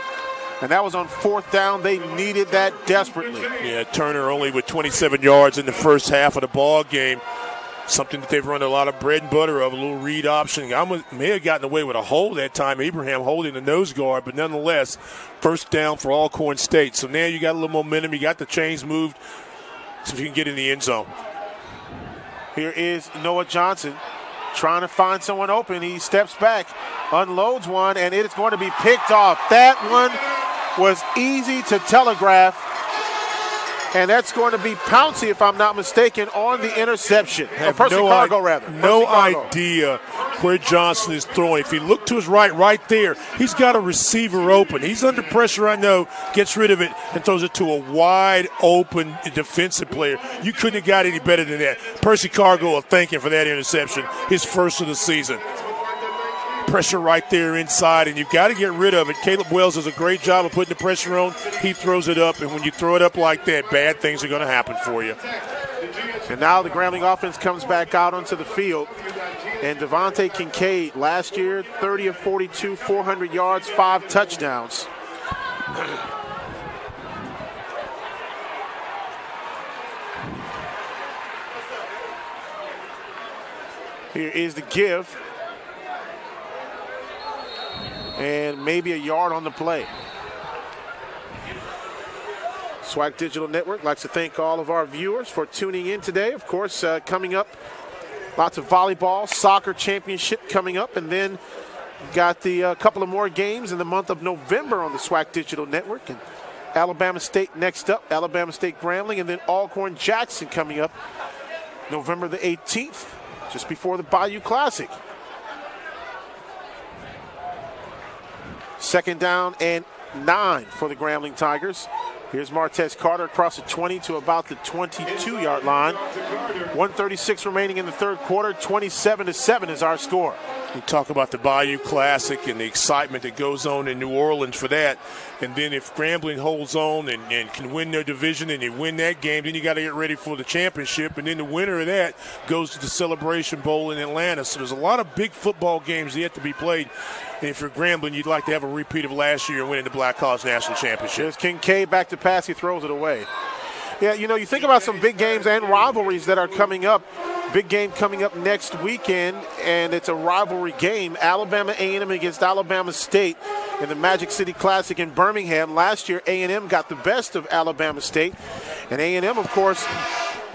And that was on fourth down. They needed that desperately. Yeah, Turner only with 27 yards in the first half of the ball game. Something that they've run a lot of bread and butter of, a little read option. May have gotten away with a hold that time, Abraham holding the nose guard, but nonetheless, first down for Alcorn State. So now you got a little momentum. You got the chains moved. So if you can get in the end zone. Here is Noah Johnson trying to find someone open. He steps back, unloads one, and it is going to be picked off. That one was easy to telegraph. And that's going to be Pouncey, if I'm not mistaken, on the interception. Percy Cargo, rather. No idea where Johnson is throwing. If he looked to his right there, he's got a receiver open. He's under pressure, I know, gets rid of it and throws it to a wide-open defensive player. You couldn't have got any better than that. Percy Cargo, thanking for that interception, his first of the season. Pressure right there inside, and you've got to get rid of it. Caleb Wells does a great job of putting the pressure on. He throws it up, and when you throw it up like that, bad things are going to happen for you. And now the Grambling offense comes back out onto the field. And Devontae Kincaid, last year, 30 of 42, 400 yards, 5 touchdowns. Here is the give. And maybe a yard on the play. SWAC Digital Network likes to thank all of our viewers for tuning in today. Of course, coming up, lots of volleyball, soccer championship coming up, and then got the couple of more games in the month of November on the SWAC Digital Network. And Alabama State next up, Alabama State Grambling, and then Alcorn Jackson coming up November the 18th, just before the Bayou Classic. Second down and 9 for the Grambling Tigers. Here's Martez Carter across the 20 to about the 22-yard line. 1:36 remaining in the third quarter. 27-7 is our score. We talk about the Bayou Classic and the excitement that goes on in New Orleans for that. And then if Grambling holds on and can win their division and they win that game, then you got to get ready for the championship. And then the winner of that goes to the Celebration Bowl in Atlanta. So there's a lot of big football games yet to be played. And if you're Grambling, you'd like to have a repeat of last year and winning the Black Hawks National Championship. There's Kincaid back to pass. He throws it away. Yeah, you know, you think about some big games and rivalries that are coming up. Big game coming up next weekend, and it's a rivalry game. Alabama A&M against Alabama State in the Magic City Classic in Birmingham. Last year, A&M got the best of Alabama State. And A&M, of course,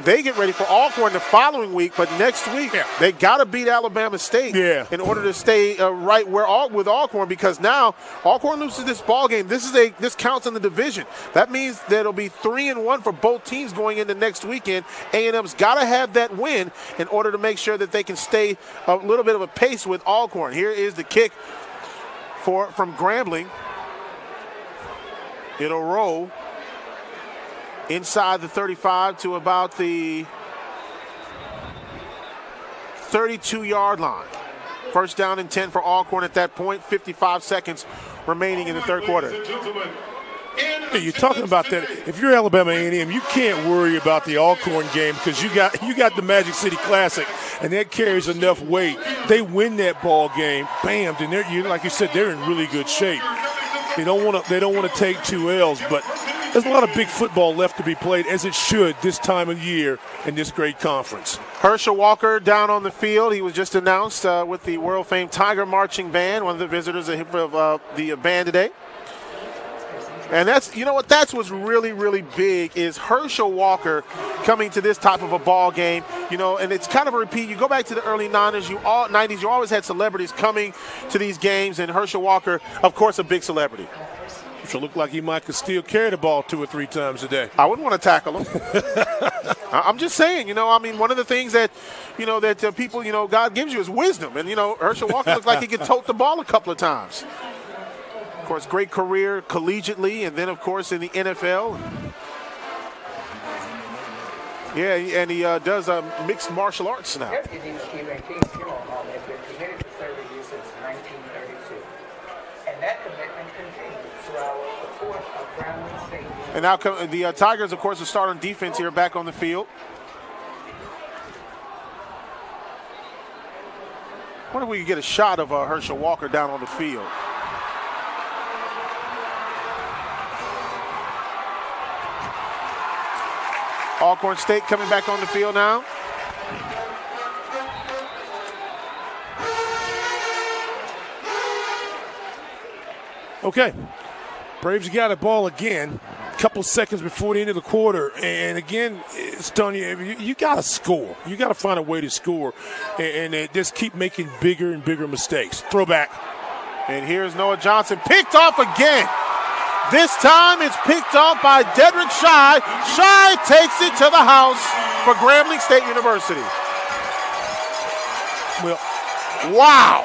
they get ready for Alcorn the following week, but next week they got to beat Alabama State in order to stay right with Alcorn, because now Alcorn loses this ball game. This counts in the division. That means that it'll be 3-1 for both teams going into next weekend. A&M's got to have that win in order to make sure that they can stay a little bit of a pace with Alcorn. Here is the kick from Grambling. It'll roll inside the 35 to about the 32-yard line. First down and 10 for Alcorn at that point. 55 seconds remaining in the third quarter. Hey, you're talking about that. If you're Alabama A&M, you can't worry about the Alcorn game because you got the Magic City Classic, and that carries enough weight. They win that ball game, bam, then like you said, they're in really good shape. They don't want to take 2 L's, but there's a lot of big football left to be played, as it should this time of year in this great conference. Herschel Walker down on the field. He was just announced with the world-famed Tiger Marching Band, one of the visitors of the band today. And that's what's really, really big is Herschel Walker coming to this type of a ball game, and it's kind of a repeat. You go back to the early 90s, you always had celebrities coming to these games, and Herschel Walker, of course, a big celebrity. So look like he might could still carry the ball 2 or 3 times a day. I wouldn't want to tackle him. I'm just saying, one of the things that, that people, God gives you is wisdom. And, Herschel Walker looks like he could tote the ball a couple of times. Of course, great career collegiately, and then, of course, in the NFL. Yeah, and he does mixed martial arts now. Deputy Chief and King Funeral Home has been committed to serving you since 1932. And And that commitment continues through our support of Grambling State. And now the Tigers, of course, will start on defense here back on the field. I wonder if we can get a shot of Herschel Walker down on the field. Alcorn State coming back on the field now. Okay. Braves got a ball again. A couple seconds before the end of the quarter. And again, it's telling you got to score. You got to find a way to score. And just keep making bigger and bigger mistakes. Throwback. And here's Noah Johnson, picked off again. This time it's picked off by Dedrick Shy. Shy takes it to the house for Grambling State University. Well, wow.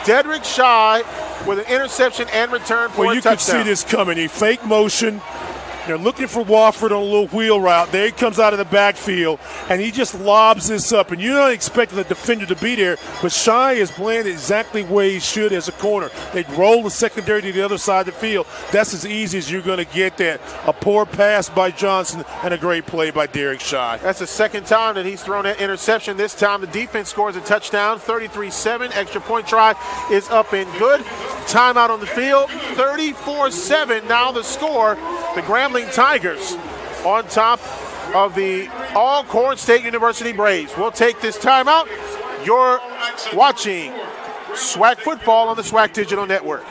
Dedrick Shy with an interception and return for a touchdown. You could see this coming. He fake motion. They're looking for Wofford on a little wheel route. There he comes out of the backfield, and he just lobs this up. And you're not expecting the defender to be there, but Shy is playing exactly where he should as a corner. They roll the secondary to the other side of the field. That's as easy as you're going to get that. A poor pass by Johnson and a great play by Derek Shy. That's the second time that he's thrown that interception. This time the defense scores a touchdown, 33-7. Extra point try is up and good. Timeout on the field, 34-7. Now the score. The Grambling Tigers on top of the Alcorn State University Braves. We'll take this timeout. You're watching SWAC football on the SWAC Digital Network.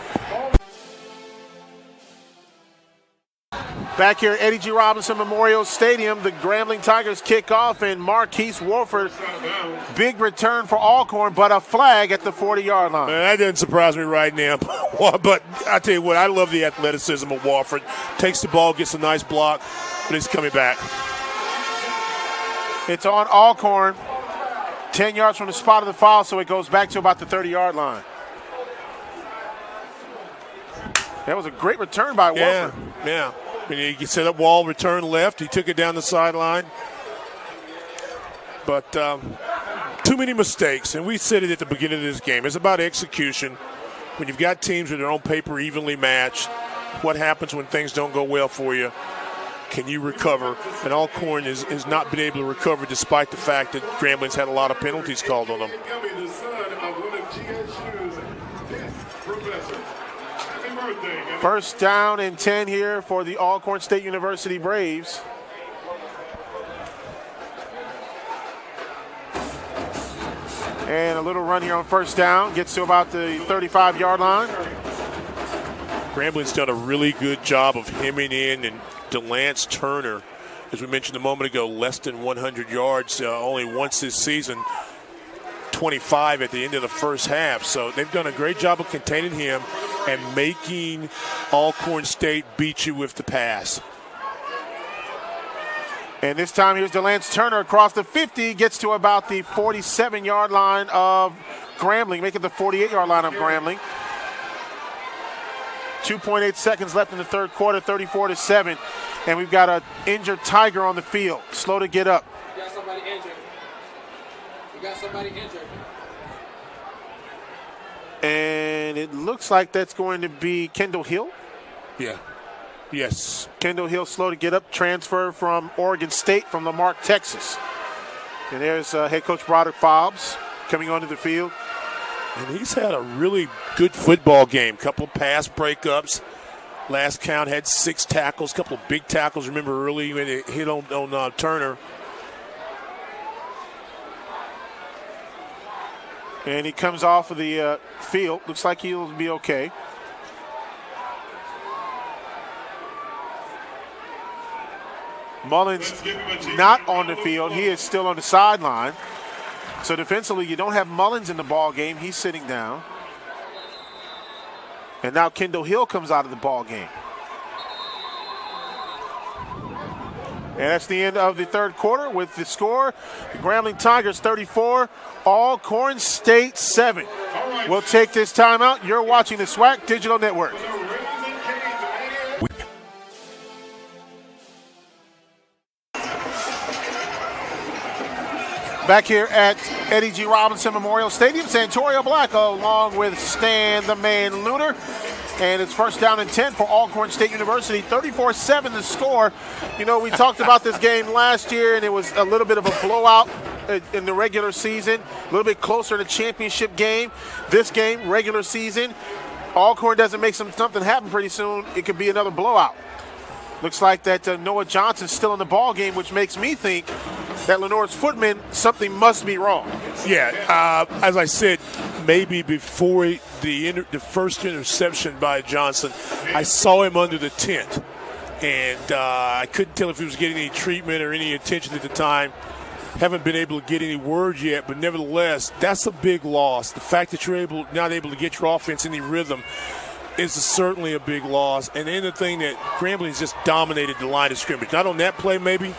Back here at Eddie G. Robinson Memorial Stadium, the Grambling Tigers kick off, and Marquise Warford, big return for Alcorn, but a flag at the 40-yard line. That doesn't surprise me right now. But I tell you what, I love the athleticism of Warford. Takes the ball, gets a nice block, but he's coming back. It's on Alcorn, 10 yards from the spot of the foul, so it goes back to about the 30-yard line. That was a great return by Warford. Yeah. I mean, he set up wall, return left. He took it down the sideline. But too many mistakes, and we said it at the beginning of this game. It's about execution. When you've got teams that are on paper evenly matched, what happens when things don't go well for you? Can you recover? And Alcorn has not been able to recover despite the fact that Grambling's had a lot of penalties called on them. First down and 10 here for the Alcorn State University Braves. And a little run here on first down. Gets to about the 35-yard line. Grambling's done a really good job of hemming in, and DeLance Turner, as we mentioned a moment ago, less than 100 yards only once this season. 25 at the end of the first half. So they've done a great job of containing him and making Alcorn State beat you with the pass. And this time here's DeLance Turner across the 50, gets to about the 47-yard line of Grambling, making the 48-yard line of Grambling. 2.8 seconds left in the third quarter, 34-7. And we've got an injured Tiger on the field, slow to get up. We got somebody injured. And it looks like that's going to be Kendall Hill. Yeah. Yes. Kendall Hill slow to get up, transfer from Oregon State from Lamarck, Texas. And there's head coach Broderick Fobbs coming onto the field. And he's had a really good football game. Couple pass breakups. Last count had 6 tackles, couple of big tackles. Remember early when it hit on Turner. And he comes off of the field. Looks like he'll be okay. Mullins not on the field. He is still on the sideline. So defensively, you don't have Mullins in the ball game. He's sitting down. And now Kendall Hill comes out of the ball game. And that's the end of the third quarter with the score. The Grambling Tigers 34, Alcorn State 7. We'll take this timeout. You're watching the SWAC Digital Network. Back here at Eddie G. Robinson Memorial Stadium, Santorio Black along with Stan the Man Lunar. And it's first down and 10 for Alcorn State University. 34-7 the score. You know, we talked about this game last year, and it was a little bit of a blowout in the regular season, a little bit closer to the championship game. This game, regular season, Alcorn doesn't make something happen pretty soon, it could be another blowout. Looks like that Noah Johnson's still in the ball game, which makes me think that Lenore's footman, something must be wrong. Yeah, as I said, maybe before the first interception by Johnson, I saw him under the tent, and I couldn't tell if he was getting any treatment or any attention at the time. Haven't been able to get any word yet, but nevertheless, that's a big loss. The fact that you're not able to get your offense any rhythm is certainly a big loss. And then the thing that Grambling's just dominated the line of scrimmage. Not on that play, maybe.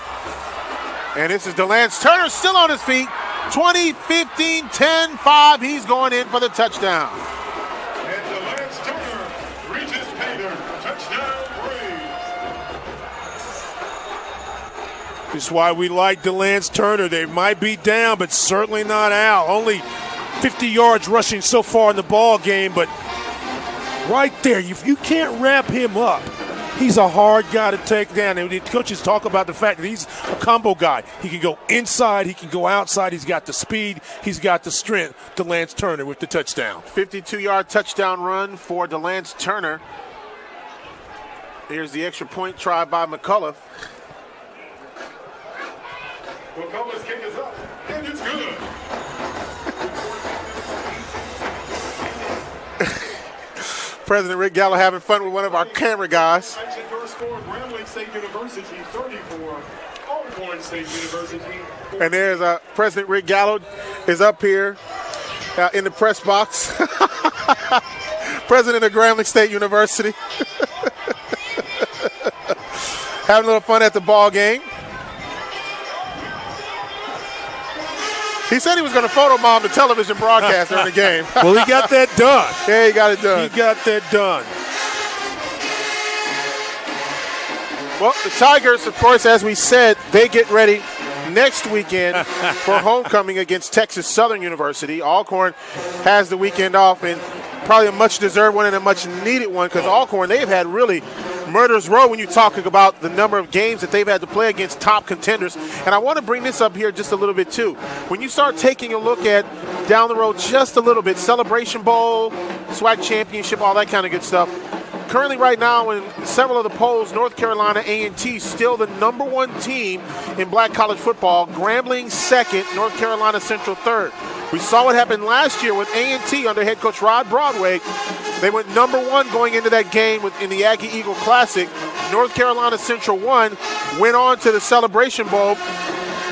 And this is DeLance Turner still on his feet. 20, 15, 10, 5. He's going in for the touchdown. And DeLance Turner reaches Pater. Touchdown, Braves. This is why we like DeLance Turner. They might be down, but certainly not out. Only 50 yards rushing so far in the ball game, but right there, if you can't wrap him up, he's a hard guy to take down. And the coaches talk about the fact that he's a combo guy. He can go inside, he can go outside. He's got the speed, he's got the strength. DeLance Turner with the touchdown. 52-yard touchdown run for DeLance Turner. Here's the extra point try by McCullough. McCullough's kick is up, and it's good. President Rick Gallo having fun with one of our camera guys. Your score, Grambling State University 34, Alcorn State University. And there's President Rick Gallo is up here in the press box. President of Grambling State University. Having a little fun at the ball game. He said he was going to photobomb the television broadcast during the game. Well, he got that done. Yeah, he got it done. He got that done. Well, the Tigers, of course, as we said, they get ready next weekend for homecoming against Texas Southern University. Alcorn has the weekend off, and probably a much-deserved one and a much-needed one, because Alcorn, they've had really murder's row when you're talking about the number of games that they've had to play against top contenders. And I want to bring this up here just a little bit, too. When you start taking a look at down the road just a little bit, Celebration Bowl, SWAC Championship, all that kind of good stuff. Currently right now in several of the polls, North Carolina A&T still the number one team in black college football. Grambling second, North Carolina Central third. We saw what happened last year with A&T under head coach Rod Broadway. They went number one going into that game in the Aggie Eagle Classic. North Carolina Central won, went on to the Celebration Bowl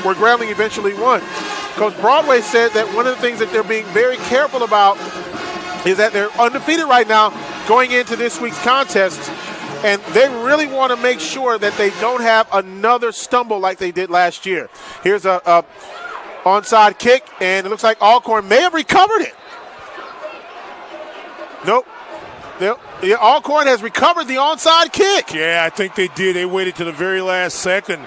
where Grambling eventually won. Coach Broadway said that one of the things that they're being very careful about is that they're undefeated right now going into this week's contest, and they really want to make sure that they don't have another stumble like they did last year. Here's a onside kick, and it looks like Alcorn may have recovered it. Nope. Yeah, Alcorn has recovered the onside kick. Yeah, I think they did. They waited to the very last second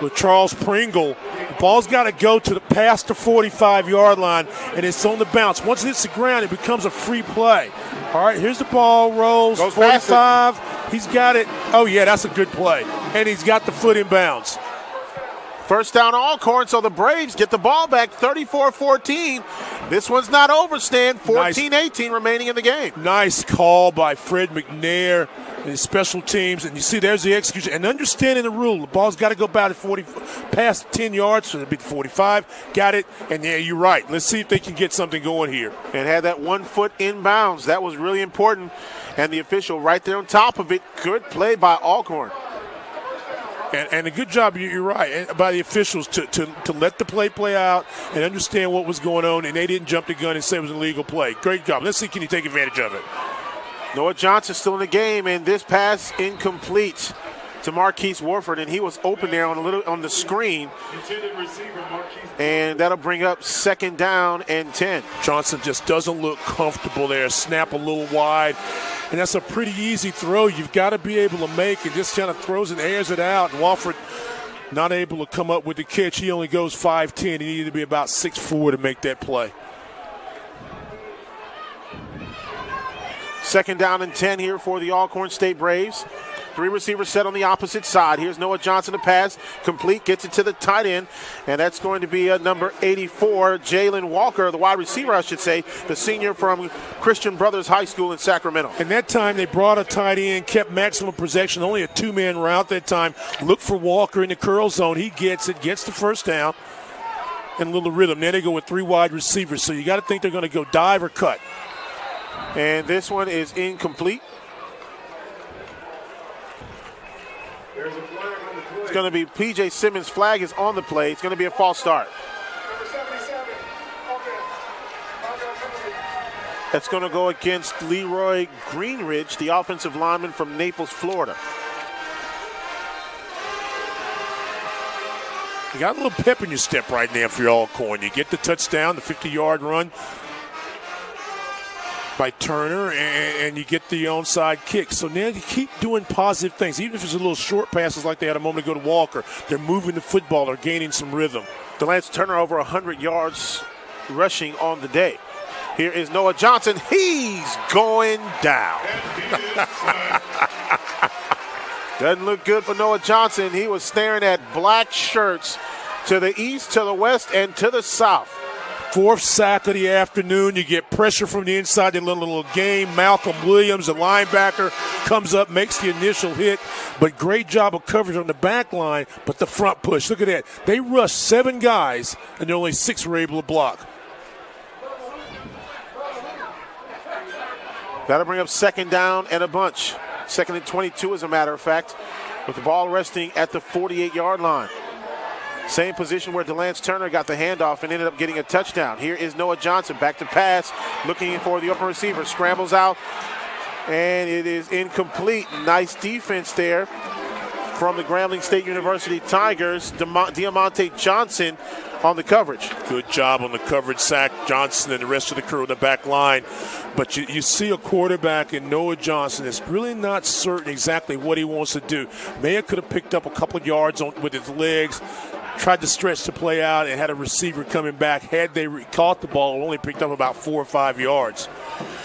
with Charles Pringle. The ball's got to go past the 45-yard line, and it's on the bounce. Once it hits the ground, it becomes a free play. All right, here's the ball, rolls, goes 45. He's got it. Oh, yeah, that's a good play. And he's got the foot in bounds. First down Alcorn, so the Braves get the ball back 34-14. This one's not over, Stan. 14-18 remaining in the game. Nice call by Fred McNair and his special teams. And you see there's the execution. And understanding the rule, the ball's got to go about 40, past 10 yards, so it'll be 45. Got it. And, yeah, you're right. Let's see if they can get something going here. And had that 1 foot inbounds. That was really important. And the official right there on top of it. Good play by Alcorn. And a good job, you're right, by the officials to let the play out and understand what was going on, and they didn't jump the gun and say it was an illegal play. Great job. Let's see, can you take advantage of it? Noah Johnson still in the game, and this pass incomplete to Marquise Warford, and he was open there on the screen. And that'll bring up second down and 10. Johnson just doesn't look comfortable there. Snap a little wide. And that's a pretty easy throw you've got to be able to make. It just kind of throws and airs it out. And Warford not able to come up with the catch. He only goes 5'10". He needed to be about 6'4" to make that play. 2nd down and 10 here for the Alcorn State Braves. 3 receivers set on the opposite side. Here's Noah Johnson to pass. Complete, gets it to the tight end. And that's going to be number 84, Jalen Walker, the wide receiver, I should say, the senior from Christian Brothers High School in Sacramento. And that time they brought a tight end, kept maximum possession, only a 2-man route that time. Look for Walker in the curl zone. He gets it, gets the first down, and a little rhythm. Then they go with 3 wide receivers. So you got to think they're going to go dive or cut. And this one is incomplete. It's going to be P.J. Simmons' flag is on the play. It's going to be a false start. That's going to go against Leroy Greenridge, the offensive lineman from Naples, Florida. You got a little pep in your step right now for your Alcorn. You get the touchdown, the 50-yard run by Turner, and you get the onside kick. So now you keep doing positive things. Even if it's a little short passes like they had a moment ago to Walker, they're moving the football. They're gaining some rhythm. Delance Turner over 100 yards rushing on the day. Here is Noah Johnson. He's going down. Doesn't look good for Noah Johnson. He was staring at black shirts to the east, to the west, and to the south. 4th sack of the afternoon. You get pressure from the inside. They let a little game. Malcolm Williams, the linebacker, comes up, makes the initial hit. But great job of coverage on the back line, but the front push. Look at that. They rushed 7 guys, and only 6 were able to block. That'll bring up 2nd down and a bunch. 2nd and 22, as a matter of fact, with the ball resting at the 48-yard line. Same position where Delance Turner got the handoff and ended up getting a touchdown. Here is Noah Johnson back to pass, looking for the open receiver. Scrambles out, and it is incomplete. Nice defense there from the Grambling State University Tigers. Diamante Johnson on the coverage. Good job on the coverage, sack Johnson and the rest of the crew in the back line. But you see a quarterback in Noah Johnson that's really not certain exactly what he wants to do. Maya could have picked up a couple of yards with his legs, tried to stretch the play out, and had a receiver coming back. Had they caught the ball, only picked up about 4 or 5 yards.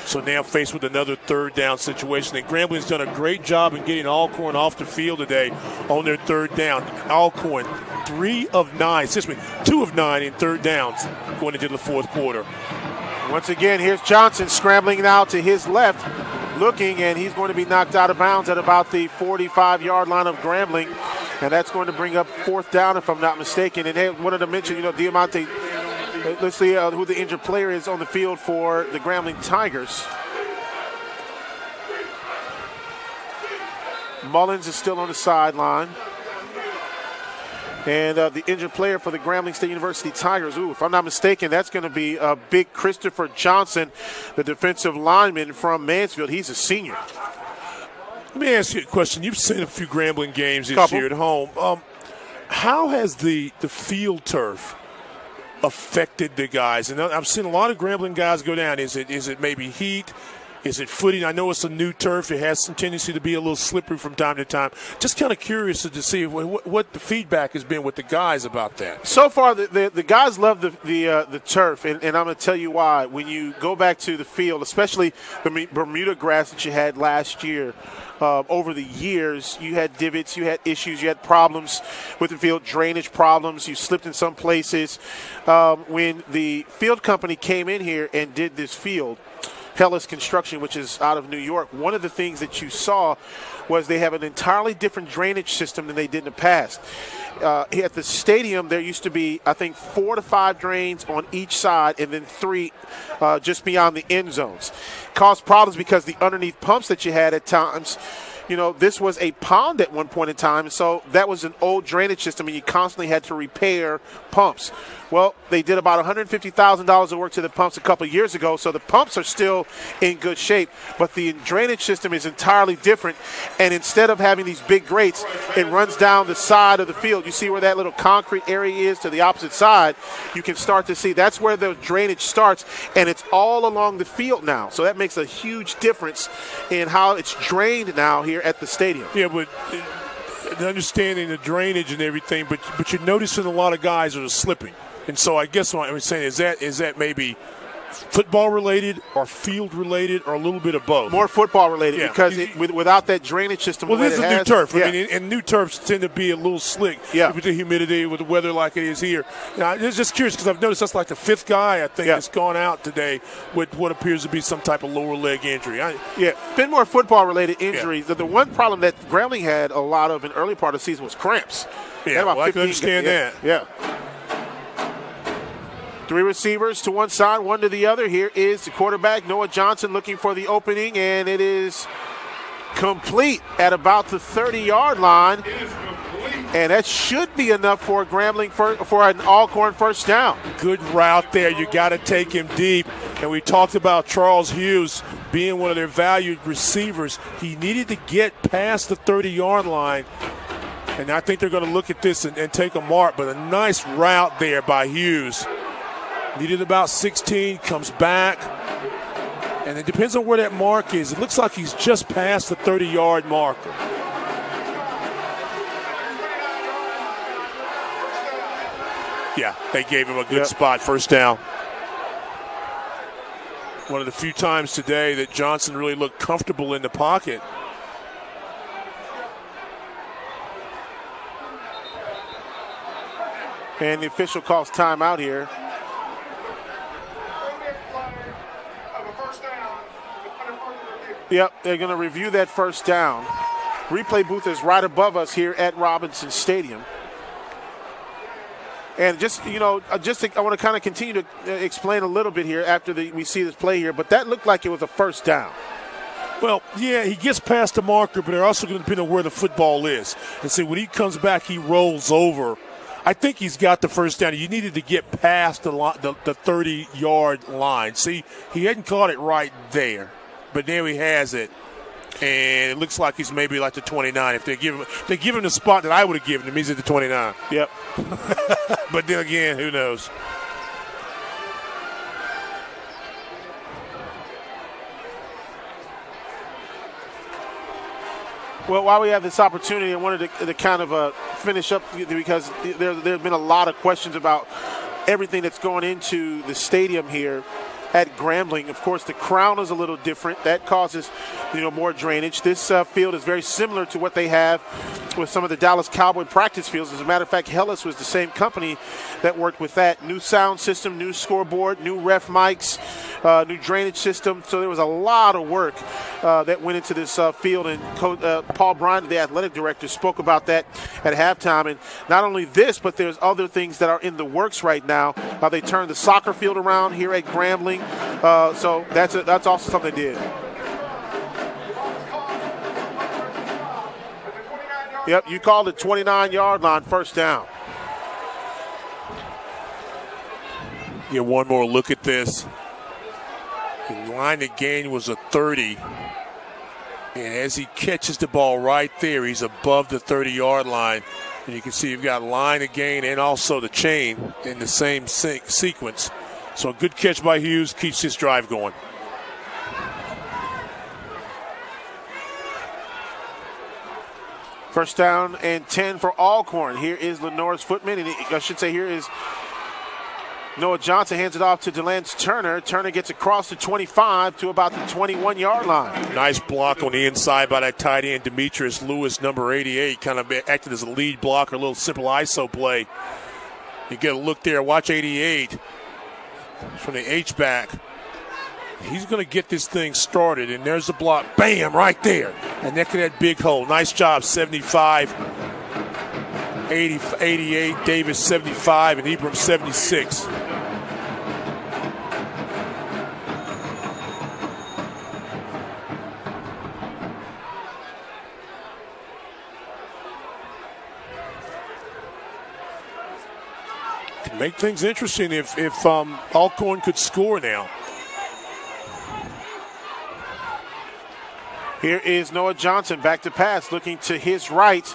So now faced with another 3rd down situation. And Grambling's done a great job in getting Alcorn off the field today on their 3rd down. Alcorn, 2 of 9 in 3rd downs going into the 4th quarter. Once again, here's Johnson scrambling now to his left, looking, and he's going to be knocked out of bounds at about the 45-yard line of Grambling. And that's going to bring up 4th down, if I'm not mistaken. And they wanted to mention, Diamante, let's see who the injured player is on the field for the Grambling Tigers. Mullins is still on the sideline. And the injured player for the Grambling State University Tigers, if I'm not mistaken, that's going to be big Christopher Johnson, the defensive lineman from Mansfield. He's a senior. Let me ask you a question. You've seen a few Grambling games this year at home. How has the field turf affected the guys? And I've seen a lot of Grambling guys go down. Is it maybe heat? Is it footing? I know it's a new turf. It has some tendency to be a little slippery from time to time. Just kind of curious to see what the feedback has been with the guys about that. So far, the guys love the turf, and I'm going to tell you why. When you go back to the field, especially the Bermuda grass that you had last year, over the years, you had divots, you had issues, you had problems with the field, drainage problems, you slipped in some places. When the field company came in here and did this field, Hellas Construction, which is out of New York, one of the things that you saw was they have an entirely different drainage system than they did in the past. At the stadium, there used to be, I think, 4 to 5 drains on each side and then 3 just beyond the end zones. Caused problems because the underneath pumps that you had at times, this was a pond at one point in time, so that was an old drainage system, and you constantly had to repair pumps. Well, they did about $150,000 of work to the pumps a couple of years ago, so the pumps are still in good shape, but the drainage system is entirely different, and instead of having these big grates, it runs down the side of the field. You see where that little concrete area is to the opposite side? You can start to see that's where the drainage starts, and it's all along the field now, so that makes a huge difference in how it's drained now here at the stadium. Yeah, but understanding the drainage and everything, but you're noticing a lot of guys are slipping. And so I guess what I'm saying is that maybe football related or field related or a little bit of both. More football related because without that drainage system. Well, this is new turf. Yeah. I mean, and new turfs tend to be a little slick with the humidity, with the weather like it is here. Now, I'm just curious because I've noticed that's like the fifth guy I think that's gone out today with what appears to be some type of lower leg injury. Been more football related injuries. The one problem that Grambling had a lot of in the early part of the season was cramps. Yeah, well, I can understand that. Yeah. 3 receivers to one side, 1 to the other. Here is the quarterback, Noah Johnson, looking for the opening, and it is complete at about the 30-yard line. And that should be enough for Grambling for an Alcorn first down. Good route there. You got to take him deep. And we talked about Charles Hughes being one of their valued receivers. He needed to get past the 30-yard line. And I think they're going to look at this and take a mark. But a nice route there by Hughes. Needed about 16, comes back. And it depends on where that mark is. It looks like he's just past the 30-yard marker. Yeah, they gave him a good spot, first down. One of the few times today that Johnson really looked comfortable in the pocket. And the official calls timeout here. Yep, they're going to review that first down. Replay booth is right above us here at Robinson Stadium. And I want to kind of continue to explain a little bit here after we see this play here, but that looked like it was a first down. Well, yeah, he gets past the marker, but they're also going to depend on where the football is. And see, when he comes back, he rolls over. I think he's got the first down. You needed to get past the 30-yard line. See, he hadn't caught it right there. But now he has it, and it looks like he's maybe like the 29. If they give him the spot that I would have given him, he's at the 29. Yep. But then again, who knows? Well, while we have this opportunity, I wanted to kind of finish up because there's been a lot of questions about everything that's going into the stadium here at Grambling. Of course, the crown is a little different. That causes, more drainage. This field is very similar to what they have with some of the Dallas Cowboy practice fields. As a matter of fact, Hellas was the same company that worked with that. New sound system, new scoreboard, new ref mics, new drainage system. So there was a lot of work that went into this field. And Paul Bryant, the athletic director, spoke about that at halftime. And not only this, but there's other things that are in the works right now. They turned the soccer field around here at Grambling. So that's also something they did. Yep, you called it 29-yard line, first down. Get one more look at this. The line of gain was a 30. And as he catches the ball right there, he's above the 30-yard line. And you can see you've got line of gain and also the chain in the same sequence. So a good catch by Hughes keeps his drive going. First down and 10 for Alcorn. Here is Lenore's footman, and I should say here is Noah Johnson, hands it off to Delance Turner. Turner gets across the 25 to about the 21-yard line. Nice block on the inside by that tight end, Demetrius Lewis, number 88, kind of acted as a lead blocker, a little simple ISO play. You get a look there, watch 88 from the H-back. He's going to get this thing started, and there's the block. Bam, right there. And neck of that big hole. Nice job, 75, 80, 88, Davis 75, and Ibram 76. Could make things interesting if Alcorn could score now. Here is Noah Johnson back to pass, looking to his right,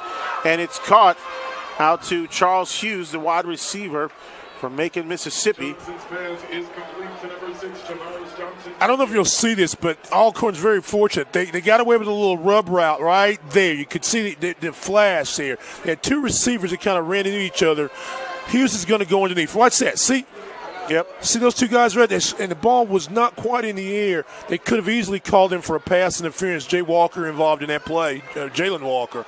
and it's caught out to Charles Hughes, the wide receiver from Macon, Mississippi. Is complete. I don't know if you'll see this, but Alcorn's very fortunate. They got away with a little rub route right there. You could see the flash there. They had two receivers that kind of ran into each other. Hughes is going to go underneath. Watch that. See? Yep. See those two guys right there? And the ball was not quite in the air. They could have easily called him for a pass interference. Jay Walker involved in that play, Jalen Walker.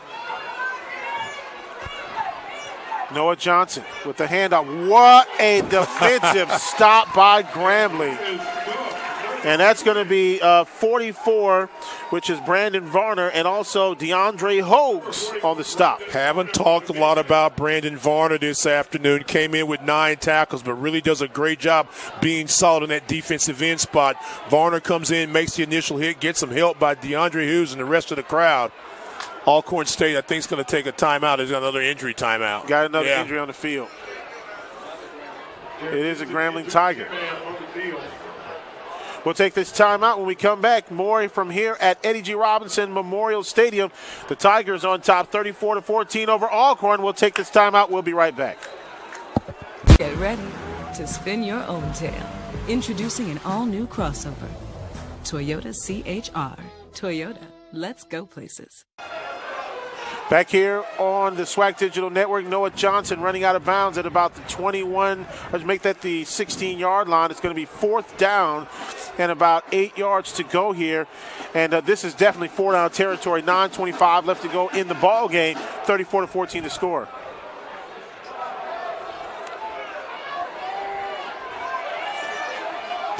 Noah Johnson with the handoff. What a defensive stop by Grambling. And that's going to be 44, which is Brandon Varner, and also DeAndre Hogues on the stop. Haven't talked a lot about Brandon Varner this afternoon. Came in with 9 tackles, but really does a great job being solid in that defensive end spot. Varner comes in, makes the initial hit, gets some help by DeAndre Hughes and the rest of the crowd. Alcorn State, I think, is going to take a timeout. There's another injury timeout. Got another injury on the field. It is a Grambling Tiger. We'll take this timeout. When we come back, more from here at Eddie G. Robinson Memorial Stadium. The Tigers on top 34-14 over Alcorn. We'll take this timeout. We'll be right back. Get ready to spin your own tale. Introducing an all-new crossover. Toyota CHR. Toyota, let's go places. Back here on the SWAC Digital Network, Noah Johnson running out of bounds at about the 21, or make that the 16-yard line. It's going to be 4th down and about 8 yards to go here. And this is definitely 4-down territory. 9:25 left to go in the ball game. 34-14 to score.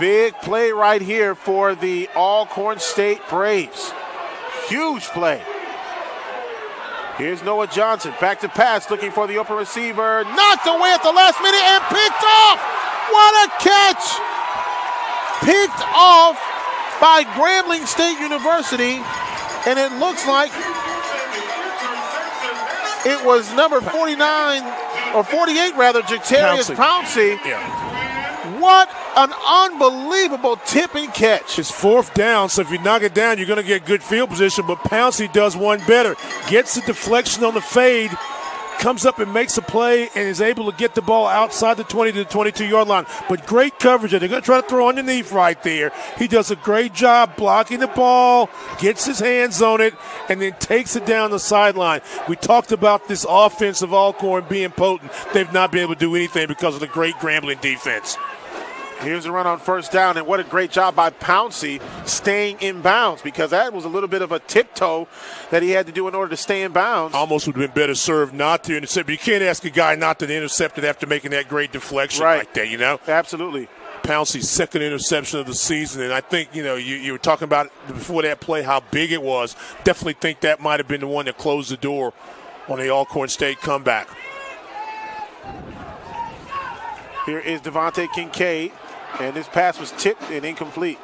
Big play right here for the Alcorn State Braves. Huge play. Here's Noah Johnson, back to pass, looking for the open receiver. Knocked away at the last minute and picked off. What a catch! Picked off by Grambling State University, and it looks like it was number 49, or 48 rather, Jatarius Pouncey. Yeah. What an unbelievable tip and catch. It's 4th down, so if you knock it down, you're going to get good field position, but Pouncey does one better. Gets the deflection on the fade, comes up and makes a play, and is able to get the ball outside the 20 to the 22-yard line. But great coverage. They're going to try to throw underneath right there. He does a great job blocking the ball, gets his hands on it, and then takes it down the sideline. We talked about this offense of Alcorn being potent. They've not been able to do anything because of the great Grambling defense. Here's a run on 1st down, and what a great job by Pouncey staying in bounds, because that was a little bit of a tiptoe that he had to do in order to stay in bounds. Almost would have been better served not to intercept, but you can't ask a guy not to intercept it after making that great deflection like that, you know? Absolutely. Pouncey's 2nd interception of the season, and I think, you know, you were talking about before that play how big it was. Definitely think that might have been the one that closed the door on the Alcorn State comeback. Here is Devontae Kincaid. And this pass was tipped and incomplete.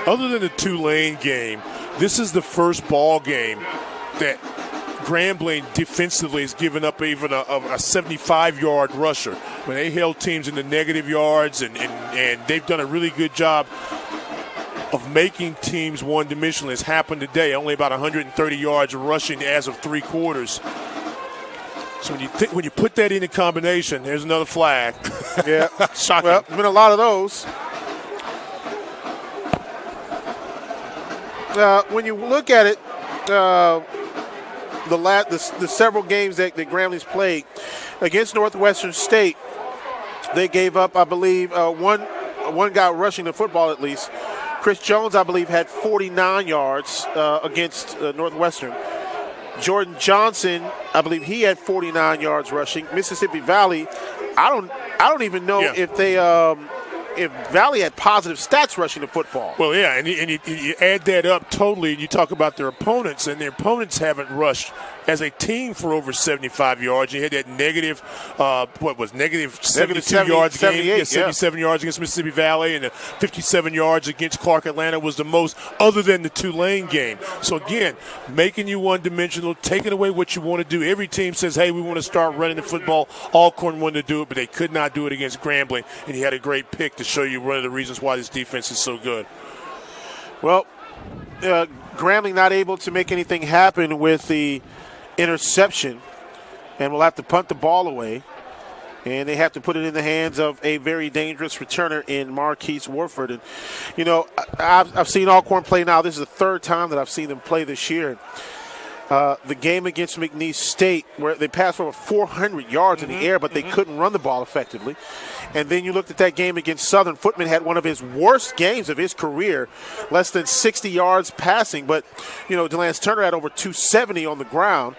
Other than the Tulane game, this is the first ball game that Grambling defensively has given up even a 75-yard rusher. When they held teams in the negative yards, and they've done a really good job of making teams one-dimensional. It's happened today. Only about 130 yards rushing as of 3 quarters. So when you put that in a combination, there's another flag. Yeah. Shocking. Well, there's been a lot of those. When you look at it, the several games that the Gramblings played against Northwestern State, they gave up, I believe, one guy rushing the football at least. Chris Jones, I believe, had 49 yards against Northwestern. Jordan Johnson, I believe he had 49 yards rushing. Mississippi Valley, I don't even know if they if Valley had positive stats rushing the football. Well, yeah, and you add that up totally, and you talk about their opponents, and their opponents haven't rushed as a team for over 75 yards. You had that negative 72 yards game, 77 yards against Mississippi Valley, and 57 yards against Clark Atlanta was the most, other than the Tulane game. So again, making you one-dimensional, taking away what you want to do. Every team says, hey, we want to start running the football. Alcorn wanted to do it, but they could not do it against Grambling, and he had a great pick to show you one of the reasons why this defense is so good. Well, Grambling not able to make anything happen with the interception, and we'll have to punt the ball away. And they have to put it in the hands of a very dangerous returner in Marquise Warford. And, you know, I've seen Alcorn play now. This is the third time that I've seen them play this year. The game against McNeese State, where they passed for over 400 yards in the air, but they couldn't run the ball effectively. And then you looked at that game against Southern. Footman had one of his worst games of his career, less than 60 yards passing. But, you know, DeLance Turner had over 270 on the ground.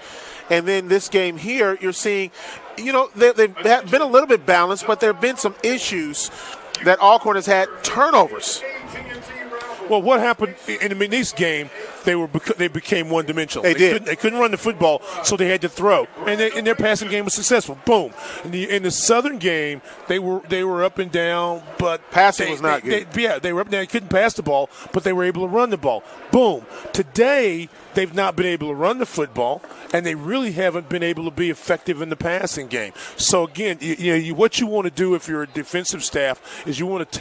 And then this game here, you're seeing, you know, they've been a little bit balanced, but there have been some issues that Alcorn has had, turnovers. Well, what happened in the McNeese game? They became one-dimensional. They couldn't run the football, so they had to throw, and their passing game was successful. Boom. In the Southern game, they were up and down, but passing was not good. They were up and down. They couldn't pass the ball, but they were able to run the ball. Boom. Today, they've not been able to run the football, and they really haven't been able to be effective in the passing game. So again, what you want to do if you're a defensive staff is you want to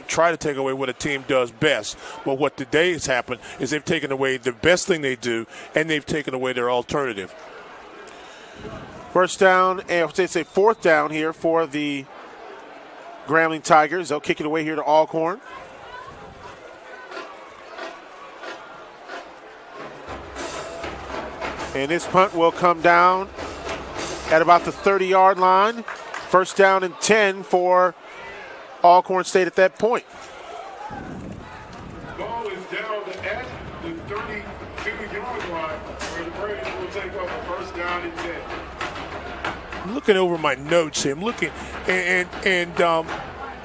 try to take away what a team does best. Well, what today has happened is they've taken away the best thing they do, and they've taken away their alternative. First down, and it's a fourth down here for the Grambling Tigers. They'll kick it away here to Alcorn. And this punt will come down at about the 30-yard line. First down and 10 for Alcorn State at that point. Ball is down at the 32-yard line, where the Braves will take over first down and 10. I'm looking over my notes here. I'm looking, and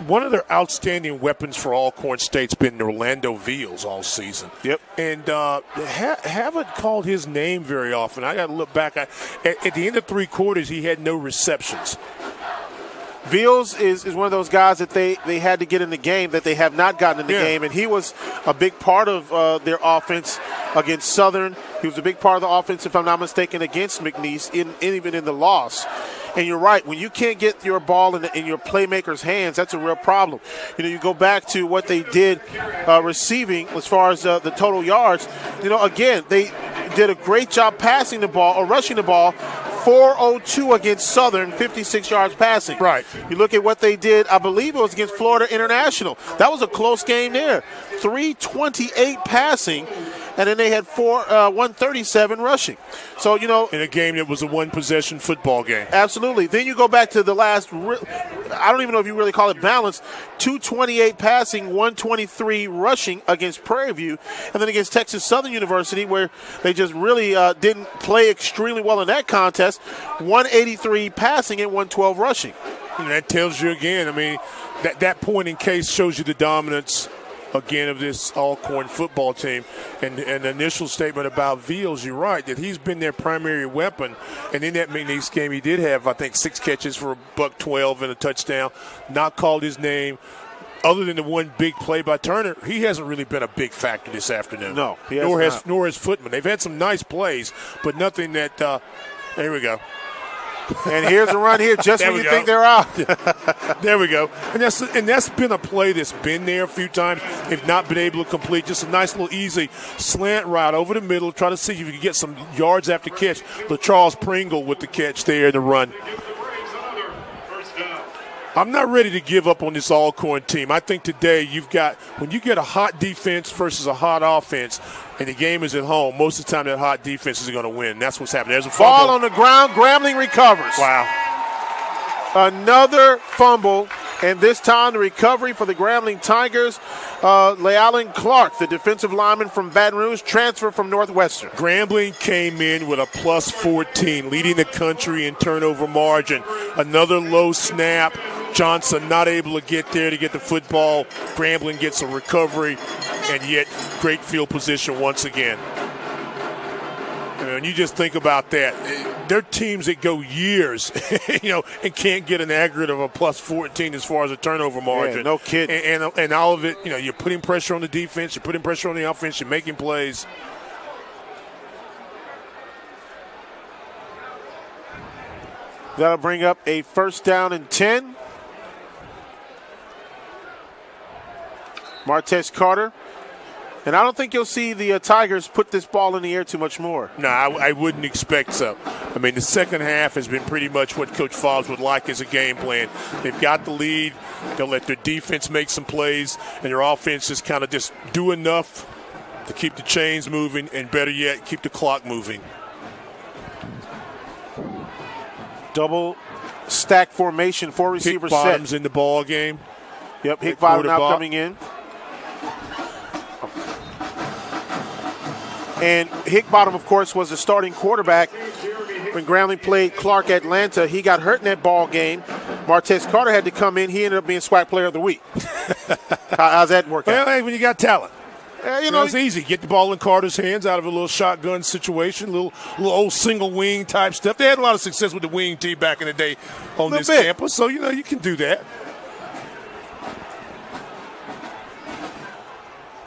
one of their outstanding weapons for Alcorn State's been Orlando Veals all season. Yep. And haven't called his name very often. I got to look back. At the end of three quarters, he had no receptions. Veals is one of those guys that they had to get in the game that they have not gotten in the game, and he was a big part of their offense against Southern. He was a big part of the offense, if I'm not mistaken, against McNeese, even in the loss. And you're right, when you can't get your ball in your playmakers' hands, that's a real problem. You know, you go back to what they did receiving as far as the total yards. You know, again, they did a great job passing the ball or rushing the ball. 402 against Southern, 56 yards passing. Right. You look at what they did, I believe it was against Florida International. That was a close game there. 328 passing, and then they had 137 rushing. So, you know. In a game that was a one-possession football game. Absolutely. Then you go back to the last, I don't even know if you really call it balanced, 228 passing, 123 rushing against Prairie View, and then against Texas Southern University, where they just really didn't play extremely well in that contest, 183 passing and 112 rushing. And that tells you again, I mean, that point in case shows you the dominance again of this Alcorn football team. And the initial statement about Veals, you're right, that he's been their primary weapon. And in that McNeese game, he did have, I think, 6 catches for $112 and a touchdown. Not called his name. Other than the one big play by Turner, he hasn't really been a big factor this afternoon. No, he has nor has Footman. They've had some nice plays, but nothing that there we go. And here's a run here just when you think they're out. There we go. And that's been a play that's been there a few times. They've not been able to complete. Just a nice little easy slant route over the middle. Try to see if you can get some yards after catch. LaCharles Pringle with the catch there in the run. I'm not ready to give up on this Alcorn team. I think today when you get a hot defense versus a hot offense, and the game is at home, most of the time that hot defense is going to win. That's what's happening. There's a fumble. Ball on the ground. Grambling recovers. Wow. Another fumble, and this time the recovery for the Grambling Tigers. Lealon Clark, the defensive lineman from Baton Rouge, transfer from Northwestern. Grambling came in with a plus 14, leading the country in turnover margin. Another low snap. Johnson not able to get there to get the football. Grambling gets a recovery, and yet great field position once again. And you just think about that. There are teams that go years, and can't get an aggregate of a plus 14 as far as a turnover margin. Yeah, no kidding. And all of it, you're putting pressure on the defense, you're putting pressure on the offense, you're making plays. That'll bring up a first down and 10. Martez Carter And I don't think you'll see the Tigers put this ball in the air too much more. No, I wouldn't expect so. I mean, the second half has been pretty much what Coach Fobbs would like as a game plan. They've got the lead. They'll let their defense make some plays, and their offense just kind of just do enough to keep the chains moving, and better yet, keep the clock moving. Double stack formation, 4 receivers set. Bottoms in the ball game. Yep, Hickbottom now coming in. And Hickbottom, of course, was the starting quarterback when Grambling played Clark Atlanta. He got hurt in that ball game. Martez Carter had to come in. He ended up being SWAC Player of the Week. How's that work out? Well, hey, when you got talent. You know, it's easy. Get the ball in Carter's hands out of a little shotgun situation, little old single wing type stuff. They had a lot of success with the wing tee back in the day on this campus, so, you know, you can do that.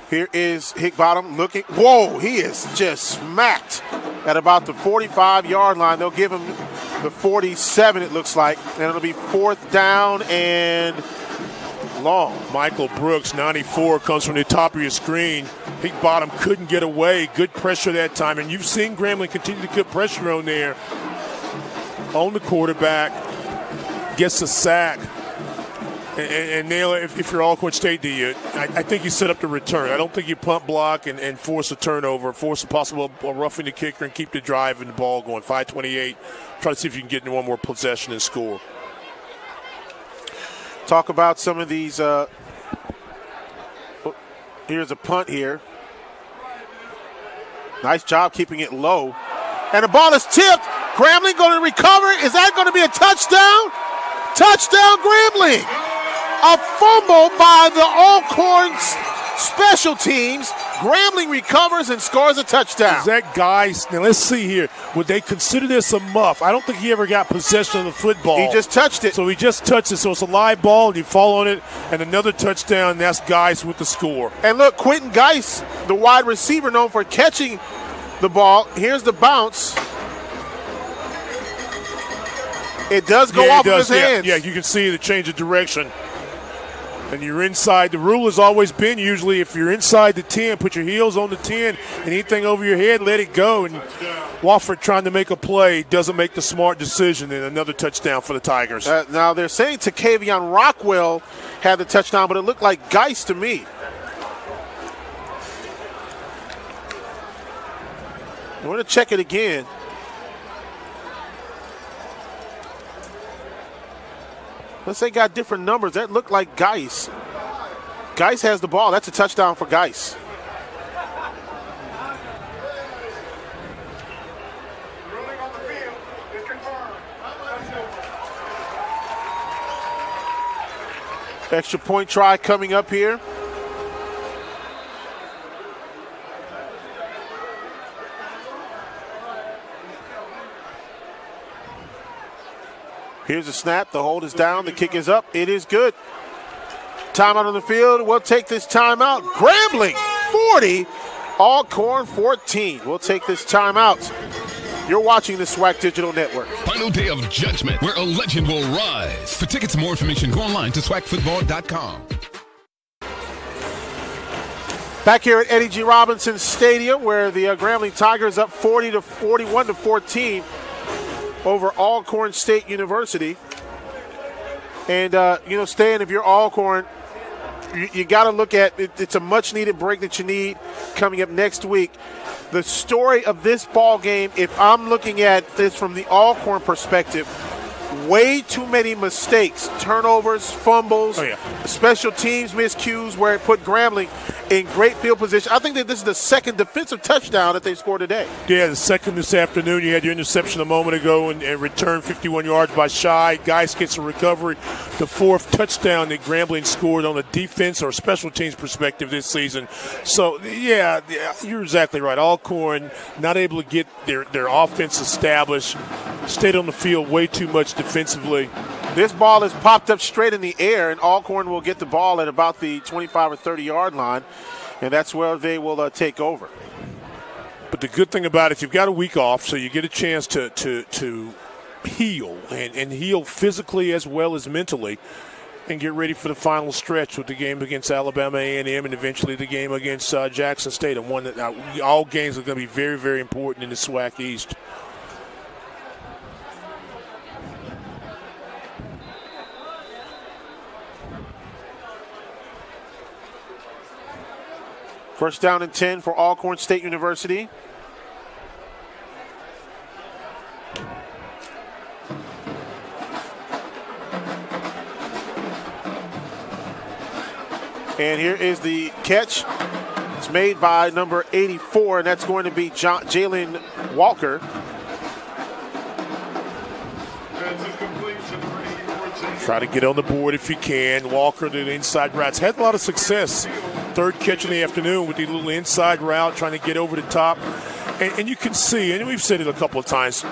Here is Hickbottom looking. Whoa, he is just smacked at about the 45-yard line. They'll give him the 47, it looks like, and it'll be 4th down and long. Michael Brooks, 94, comes from the top of your screen. Hickbottom couldn't get away. Good pressure that time, and you've seen Grambling continue to put pressure on there. On the quarterback, gets a sack. And Nail, if you're Alcorn State, I think you set up the return. I don't think you punt block and force a turnover, force a possible roughing the kicker and keep the drive and the ball going. 5:28. Try to see if you can get into one more possession and score. Talk about some of these. Here's a punt here. Nice job keeping it low. And the ball is tipped. Grambling going to recover. Is that going to be a touchdown? Touchdown, Grambling. A fumble by the Alcorn special teams. Grambling recovers and scores a touchdown. Is that guy? Now let's see here. Would they consider this a muff? I don't think he ever got possession of the football. He just touched it. So he just touched it. So it's a live ball, and you fall on it, and another touchdown. And that's Geis with the score. And look, Quentin Geis, the wide receiver known for catching the ball. Here's the bounce. It does go off of his hands. Yeah, you can see the change of direction. And you're inside. The rule has always been usually if you're inside the 10, put your heels on the 10, and anything over your head, let it go. And Wofford trying to make a play doesn't make the smart decision, and another touchdown for the Tigers. Now they're saying Takavion Rockwell had the touchdown, but it looked like Geis to me. I want to check it again. Unless they got different numbers. That looked like Geis. Geis has the ball. That's a touchdown for Geis. Ruling on the field is confirmed. Extra point try coming up here. Here's a snap. The hold is down. The kick is up. It is good. Timeout on the field. We'll take this timeout. Grambling 40, Alcorn 14. We'll take this timeout. You're watching the SWAC Digital Network. Final day of judgment where a legend will rise. For tickets and more information, go online to swacfootball.com. Back here at Eddie G. Robinson Stadium, where the Grambling Tigers up 41 to 14. Over Alcorn State University. And, Stan, if you're Alcorn, you got to look at it. It's a much-needed break that you need coming up next week. The story of this ball game, if I'm looking at this from the Alcorn perspective, way too many mistakes, turnovers, fumbles, special teams miscues where it put Grambling in great field position. I think that this is the second defensive touchdown that they scored today. Yeah, the second this afternoon. You had your interception a moment ago and returned 51 yards by Shy. Geis gets a recovery. The fourth touchdown that Grambling scored on a defense or special teams perspective this season. So, yeah, you're exactly right. Alcorn not able to get their offense established. Stayed on the field way too much defensively. This ball is popped up straight in the air, and Alcorn will get the ball at about the 25 or 30-yard line, and that's where they will take over. But the good thing about it, you've got a week off, so you get a chance to heal and heal physically as well as mentally. and get ready for the final stretch with the game against Alabama A&M and eventually the game against Jackson State. And one that all games are going to be very, very important in the SWAC East. First down and 10 for Alcorn State University. And here is the catch. It's made by number 84, and that's going to be Jalen Walker. Try to get on the board if you can. Walker, the inside routes. Had a lot of success. Third catch in the afternoon with the little inside route, trying to get over the top. And you can see, and we've said it a couple of times,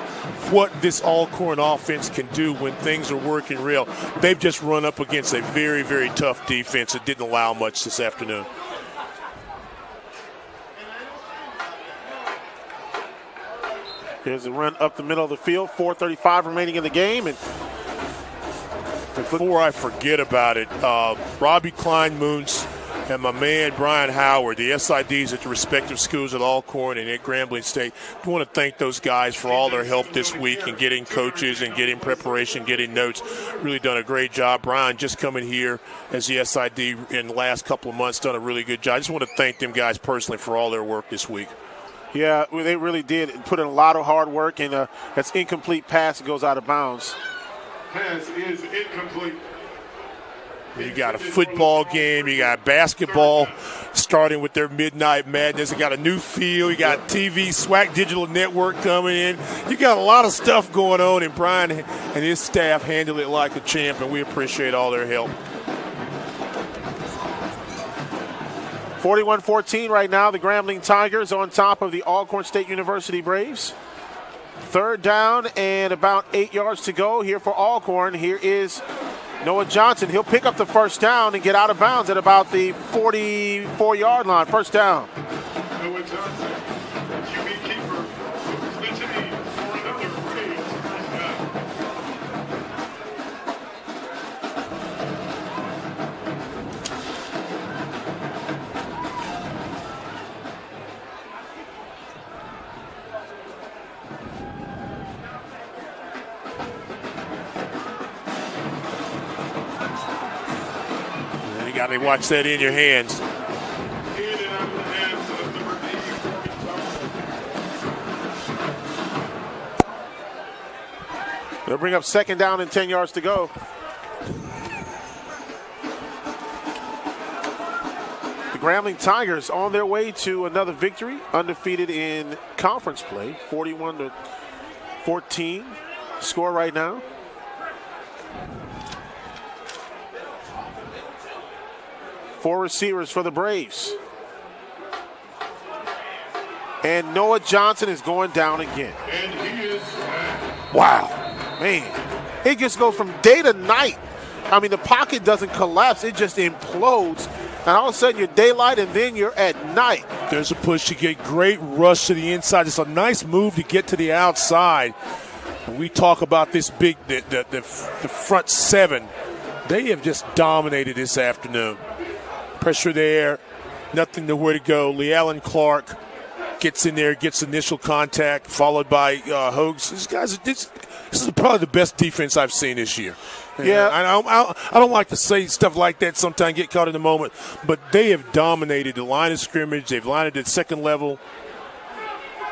what this Alcorn offense can do when things are working real. They've just run up against a very, very tough defense that didn't allow much this afternoon. Here's a run up the middle of the field. 4:35 remaining in the game. And before I forget about it, Robbie Klein-Moons and my man Brian Howard, the SIDs at the respective schools at Alcorn and at Grambling State, I want to thank those guys for all their help this week in getting coaches and getting preparation, getting notes. Really done a great job. Brian just coming here as the SID in the last couple of months, done a really good job. I just want to thank them guys personally for all their work this week. Yeah, they really did put in a lot of hard work, and that's incomplete pass that goes out of bounds. Pass is incomplete. You got a football game. You got basketball starting with their Midnight Madness. You got a new field. You got TV, SWAC Digital Network coming in. You got a lot of stuff going on, and Brian and his staff handle it like a champ, and we appreciate all their help. 41-14 right now. The Grambling Tigers on top of the Alcorn State University Braves. Third down and about 8 yards to go here for Alcorn. Here is Noah Johnson. He'll pick up the first down and get out of bounds at about the 44-yard line. First down. Noah Johnson, QB keeper, the chain for another Braves first down. You got to watch that in your hands. In and out of the hands of number 84. They'll bring up second down and 10 yards to go. The Grambling Tigers on their way to another victory, undefeated in conference play, 41-14 score right now. Four receivers for the Braves. And Noah Johnson is going down again. And he is Wow. Man, it just goes from day to night. I mean, the pocket doesn't collapse. It just implodes. And all of a sudden, you're daylight, and then you're at night. There's a push to get great rush to the inside. It's a nice move to get to the outside. When we talk about this big, the front seven, they have just dominated this afternoon. Pressure there, nothing nowhere to go. Lee Allen Clark gets in there, gets initial contact, followed by Hogues. These guys, this is probably the best defense I've seen this year. Yeah. I don't like to say stuff like that sometimes, get caught in the moment, but they have dominated the line of scrimmage. They've lined it at second level.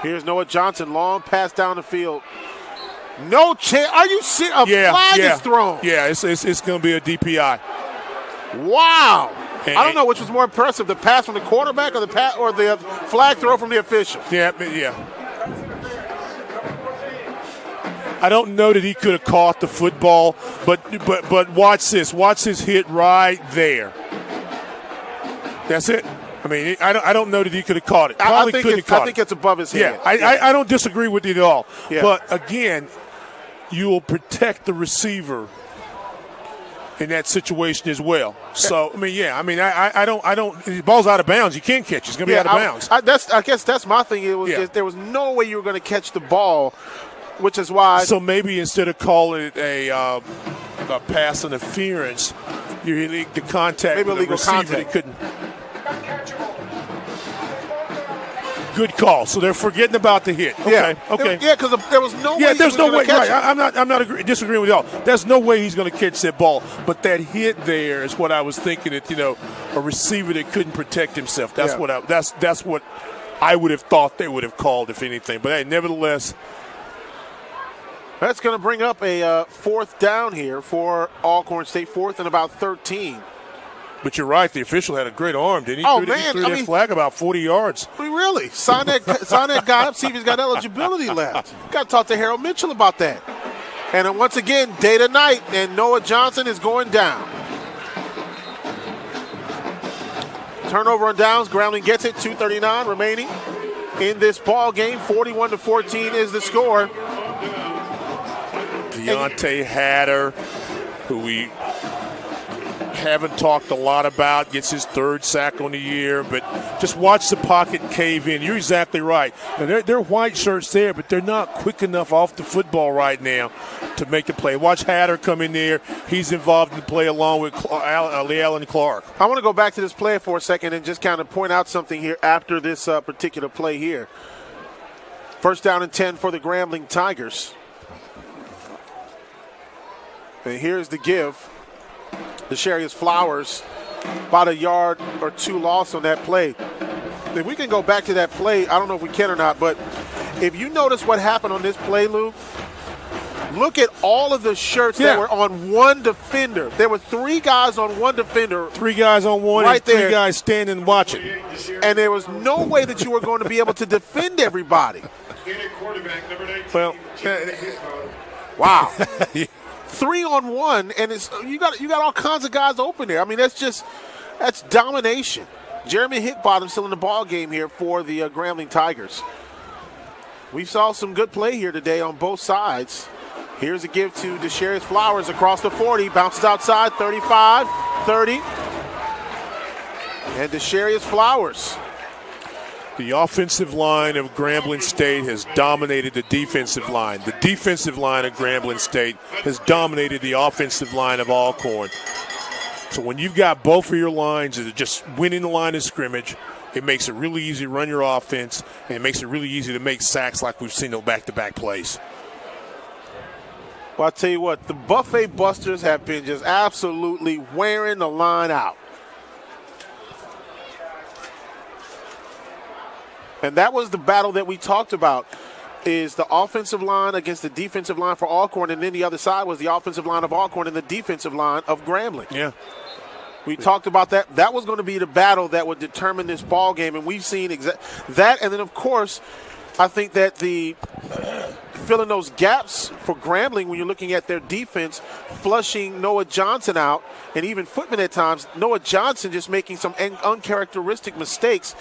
Here's Noah Johnson, long pass down the field. No chance. Are you serious? A flag is thrown. Yeah, it's going to be a DPI. Wow. I don't know which was more impressive, the pass from the quarterback or the flag throw from the official. Yeah. I don't know that he could have caught the football, but watch this. Watch this hit right there. That's it. I mean, I don't know that he could have caught it. I think it's above his head. Yeah, I don't disagree with you at all. Yeah. But, again, you will protect the receiver in that situation as well. So, I don't. The ball's out of bounds. You can't catch it. It's going to be out of bounds. I guess that's my thing. There was no way you were going to catch the ball, which is why. So maybe instead of calling it a pass interference, the contact Maybe with the illegal receiver contact. that couldn't. Good call. So they're forgetting about the hit. Okay. Okay. Yeah, because there was no way. Yeah, there's he was no gonna way. catch Right. it. I'm not disagreeing with y'all. There's no way he's going to catch that ball. But that hit there is what I was thinking. That a receiver that couldn't protect himself. That's what I would have thought they would have called, if anything. But hey, nevertheless, That's going to bring up a fourth down here for Alcorn State, 4th and about 13. but you're right. The official had a great arm, didn't he? Oh, He man, threw I that mean- flag about 40 yards. I mean, really? Sign that guy up, see if he's got eligibility left. Got to talk to Harold Mitchell about that. And then once again, day to night, and Noah Johnson is going down. Turnover on downs. Grambling gets it. 2:39 remaining in this ball game. 41-14 is the score. Deontay Hatter, who we haven't talked a lot about, gets his 3rd sack on the year, but just watch the pocket cave in. You're exactly right. Now, they're white shirts there, but they're not quick enough off the football right now to make the play. Watch Hatter come in there. He's involved in the play along with Lealon Clark. I want to go back to this play for a second and just kind of point out something here after this particular play here. 1st down and 10 for the Grambling Tigers. And here's the give. Desharius Flowers, about a yard or 2 loss on that play. If we can go back to that play, I don't know if we can or not, but if you notice what happened on this play, Lou, look at all of the shirts that were on one defender. There were 3 guys on one defender. 3 guys on one right and 3 there. guys standing watching. And there was no way that you were going to be able to defend everybody. Well, wow. 3 on 1, and you got all kinds of guys open there. I mean, that's domination. Jeremy Hickbottom still in the ball game here for the Grambling Tigers. We saw some good play here today on both sides. Here's a give to Desharius Flowers across the 40, bounces outside, 35, 30. And Desharius Flowers. the offensive line of Grambling State has dominated the defensive line. The defensive line of Grambling State has dominated the offensive line of Alcorn. So when you've got both of your lines that are just winning the line of scrimmage, it makes it really easy to run your offense, and it makes it really easy to make sacks like we've seen those back-to-back plays. Well, I'll tell you what, the Buffet Busters have been just absolutely wearing the line out. And that was the battle that we talked about, is the offensive line against the defensive line for Alcorn, and then the other side was the offensive line of Alcorn and the defensive line of Grambling. Yeah. We talked about that. That was going to be the battle that would determine this ball game, and we've seen that. And then, of course, I think that the filling those gaps for Grambling when you're looking at their defense, flushing Noah Johnson out, and even Footman at times, Noah Johnson just making some uncharacteristic mistakes,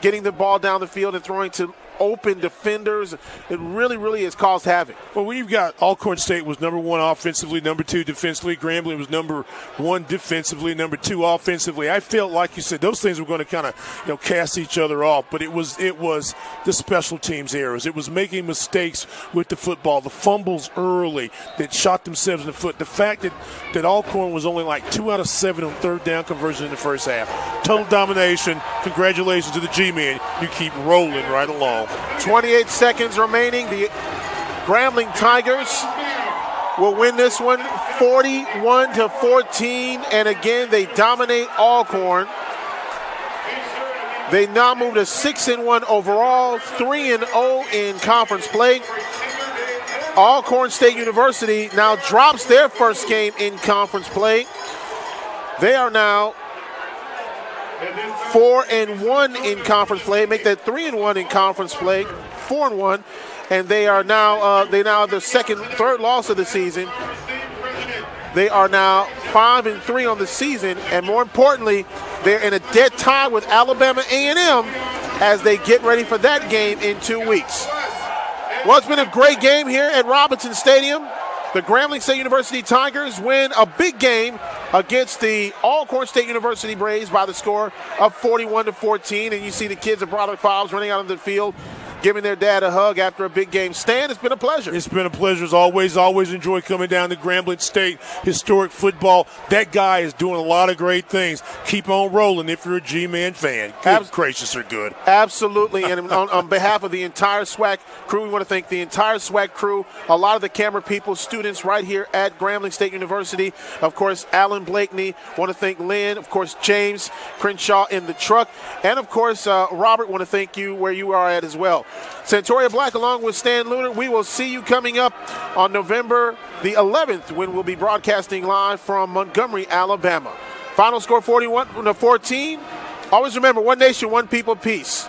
getting the ball down the field and throwing to open defenders. It really, really has caused havoc. Well, when you've got Alcorn State was number 1 offensively, number 2 defensively. Grambling was number 1 defensively, number 2 offensively. I felt like you said those things were going to kind of cast each other off, but it was the special teams errors. It was making mistakes with the football, the fumbles early that shot themselves in the foot. The fact that Alcorn was only like 2 out of 7 on third down conversion in the first half. Total domination. Congratulations to the G-men. You keep rolling right along. 28 seconds remaining. The Grambling Tigers will win this one 41-14, and again they dominate Alcorn. They now move to 6-1 overall, 3-0 in conference play. Alcorn State University now drops their first game in conference play. They are now 4-1 in conference play, make that 3-1 in conference play, 4-1, and they are now have their third loss of the season. They are now 5-3 on the season, and more importantly, they're in a dead tie with Alabama A&M as they get ready for that game in 2 weeks. Well, it's been a great game here at Robinson Stadium. The Grambling State University Tigers win a big game against the Alcorn State University Braves by the score of 41-14. And you see the kids of Broderick Fobbs running out on the field, giving their dad a hug after a big game. Stan, it's been a pleasure. It's been a pleasure as always. Always enjoy coming down to Grambling State. Historic football. That guy is doing a lot of great things. Keep on rolling if you're a G-Man fan. Good gracious, are good. Absolutely. And on behalf of the entire SWAC crew, we want to thank the entire SWAC crew, a lot of the camera people, students right here at Grambling State University. Of course, Alan Blakeney. Want to thank Lynn. Of course, James Crenshaw in the truck. And, of course, Robert, want to thank you where you are at as well. Santoria Black along with Stan Lunar. We will see you coming up on November the 11th when we'll be broadcasting live from Montgomery, Alabama. Final score 41-14. Always remember, one nation, one people, peace.